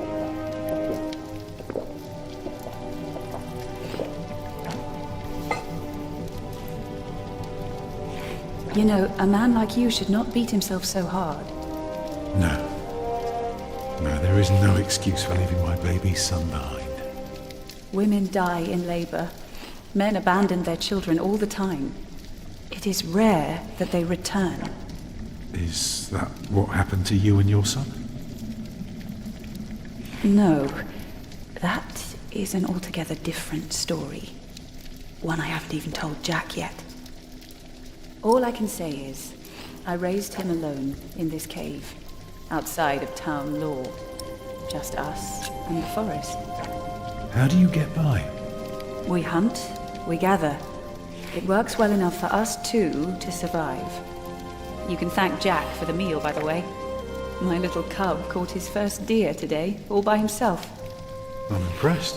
You know, a man like you should not beat himself so hard. No. No, there is no excuse for leaving my baby son behind. Women die in labour. Men abandon their children all the time. It is rare that they return. Is that what happened to you and your son? No. That is an altogether different story. One I haven't even told Jack yet. All I can say is, I raised him alone in this cave, outside of town law. Just us and the forest. How do you get by? We hunt, we gather. It works well enough for us two to survive. You can thank Jack for the meal, by the way. My little cub caught his first deer today, all by himself. I'm impressed.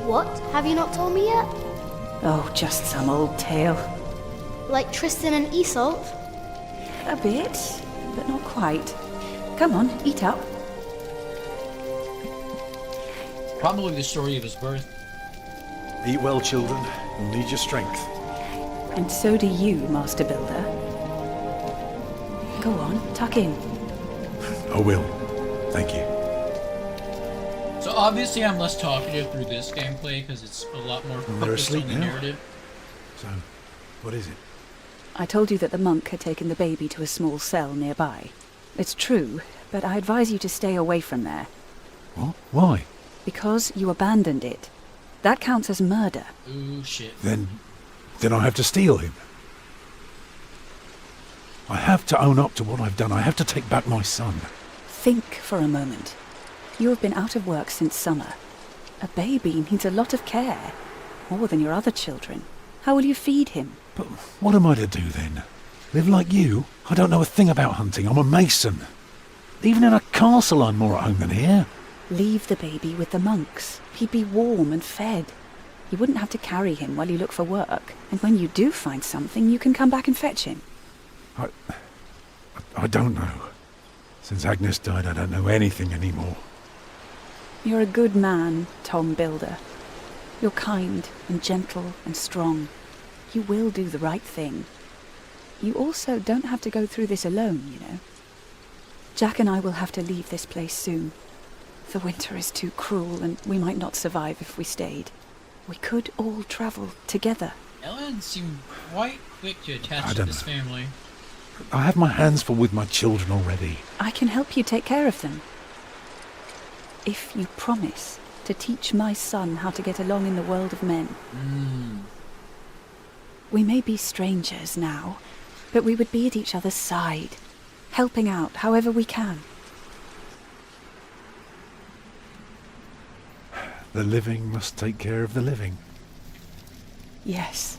What? Have you not told me yet? Oh, just some old tale. Like Tristan and Isolde? A bit, but not quite. Come on, eat up. Probably the story of his birth. Eat well, children. You'll need your strength. And so do you, Master Builder. Go on, tuck in. I will. Thank you. So obviously I'm less talkative through this gameplay because it's a lot more They're focused asleep on the now. narrative. So, what is it? I told you that the monk had taken the baby to a small cell nearby. It's true, but I advise you to stay away from there. What? Why? Because you abandoned it. That counts as murder. Ooh, shit. Then I have to steal him. I have to own up to what I've done. I have to take back my son. Think for a moment. You have been out of work since summer. A baby needs a lot of care. More than your other children. How will you feed him? But what am I to do then? Live like you? I don't know a thing about hunting. I'm a mason. Even in a castle I'm more at home than here. Leave the baby with the monks. He'd be warm and fed. You wouldn't have to carry him while you look for work. And when you do find something, you can come back and fetch him. I don't know. Since Agnes died, I don't know anything anymore. You're a good man, Tom Builder. You're kind and gentle and strong. You will do the right thing. You also don't have to go through this alone, you know. Jack and I will have to leave this place soon. The winter is too cruel and we might not survive if we stayed. We could all travel together. Ellen seemed quite quick to attach to don't this family. I have my hands full with my children already. I can help you take care of them. If you promise to teach my son how to get along in the world of men. We may be strangers now, but we would be at each other's side, helping out however we can. The living must take care of the living. Yes.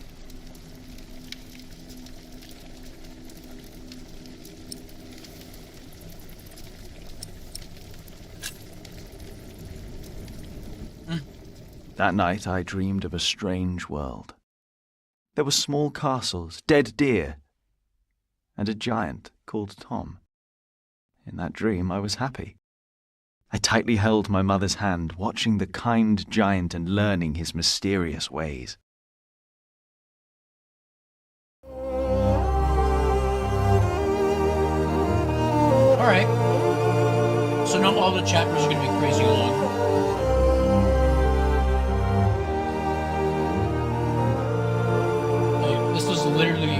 That night I dreamed of a strange world. There were small castles, dead deer, and a giant called Tom. In that dream I was happy. I tightly held my mother's hand, watching the kind giant and learning his mysterious ways. Alright. So not all the chapters are going to be crazy long. This was literally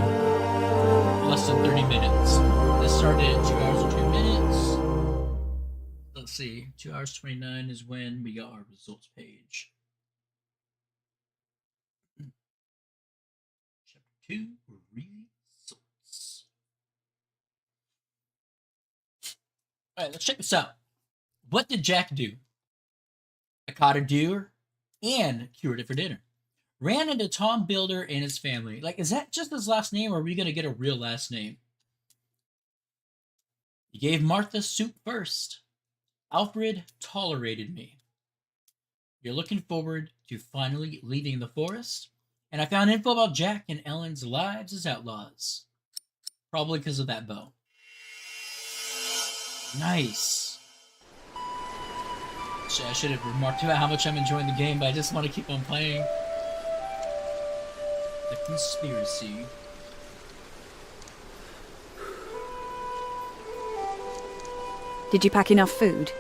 less than 30 minutes. This started at 2 hours and 2 minutes. Let's see, 2 hours 29 is when we got our results page. Chapter 2, Results. Alright, let's check this out. What did Jack do? I caught a deer and cured it for dinner. Ran into Tom Builder and his family. Like, is that just his last name, or are we going to get a real last name? He gave Martha soup first. Alfred tolerated me. You're looking forward to finally leaving the forest? And I found info about Jack and Ellen's lives as outlaws. Probably because of that bow. Nice. I should have remarked about how much I'm enjoying the game, but I just want to keep on playing. The conspiracy. Did you pack enough food?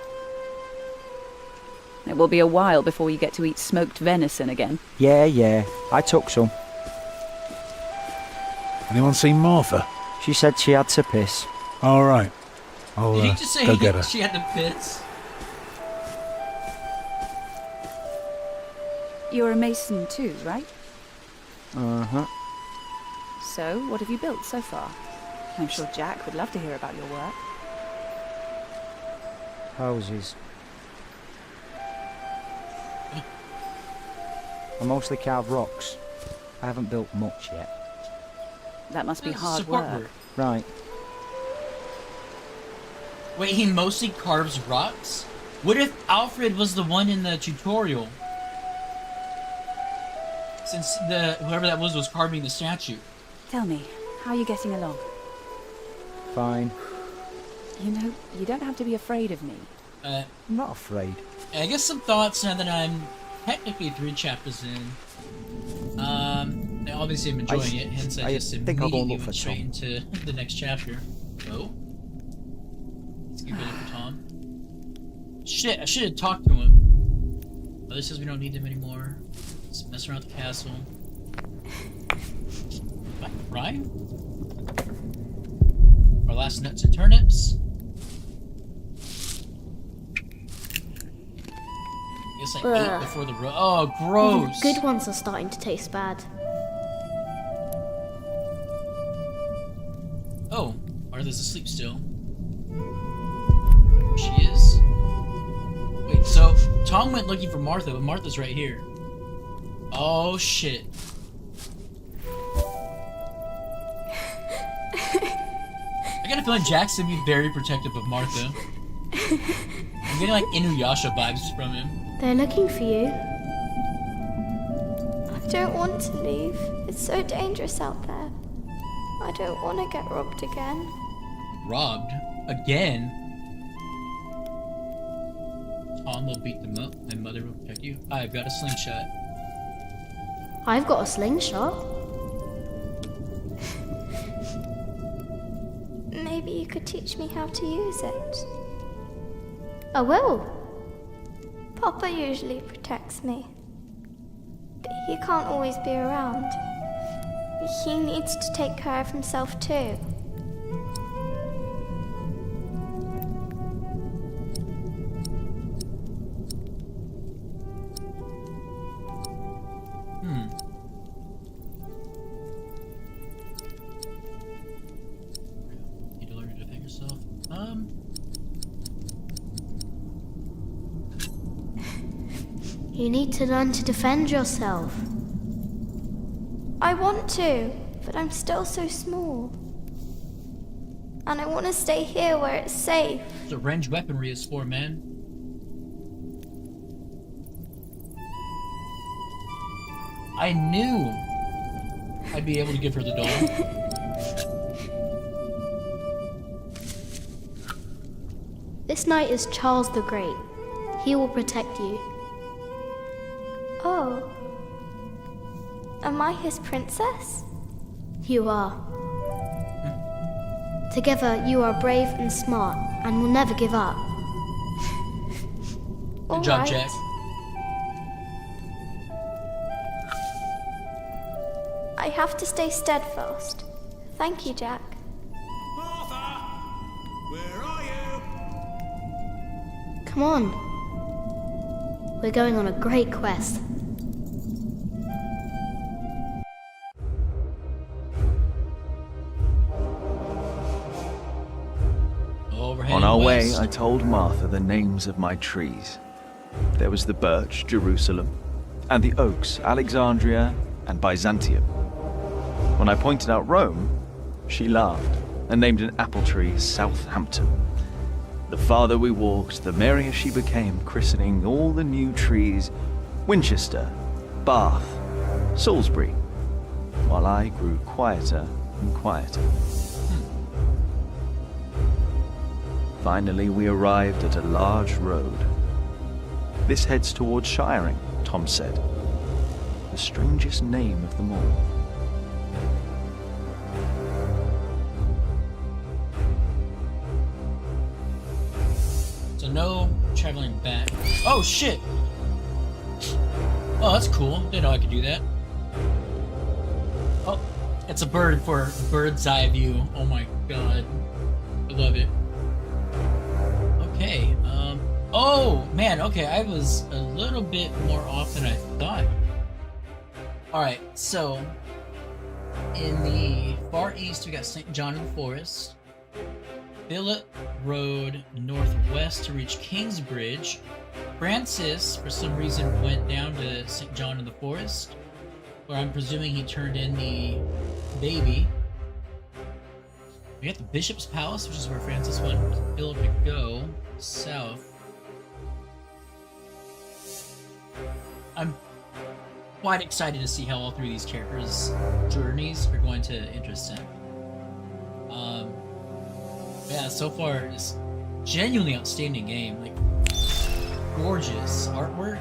It will be a while before you get to eat smoked venison again. Yeah, I took some. Anyone seen Martha? She said she had to piss. All right. I'll Did he just say go get her. she had the pits? You're a mason too, right? Uh-huh. So, what have you built so far? I'm sure Jack would love to hear about your work. Houses. I mostly carve rocks. I haven't built much yet. That must be hard Support work. Right. Wait, he mostly carves rocks? What if Alfred was the one in the tutorial? Since whoever that was carving the statue. Tell me, how are you getting along? Fine. You know, you don't have to be afraid of me. I'm not afraid. I guess some thoughts now that I'm technically 3 chapters in. I obviously am enjoying it, hence I just think I'll go and immediately look for went straight Tom. into the next chapter. Oh? Let's get ready for Tom. Shit, I should have talked to him. Mother says we don't need him anymore. Let's mess around with the castle. Right? Our last nuts and turnips. I guess I ate before the oh, gross! The good ones are starting to taste bad. Oh, Arthur's asleep still. She is. Wait, so Tom went looking for Martha, but Martha's right here. Oh shit. I got a feeling Jack's gonna be very protective of Martha. I'm getting like Inuyasha vibes from him. They're looking for you. I don't want to leave. It's so dangerous out there. I don't want to get robbed again. Robbed? Again? Tom will beat them up. My mother will protect you. I've got a slingshot. I've got a slingshot. Maybe you could teach me how to use it. I will. Papa usually protects me. But he can't always be around. He needs to take care of himself too. Need to learn to defend yourself. You need to learn to defend yourself. I want to, but I'm still so small. And I want to stay here where it's safe. That's what ranged weaponry is for, man. I knew I'd be able to give her the doll. This knight is Charles the Great. He will protect you. Oh. Am I his princess? You are. Together, you are brave and smart, and will never give up. Good job, Jack. I have to stay steadfast. Thank you, Jack. Martha! Where are you? Come on. We're going on a great quest. On our way, I told Martha the names of my trees. There was the birch, Jerusalem, and the oaks, Alexandria and Byzantium. When I pointed out Rome, she laughed and named an apple tree Southampton. The farther we walked, the merrier she became, christening all the new trees Winchester, Bath, Salisbury, while I grew quieter and quieter. Finally, we arrived at a large road. This heads towards Shiring, Tom said. The strangest name of them all. So no traveling back. Oh shit! Oh, that's cool. Didn't know I could do that. Oh, it's a bird for bird's eye view. Oh my god. I love it. Okay, Oh, man, okay, I was a little bit more off than I thought. Alright, so, in the far east, we got St. John in the Forest. Philip rode northwest to reach Kingsbridge. Francis, for some reason, went down to St. John in the Forest, where I'm presuming he turned in the baby. We got the Bishop's Palace, which is where Francis went Philip to go south. I'm quite excited to see how all three of these characters' journeys are going to interest him. Yeah, so far, it's genuinely outstanding game. Like, gorgeous artwork.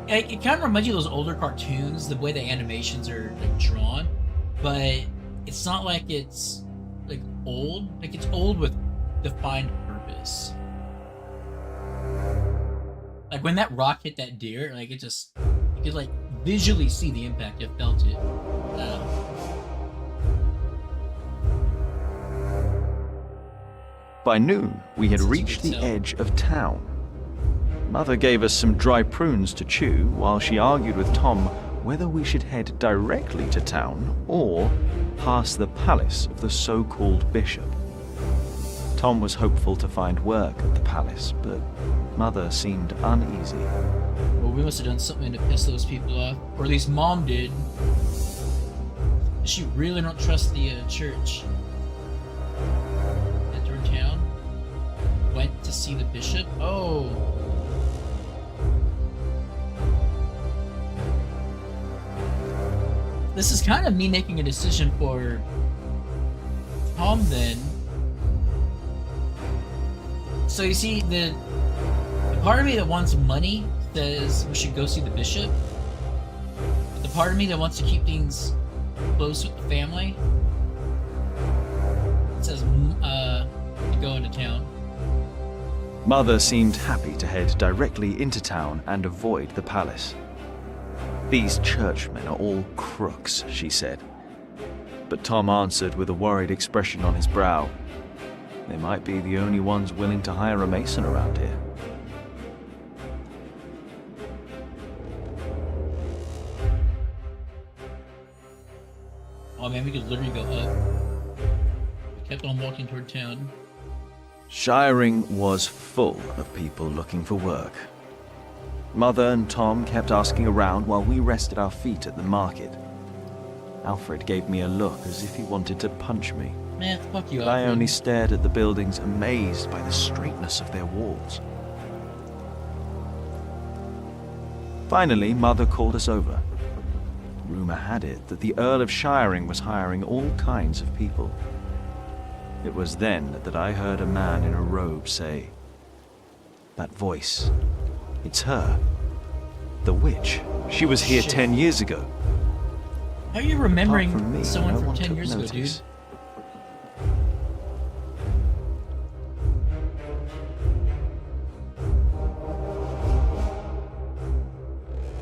It kind of reminds you of those older cartoons, the way the animations are like drawn, but it's not like it's like old. Like, it's old with defined purpose. Like, when that rock hit that deer, like, it just, you could like visually see the impact. It felt it. By noon, we had reached the edge of town. Mother gave us some dry prunes to chew while she argued with Tom whether we should head directly to town or past the palace of the so-called bishop. Tom was hopeful to find work at the palace, but Mother seemed uneasy. Well, we must have done something to piss those people off, or at least Mom did. She really don't trust the church. Entered town, went to see the bishop. Oh. This is kind of me making a decision for Tom then. So you see, the part of me that wants money says we should go see the bishop. But the part of me that wants to keep things close with the family says to go into town. Mother seemed happy to head directly into town and avoid the palace. These churchmen are all crooks, she said. But Tom answered with a worried expression on his brow. They might be the only ones willing to hire a mason around here. Oh man, we could literally go up. We kept on walking toward town. Shiring was full of people looking for work. Mother and Tom kept asking around while we rested our feet at the market. Alfred gave me a look as if he wanted to punch me. Man, fuck you, but I Alfred. only stared at the buildings, amazed by the straightness of their walls. Finally, Mother called us over. Rumor had it that the Earl of Shiring was hiring all kinds of people. It was then that I heard a man in a robe say, "That voice, it's her. The witch. She was here Shit. 10 years ago." How are you remembering Apart from me, someone no from one 10 took years ago, dude? notice.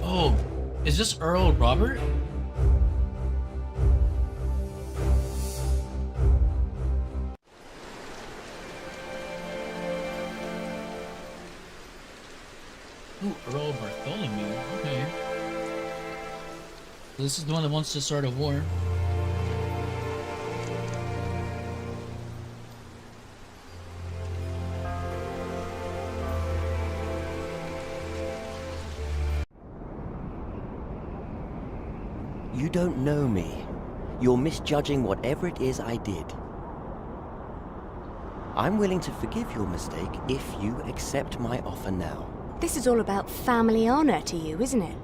Oh, is this Earl Robert? Ooh, Earl Bartholomew. Okay. So this is the one that wants to start a war. You don't know me. You're misjudging whatever it is I did. I'm willing to forgive your mistake if you accept my offer now. This is all about family honor to you, isn't it?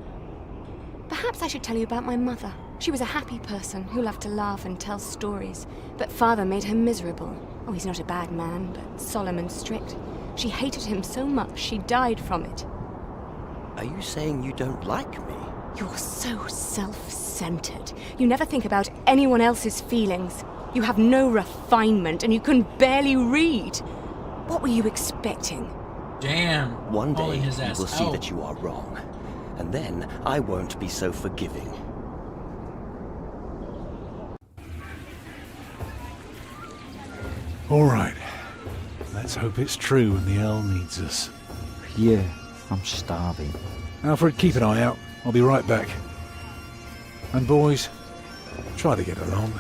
Perhaps I should tell you about my mother. She was a happy person who loved to laugh and tell stories, but father made her miserable. Oh, he's not a bad man, but solemn and strict. She hated him so much she died from it. Are you saying you don't like me? You're so self-centered. You never think about anyone else's feelings. You have no refinement and you can barely read. What were you expecting? Damn. One day Calling his you ass will see out. that you are wrong, and then I won't be so forgiving. All right, Let's hope it's true and the Earl needs us. Yeah, I'm starving. Alfred, keep an eye out. I'll be right back. And boys, try to get along.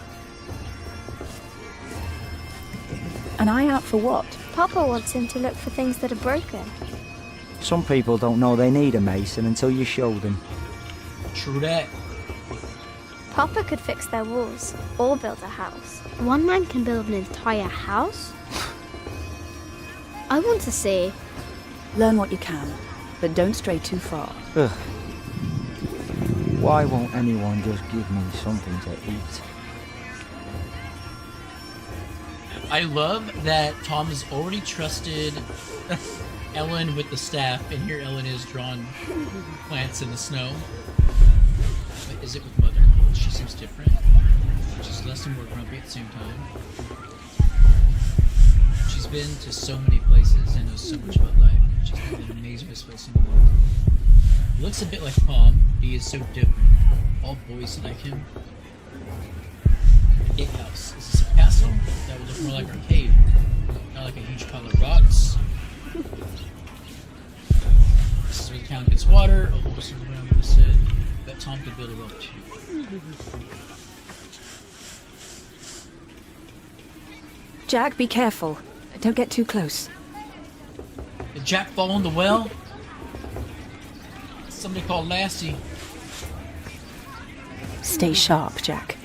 An eye out for what? Papa wants him to look for things that are broken. Some people don't know they need a mason until you show them. True that. Papa could fix their walls or build a house. One man can build an entire house? I want to see. Learn what you can, but don't stray too far. Ugh. Why won't anyone just give me something to eat? I love that Tom has already trusted Ellen with the staff, and here Ellen is drawing plants in the snow. Wait, is it with Mother? She seems different. She's less and more grumpy at the same time. She's been to so many places and knows so much about life. She's been an amazing place in the world. He looks a bit like Tom. He is so different. All boys like him. It house. Is this a castle? That would look more like a cave. Not like a huge pile of rocks. This is where the town gets water. A horse is around with the said. Bet Tom could build a well too. Jack, be careful. Don't get too close. Did Jack fall in the well? Somebody called Lassie. Stay sharp, Jack.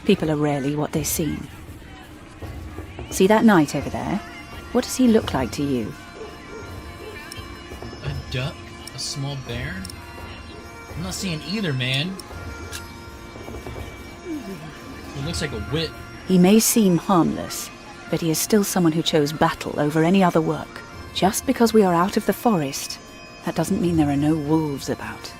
People are rarely what they seem. See that knight over there? What does he look like to you? A duck? A small bear? I'm not seeing either, man. He looks like a wit. He may seem harmless, but he is still someone who chose battle over any other work. Just because we are out of the forest, that doesn't mean there are no wolves about.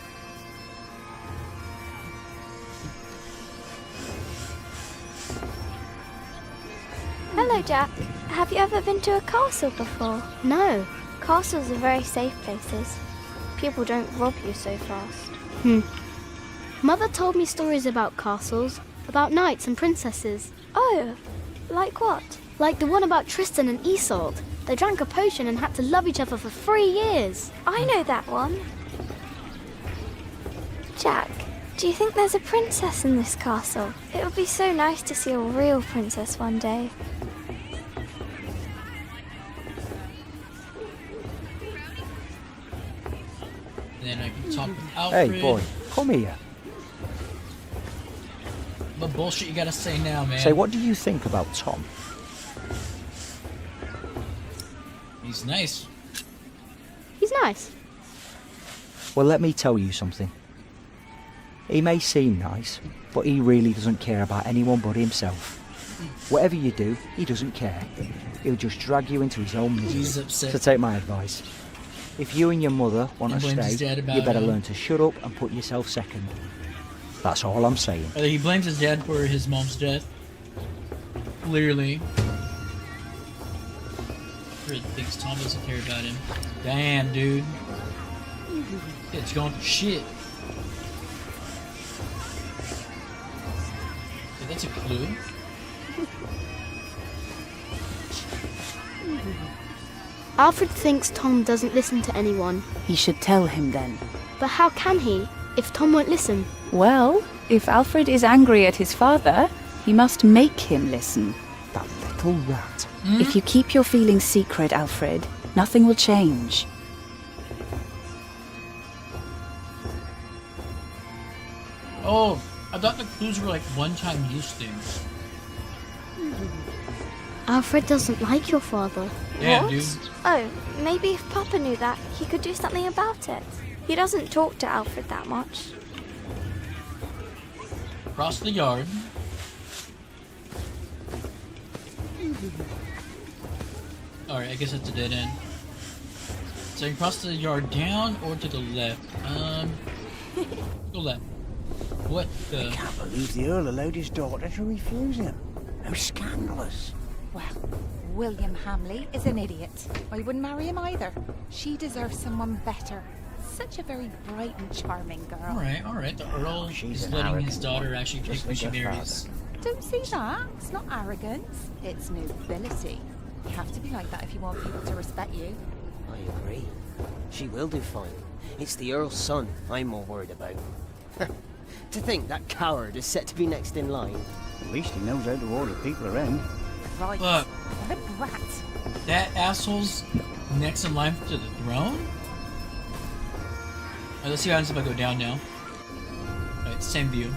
Hello, Jack. Have you ever been to a castle before? No. Castles are very safe places. People don't rob you so fast. Mother told me stories about castles, about knights and princesses. Oh, like what? Like the one about Tristan and Isolde. They drank a potion and had to love each other for 3 years. I know that one. Jack, do you think there's a princess in this castle? It would be so nice to see a real princess one day. And then I can talk with Alfred. Hey, boy, come here. What bullshit you gotta say now, man? Say, what do you think about Tom? He's nice. He's nice. Well, let me tell you something. He may seem nice, but he really doesn't care about anyone but himself. Whatever you do, he doesn't care. He'll just drag you into his own misery. He's upset. So take my advice. If you and your mother want to stay, you better learn to shut up and put yourself second. That's all I'm saying. He blames his dad for his mom's death. Clearly. Fred thinks Tom doesn't care about him. Damn, dude. It's going to shit. Yeah, that's a clue. Alfred thinks Tom doesn't listen to anyone. He should tell him then. But how can he, if Tom won't listen? Well, if Alfred is angry at his father, he must make him listen. That little rat. If you keep your feelings secret, Alfred, nothing will change. Oh, I thought the clues were like one-time use things. Alfred doesn't like your father. Yeah, What? dude. Oh, maybe if Papa knew that, he could do something about it. He doesn't talk to Alfred that much. Across the yard. Alright, I guess that's a dead end. So you can cross the yard down or to the left. Go left. What the? I can't believe the Earl allowed his daughter to refuse him. How scandalous. Well, William Hamley is an idiot. I wouldn't marry him either. She deserves someone better. Such a very bright and charming girl. Alright. The Earl She's is an letting his arrogant daughter woman, actually pick just who like she her marries. Don't say that. It's not arrogance. It's nobility. You have to be like that if you want people to respect you. I agree. She will do fine. It's the Earl's son I'm more worried about. To think that coward is set to be next in line. At least he knows how to order people around. Right. Look. What a brat. That asshole's next in line to the throne? Alright, let's see what happens if I go down now. Alright, same view.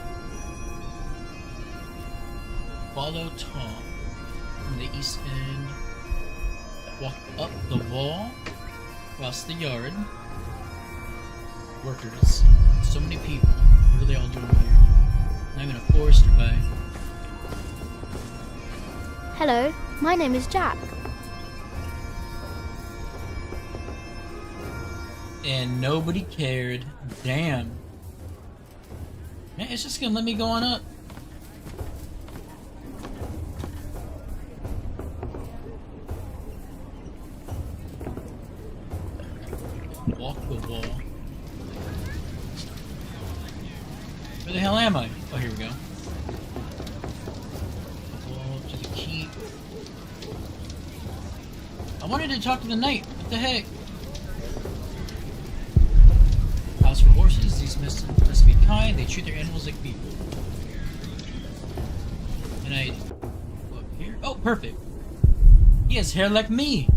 Follow Tom from the east end. Walk up the wall, across the yard. Workers. So many people. What are they all doing here? Not even a forester by. Hello, my name is Jack. And nobody cared. Damn. Man, it's just gonna let me go on up. Walk the wall. Where the hell am I? Oh, here we go. Wall to the keep. I wanted to talk to the knight. What the heck? House for horses. These must be kind. They treat their animals like people. And I go up here. Oh, perfect. He has hair like me.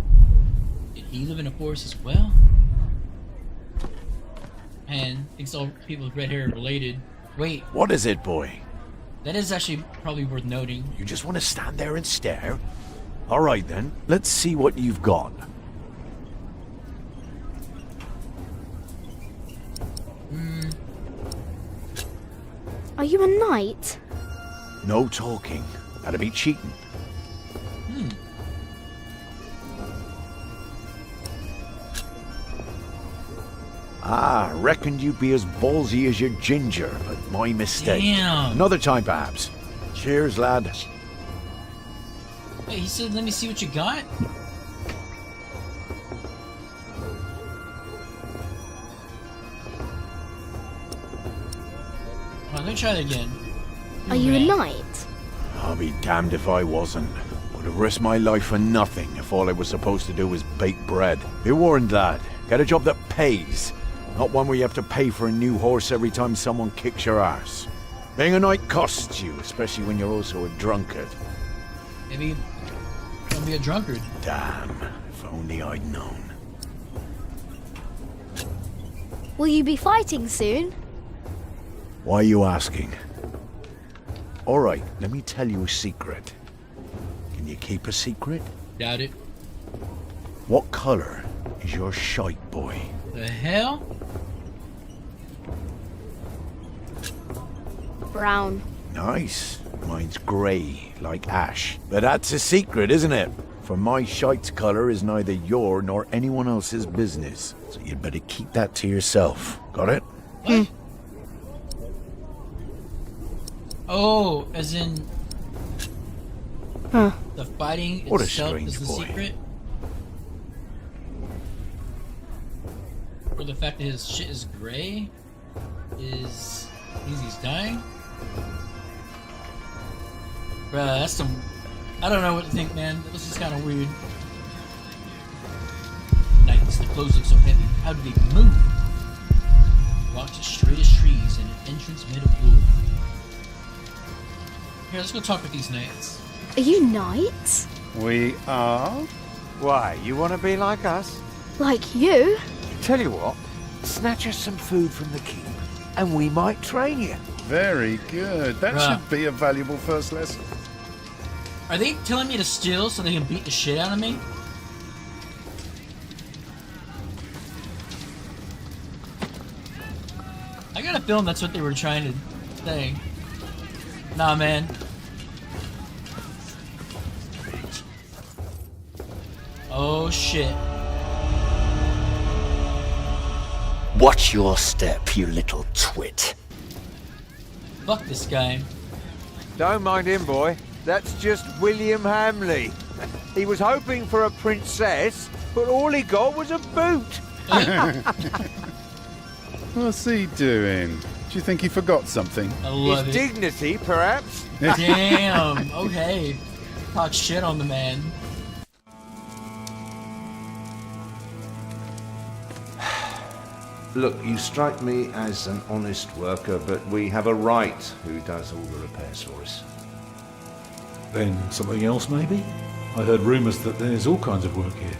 Did he live in a forest as well? And thinks all people with red hair are related. Wait. What is it, boy? That is actually probably worth noting. You just want to stand there and stare? All right then, let's see what you've got. Are you a knight? No talking. That'd be cheating. Ah, reckoned you'd be as ballsy as your ginger, but my mistake. Damn. Another time, perhaps. Cheers, lad. Wait, he said, let me see what you got? Let me try that again. Are you a knight? I'll be damned if I wasn't. Would have risked my life for nothing if all I was supposed to do was bake bread. Be warned, lad. Get a job that pays. Not one where you have to pay for a new horse every time someone kicks your ass. Being a knight costs you, especially when you're also a drunkard. Maybe don't be a drunkard. Damn, if only I'd known. Will you be fighting soon? Why are you asking? Alright, let me tell you a secret. Can you keep a secret? Doubt it. What color is your shite, boy? The hell? Brown. Nice. Mine's grey, like ash. But that's a secret, isn't it? For my shite's colour is neither your nor anyone else's business. So you'd better keep that to yourself. Got it? What? Oh, as in... Huh. The fighting What a itself strange is the boy. secret? Or the fact that his shit is gray is... means he's dying? Bruh, that's some... I don't know what to think, man. This is kind of weird. Nice, the clothes look so heavy. How do they move? Rocks as straight as trees and an entrance made of wood. Here, let's go talk with these knights. Are you knights? We are? Why, you want to be like us? Like you? Tell you what, snatch us some food from the keep, and we might train you. Very good. That Bruh. should be a valuable first lesson. Are they telling me to steal so they can beat the shit out of me? I got a feeling that's what they were trying to say. Nah, man. Oh, shit. Watch your step, you little twit. Fuck this guy. Don't mind him, boy. That's just William Hamley. He was hoping for a princess, but all he got was a boot. What's he doing? Do you think he forgot something? I love His it. dignity, perhaps. Damn, okay. Talk shit on the man. Look, you strike me as an honest worker, but we have a right who does all the repairs for us. Then something else, maybe? I heard rumours that there's all kinds of work here.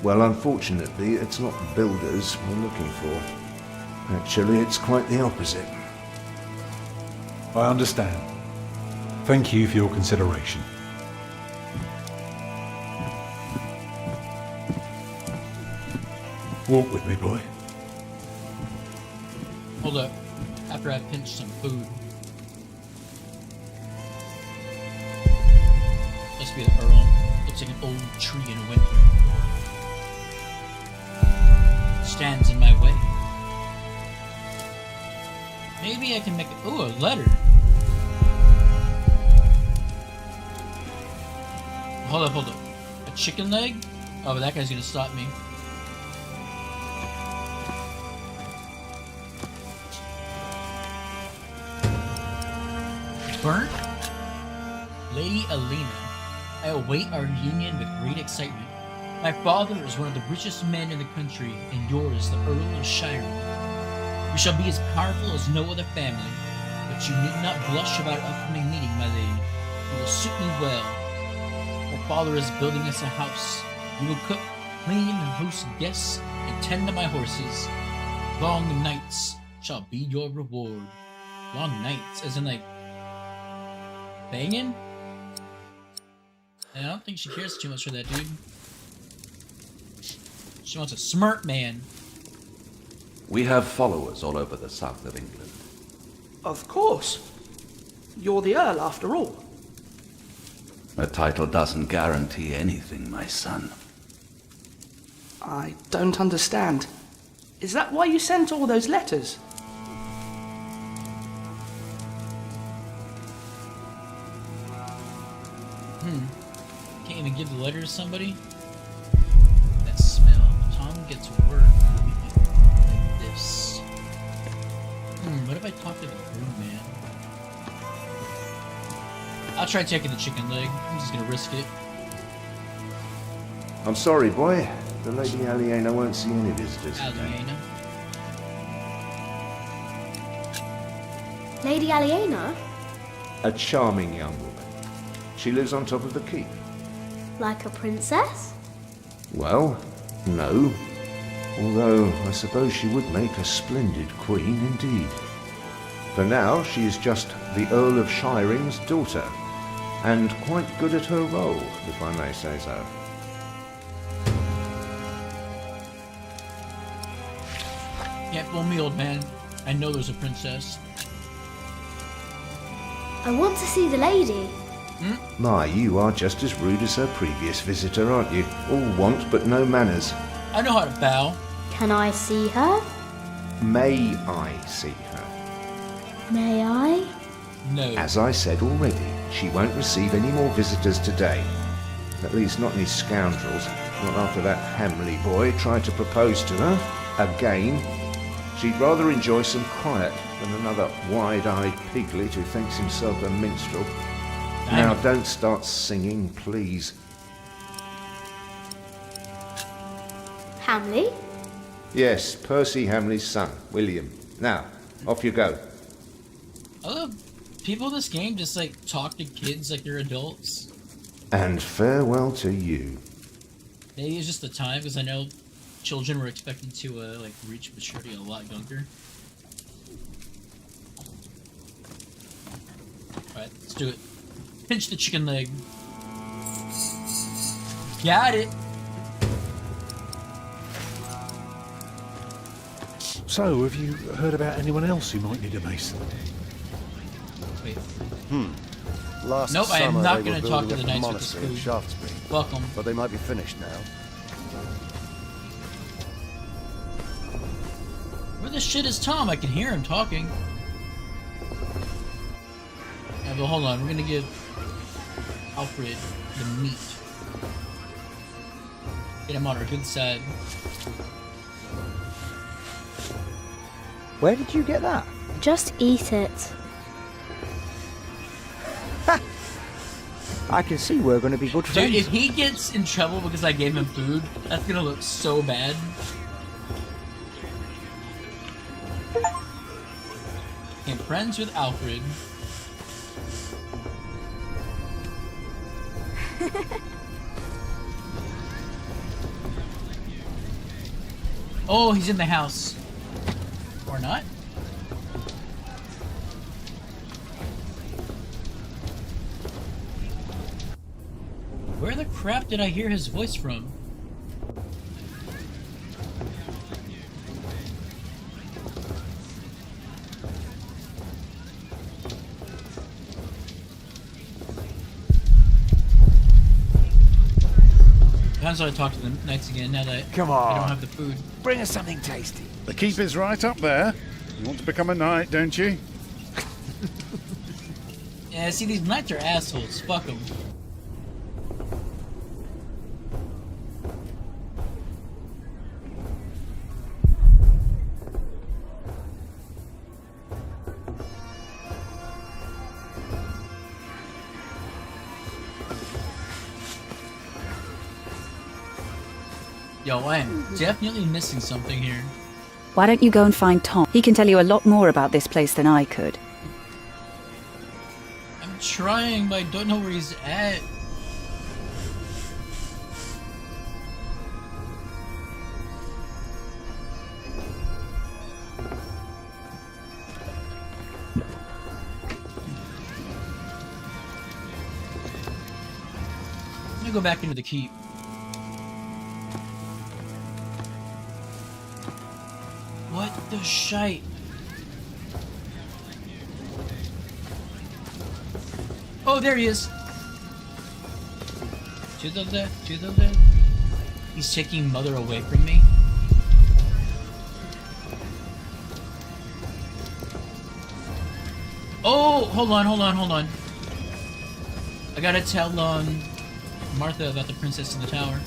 Well, unfortunately, it's not builders we're looking for. Actually, it's quite the opposite. I understand. Thank you for your consideration. Walk with me, boy. Hold up. After I pinch some food. Must be the Earl. Looks like an old tree in winter. Stands in my way. Maybe I can make it. Ooh, a letter. Hold up, hold up. A chicken leg? Oh, but that guy's gonna stop me. Burnt? Lady Aliena, I await our union with great excitement. My father is one of the richest men in the country, and yours the Earl of Shiring. We shall be as powerful as no other family, but you need not blush about our upcoming meeting, my lady. It will suit me well. My father is building us a house. We will cook, clean, and host guests, and tend to my horses. Long nights shall be your reward. Long nights, as in like banging? I don't think she cares too much for that dude. She wants a smart man. We have followers all over the south of England. Of course. You're the Earl, after all. A title doesn't guarantee anything, my son. I don't understand. Is that why you sent all those letters? Can't even give the letter to somebody? That smell. Tom gets work. Like this. What if I talk to the groom man? I'll try taking the chicken leg. I'm just gonna risk it. I'm sorry, boy. The Lady Aliena won't see any visitors today. Aliena? Lady Aliena? A charming young woman. She lives on top of the keep. Like a princess? Well, no. Although, I suppose she would make a splendid queen indeed. For now, she is just the Earl of Shiring's daughter, and quite good at her role, if I may say so. Yeah, fool me, old man. I know there's a princess. I want to see the lady. My, you are just as rude as her previous visitor, aren't you? All want but no manners. I know how to bow. Can I see her? May I see her? May I? No. As I said already, she won't receive any more visitors today. At least not any scoundrels. Not after that Hamley boy tried to propose to her. Again. She'd rather enjoy some quiet than another wide-eyed piglet who thinks himself a minstrel. Now, don't start singing, please. Hamley? Yes, Percy Hamley's son, William. Now, off you go. I love people in this game just like talk to kids like they're adults. And farewell to you. Maybe it's just the time, because I know children were expected to like reach maturity a lot younger. Alright, let's do it. Pinch the chicken leg. Got it. So, have you heard about anyone else who might need a mason? Wait. Last Nope, I am summer not they were going to talk to building the up a knights with this monastery in food. Shaftesbury. Welcome. But they might be finished now. Where the shit is Tom? I can hear him talking. Yeah, but hold on. We're going to give Alfred the meat. Get him on our good side. Where did you get that? Just eat it. I can see we're going to be good friends. Dude, if he gets in trouble because I gave him food, that's going to look so bad. friends with Alfred. Oh, he's in the house. Or not? Where the crap did I hear his voice from? How do I talk to the knights again now that Come I on. don't have the food? Bring us something tasty. The keep is right up there. You want to become a knight, don't you? Yeah, see, these knights are assholes. Fuck them. Yo, I am definitely missing something here. Why don't you go and find Tom? He can tell you a lot more about this place than I could. I'm trying, but I don't know where he's at. I'm gonna go back into the keep. What the shite? Oh, there he is! To the left, to the left. He's taking Mother away from me. Oh, hold on. I gotta tell, Martha about the princess in the tower.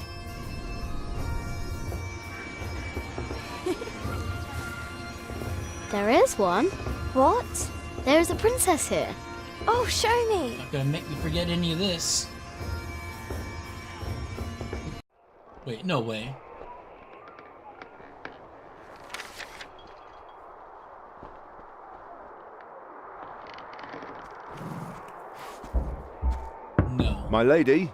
There is one. What? There is a princess here. Oh, show me. Not gonna make me forget any of this. Wait, no way. No. My lady,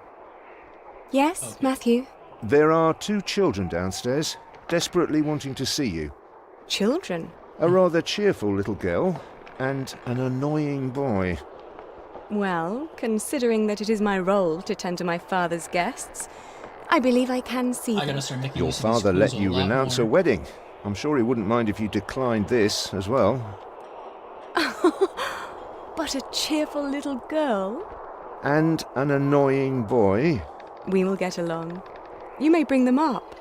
Yes, Matthew? there are 2 children downstairs, desperately wanting to see you. Children? A rather cheerful little girl and an annoying boy. Well, considering that it is my role to tend to my father's guests, I believe I can see them. Your father let you renounce a wedding. I'm sure he wouldn't mind if you declined this as well. But a cheerful little girl? And an annoying boy. We will get along. You may bring them up.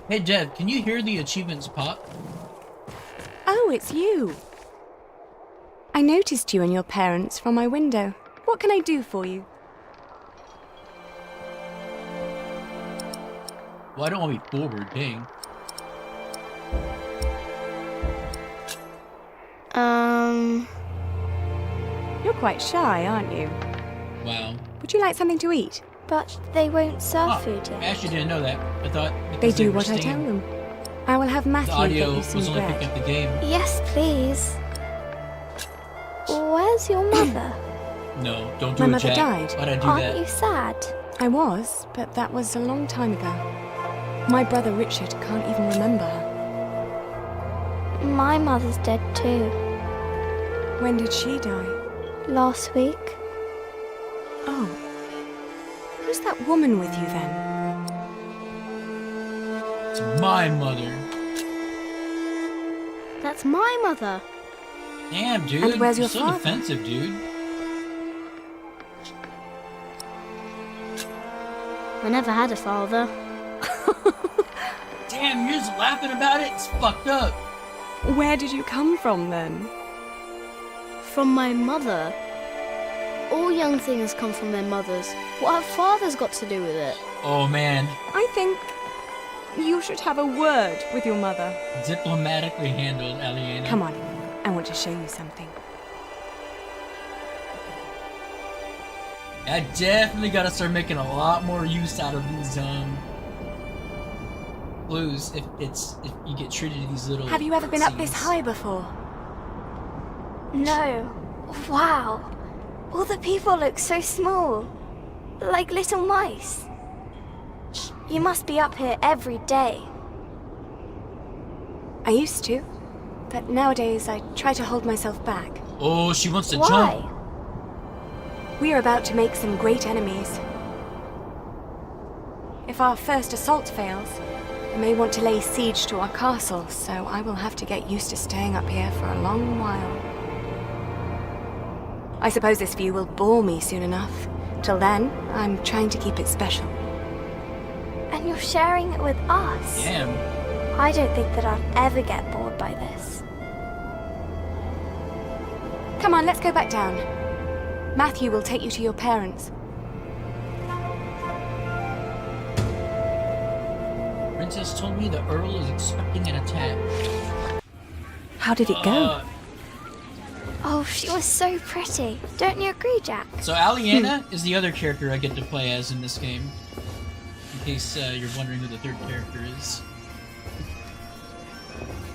Hey, Dev, can you hear the achievements pop? Oh, it's you. I noticed you and your parents from my window. What can I do for you? Well, I don't want to be forward, dang. You're quite shy, aren't you? Wow. Would you like something to eat? But they won't serve food I yet. actually didn't know that. I thought They because do were what I staying- tell them. I will have The Matthew get audio you some was only bread. picking up the game. Yes, please. Where's your mother? No, don't do My it, mother Jack. died. Why'd I do Aren't that? you sad? I was, but that was a long time ago. My brother Richard can't even remember her. My mother's dead too. When did she die? Last week. Oh. Who's that woman with you then? It's my mother. That's my mother. Damn, dude. And where's You're your so father? defensive, dude. I never had a father. Damn, you're just laughing about it? It's fucked up. Where did you come from then? From my mother. All young things come from their mothers. What have fathers got to do with it? Oh, man. I think you should have a word with your mother. Diplomatically handled, Aliena. Come on, I want to show you something. I definitely gotta start making a lot more use out of these, clues if you get treated to these little. Have you ever been up this scenes. high before? No. Wow. All the people look so small. Like little mice. You must be up here every day. I used to, but nowadays I try to hold myself back. Oh, she wants to Why? jump. We are about to make some great enemies. If our first assault fails, they may want to lay siege to our castle, so I will have to get used to staying up here for a long while. I suppose this view will bore me soon enough. Till then, I'm trying to keep it special. And you're sharing it with us? Damn. I don't think that I'll ever get bored by this. Come on, let's go back down. Matthew will take you to your parents. Princess told me the Earl is expecting an attack. How did it go? Oh, she was so pretty. Don't you agree, Jack? So Aliena is the other character I get to play as in this game. In case you're wondering who the third character is.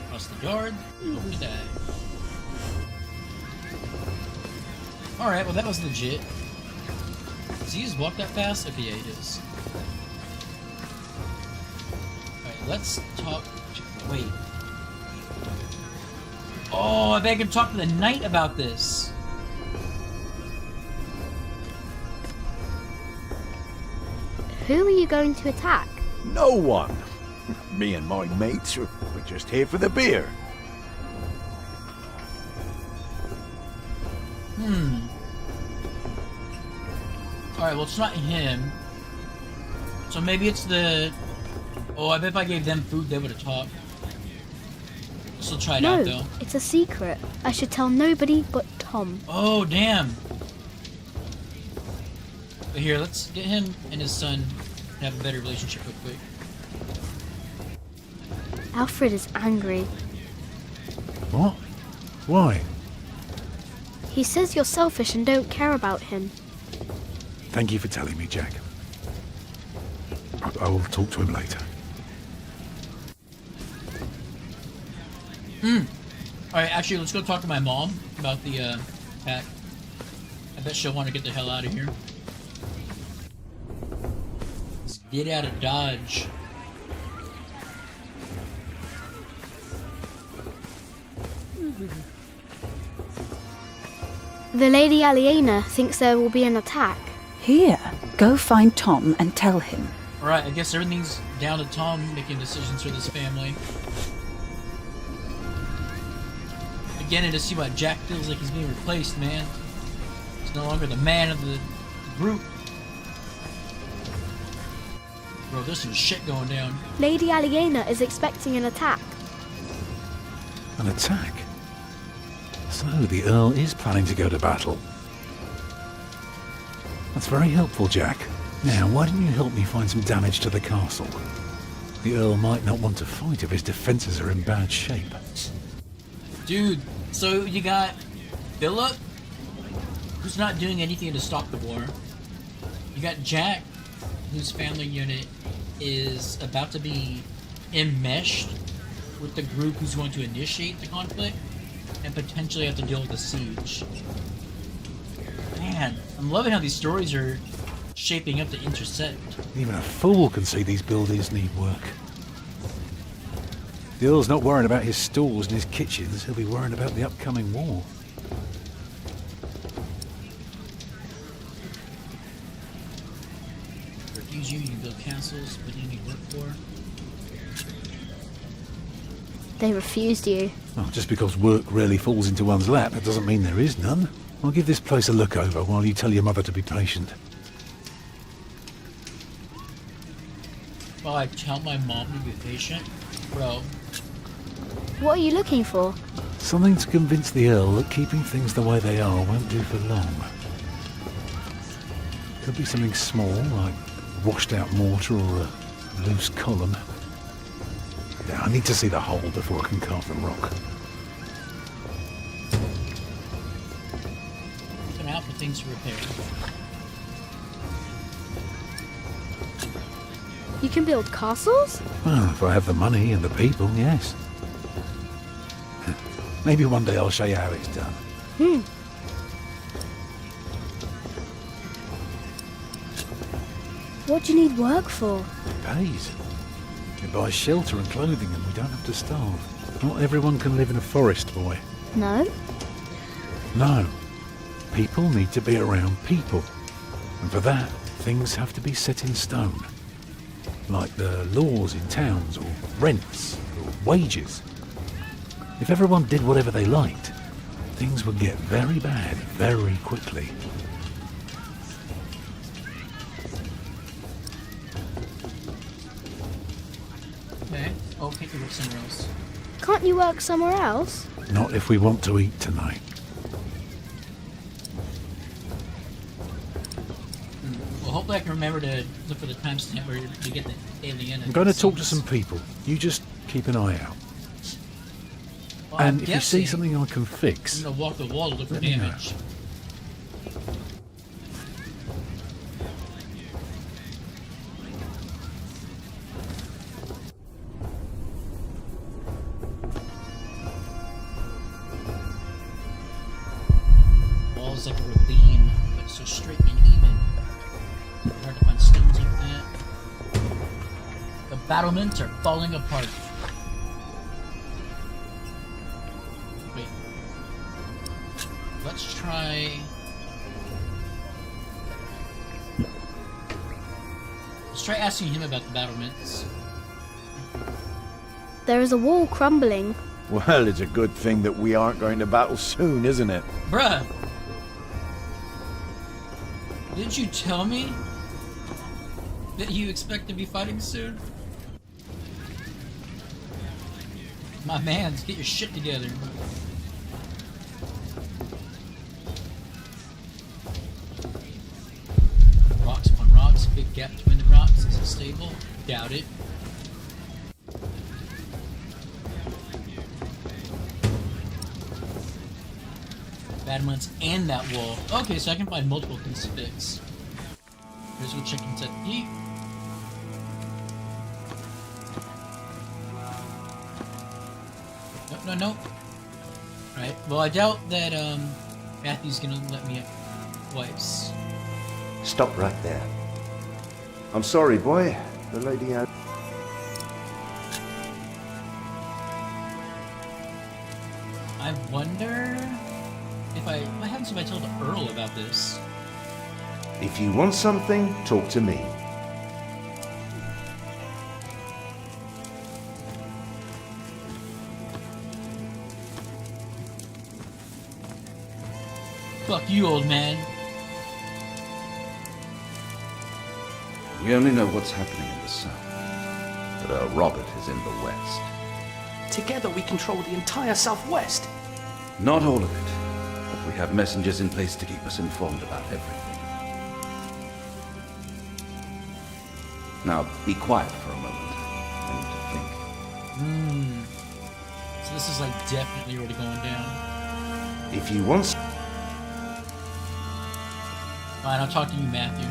Across the yard, hope to die. Alright, well that was legit. Does he just walk that fast? Okay, yeah, he does. Alright, let's talk... Wait. Oh, I bet I can talk to the knight about this. Who are you going to attack? No one. Me and my mates we're just here for the beer. Alright, well it's not him. So maybe it's the... Oh, I bet if I gave them food they would have talked. Still try it out though. No, it's a secret. I should tell nobody but Tom. Oh, damn. But here, let's get him and his son to have a better relationship real quick. Alfred is angry. What? Why? He says you're selfish and don't care about him. Thank you for telling me, Jack. I will talk to him later. Alright, actually, let's go talk to my mom about the pack. I bet she'll want to get the hell out of here. Let's get out of Dodge. The Lady Aliena thinks there will be an attack. Here, go find Tom and tell him. Alright, I guess everything's down to Tom making decisions for this family. Beginning to see why Jack feels like he's being replaced, man. He's no longer the man of the group. Bro, there's some shit going down. Lady Aliena is expecting an attack. An attack? So the Earl is planning to go to battle. That's very helpful, Jack. Now, why don't you help me find some damage to the castle? The Earl might not want to fight if his defenses are in bad shape. Dude, so you got Philip, who's not doing anything to stop the war. You got Jack, whose family unit is about to be enmeshed with the group who's going to initiate the conflict and potentially have to deal with the siege. Man, I'm loving how these stories are shaping up to intersect. Even a fool can see these buildings need work. The Earl's not worrying about his stalls and his kitchens, he'll be worrying about the upcoming war. Refuse you, you can build castles, but you need work for. They refused you. Well, just because work rarely falls into one's lap, that doesn't mean there is none. I'll give this place a look over while you tell your mother to be patient. Well, I tell my mom to be patient? Bro. What are you looking for? Something to convince the Earl that keeping things the way they are won't do for long. Could be something small, like washed out mortar or a loose column. Yeah, I need to see the hole before I can carve the rock. Looking out for things to repair. You can build castles? Well, if I have the money and the people, yes. Maybe one day I'll show you how it's done. What do you need work for? It pays. It buys shelter and clothing and we don't have to starve. Not everyone can live in a forest, boy. No? No. People need to be around people. And for that, things have to be set in stone. Like the laws in towns, or rents, or wages. If everyone did whatever they liked, things would get very bad very quickly. Okay, I'll take you work somewhere else. Can't you work somewhere else? Not if we want to eat tonight. Well, hopefully I can remember to look for the timestamp where to get the Aliena. I'm going to talk to some people. You just keep an eye out. Well, And if you see something I can fix... I'm going to walk the wall to look for let me know. damage. Walls like a ravine, but so straight and even. Hard to find stones like that. The battlements are falling apart. Wait. Let's try... Let's try asking him about the battlements. There is a wall crumbling. Well, it's a good thing that we aren't going to battle soon, isn't it? Bruh! Didn't you tell me that you expect to be fighting soon? My man, get your shit together. Rocks upon rocks, big gap between the rocks. Is it stable? Doubt it. Battlements and that wall. Okay, so I can find multiple things to fix. Here's what chickens at eat. Nope, no, nope. Alright, well I doubt that Matthew's gonna let me have twice. Stop right there. I'm sorry, boy. The lady had... I wonder if what happens if I tell the Earl about this? If you want something, talk to me. Fuck you, old man. We only know what's happening in the south. But Earl Robert is in the west. Together we control the entire southwest. Not all of it. But we have messengers in place to keep us informed about everything. Now, be quiet for a moment. I need to think. So this is like definitely already going down. If you want... Fine, I'll talk to you, Matthew.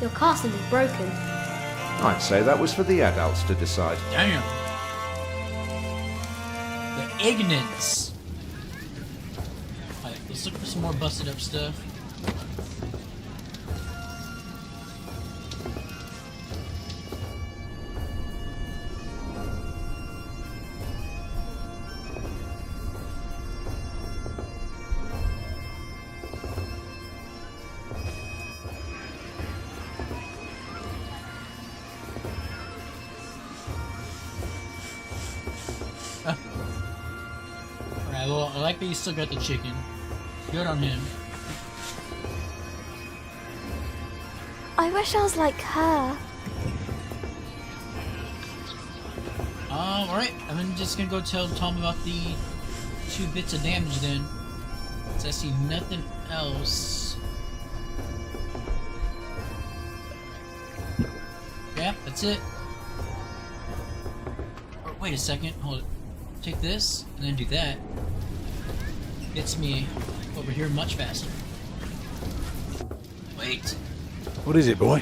Your castle is broken. I'd say that was for the adults to decide. Damn. The ignorance. Alright, let's look for some more busted up stuff. Alright, well, I like that you still got the chicken. Good on him. I wish I was like her. Alright, I'm just gonna go tell Tom about the 2 bits of damage then. Since I see nothing else. Yeah, that's it. Or, wait a second, hold it. Take this, and then do that. gets me over here much faster. Wait. What is it, boy?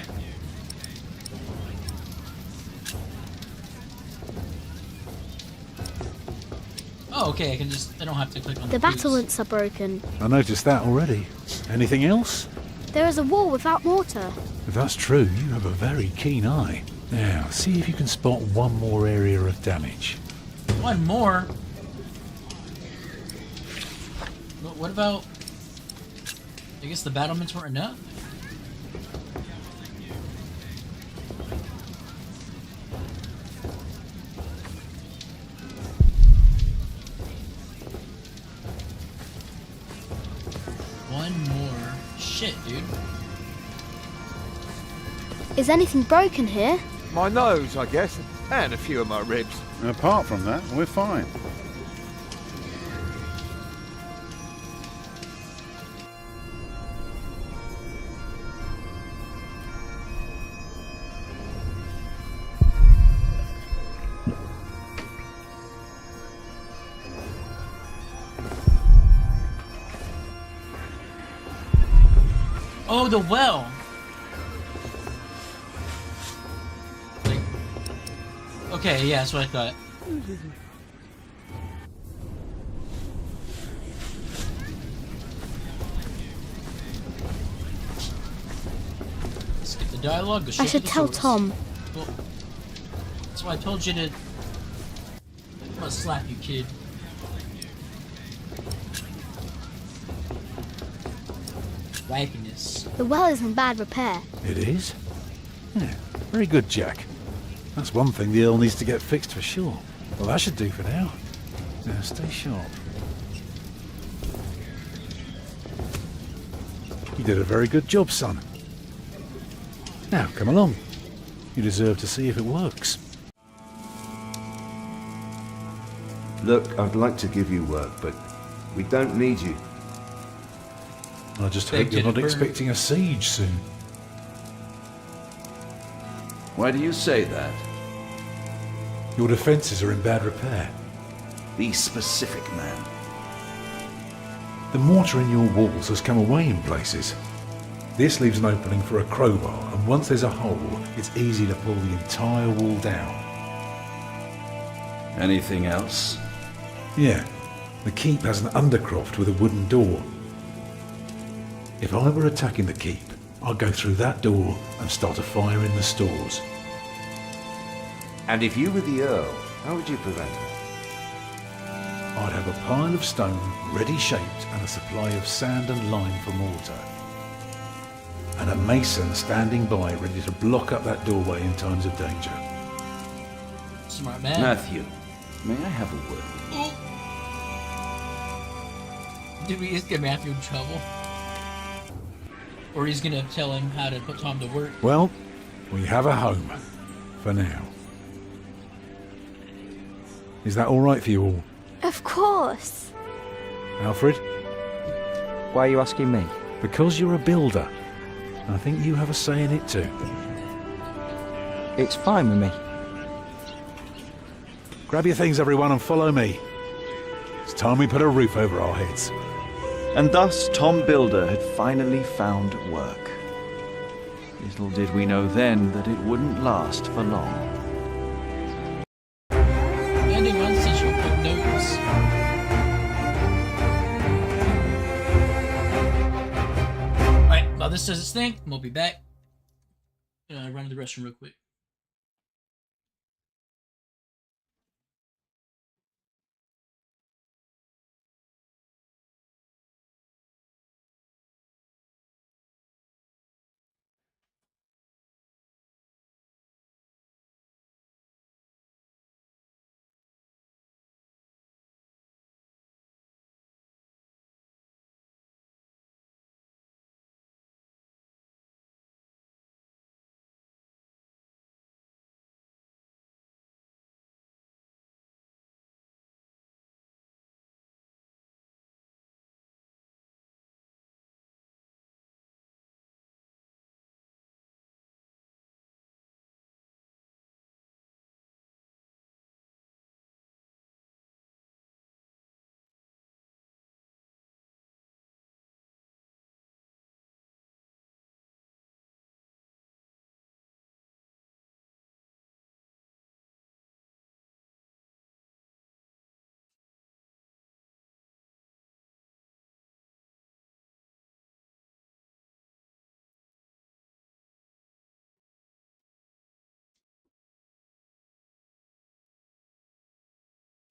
Oh, okay, I don't have to click on The boots. battlements are broken. I noticed that already. Anything else? There is a wall without mortar. If that's true, you have a very keen eye. Now, see if you can spot one more area of damage. One more? But what about... I guess the battlements weren't enough? One more. Shit, dude. Is anything broken here? My nose, I guess, and a few of my ribs. Apart from that, we're fine. Oh, the well! Like, okay, yeah, that's what I thought. Skip the dialogue. Go I straight should to the tell source. Tom. Well, that's why I told you to... I'm gonna slap you, kid. Wackiness. The well is in bad repair. It is? Yeah, very good, Jack. That's one thing the Earl needs to get fixed for sure. Well, that should do for now. Now, stay sharp. You did a very good job, son. Now, come along. You deserve to see if it works. Look, I'd like to give you work, but we don't need you. I just hope you're not expecting a siege soon. Why do you say that? Your defences are in bad repair. Be specific, man. The mortar in your walls has come away in places. This leaves an opening for a crowbar, and once there's a hole, it's easy to pull the entire wall down. Anything else? Yeah, the keep has an undercroft with a wooden door. If I were attacking the keep, I'd go through that door and start a fire in the stores. And if you were the Earl, how would you prevent it? I'd have a pile of stone ready shaped and a supply of sand and lime for mortar. And a mason standing by ready to block up that doorway in times of danger. Smart man. Matthew, may I have a word with you? Did we just get Matthew in trouble? Or he's gonna tell him how to put Tom to work? Well, we have a home. For now. Is that alright for you all? Of course. Alfred? Why are you asking me? Because you're a builder. I think you have a say in it too. It's fine with me. Grab your things, everyone, and follow me. It's time we put a roof over our heads. And thus Tom Builder had finally found work. Little did we know then that it wouldn't last for long. Ending on such quick notes. Alright, while this does its thing, we'll be back. Run to the restroom real quick.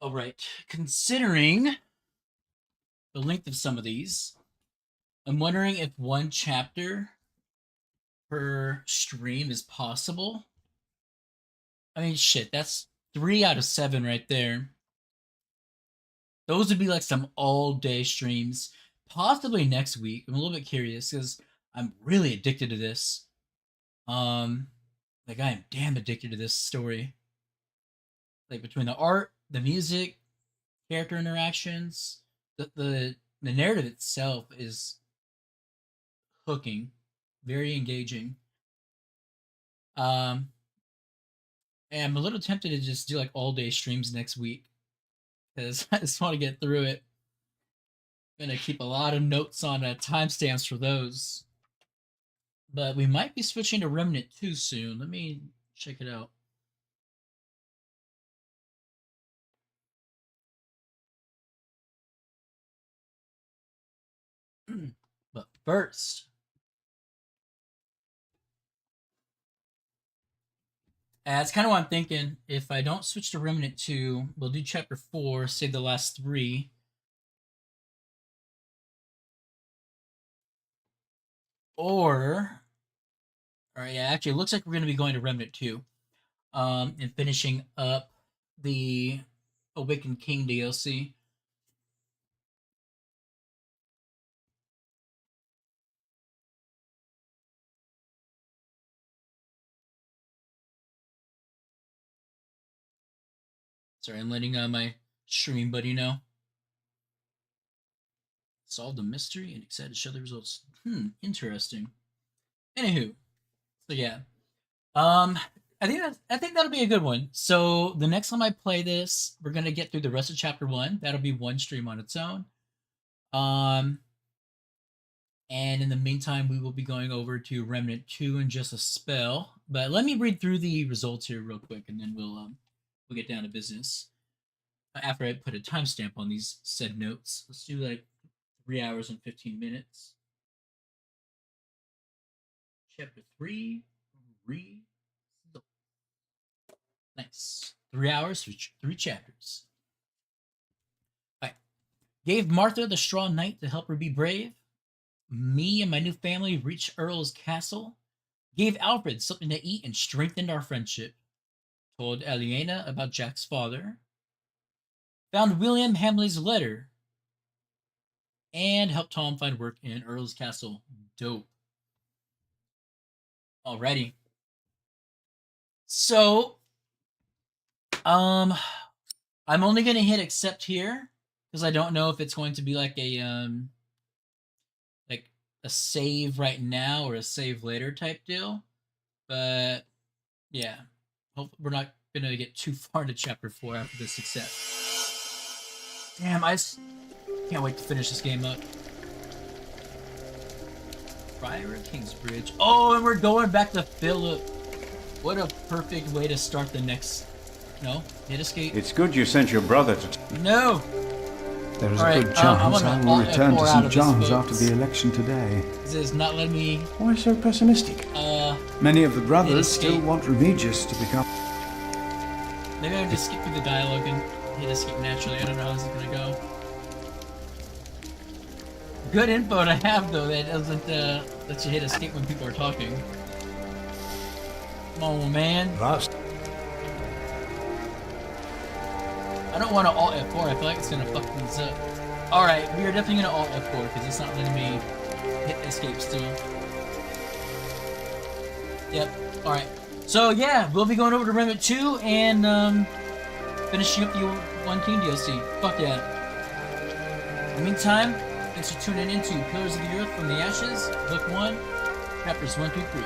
Alright, considering the length of some of these, I'm wondering if one chapter per stream is possible. I mean, shit, that's 3 out of 7 right there. Those would be like some all-day streams. Possibly next week. I'm a little bit curious because I'm really addicted to this. Like I am damn addicted to this story. Like between the art, the music, character interactions, the narrative itself is hooking, very engaging. And I'm a little tempted to just do like all-day streams next week because I just want to get through it. I'm gonna keep a lot of notes on timestamps for those. But we might be switching to Remnant 2 soon. Let me check it out. But first, that's kind of what I'm thinking. If I don't switch to Remnant 2, we'll do Chapter 4, save the last 3. Or, alright, yeah, actually, it looks like we're going to be going to Remnant 2. And finishing up the Awakened King DLC. Sorry, I'm letting my streaming buddy know. Solve the mystery and excited to show the results. Interesting. Anywho, so yeah, I think that'll be a good one. So the next time I play this, we're gonna get through the rest of Chapter 1. That'll be one stream on its own. And in the meantime, we will be going over to Remnant 2 in just a spell. But let me read through the results here real quick, and then we'll get down to business. After I put a timestamp on these said notes, let's do like 3 hours and 15 minutes. Chapter 3, results. Nice. 3 hours for 3 chapters. Alright. Gave Martha the straw knight to help her be brave. Me and my new family reached Earl's castle. Gave Alfred something to eat and strengthened our friendship. Told Aliena about Jack's father. Found William Hamley's letter. And helped Tom find work in Earl's castle. Dope. Alrighty. So, I'm only gonna hit accept here because I don't know if it's going to be like a save right now or a save later type deal. But yeah, hope we're not gonna get too far into Chapter 4 after this accept. Damn, I can't wait to finish this game up. Friar of Kingsbridge. Oh, and we're going back to Philip. What a perfect way to start the next... No, hit escape. It's good you sent your brother to... No! There is a good chance I will return to St. John's after the election today. This is not letting me... Why so pessimistic? Many of the brothers still want Remigius to become... Maybe I'll just skip through the dialogue and hit escape naturally. I don't know how this is going to go. Good info to have, though, that doesn't let you hit escape when people are talking. Come on, man. Last. I don't want to Alt F4. I feel like it's going to fuck things up. Alright, we are definitely going to Alt F4 because it's not letting me hit escape still. Yep. Alright. So, yeah, we'll be going over to Remnant 2 and finishing up the One King DLC. Fuck yeah. In the meantime, thanks for tuning in to Pillars of the Earth from the Ashes, Book 1, Chapters 1 through 3.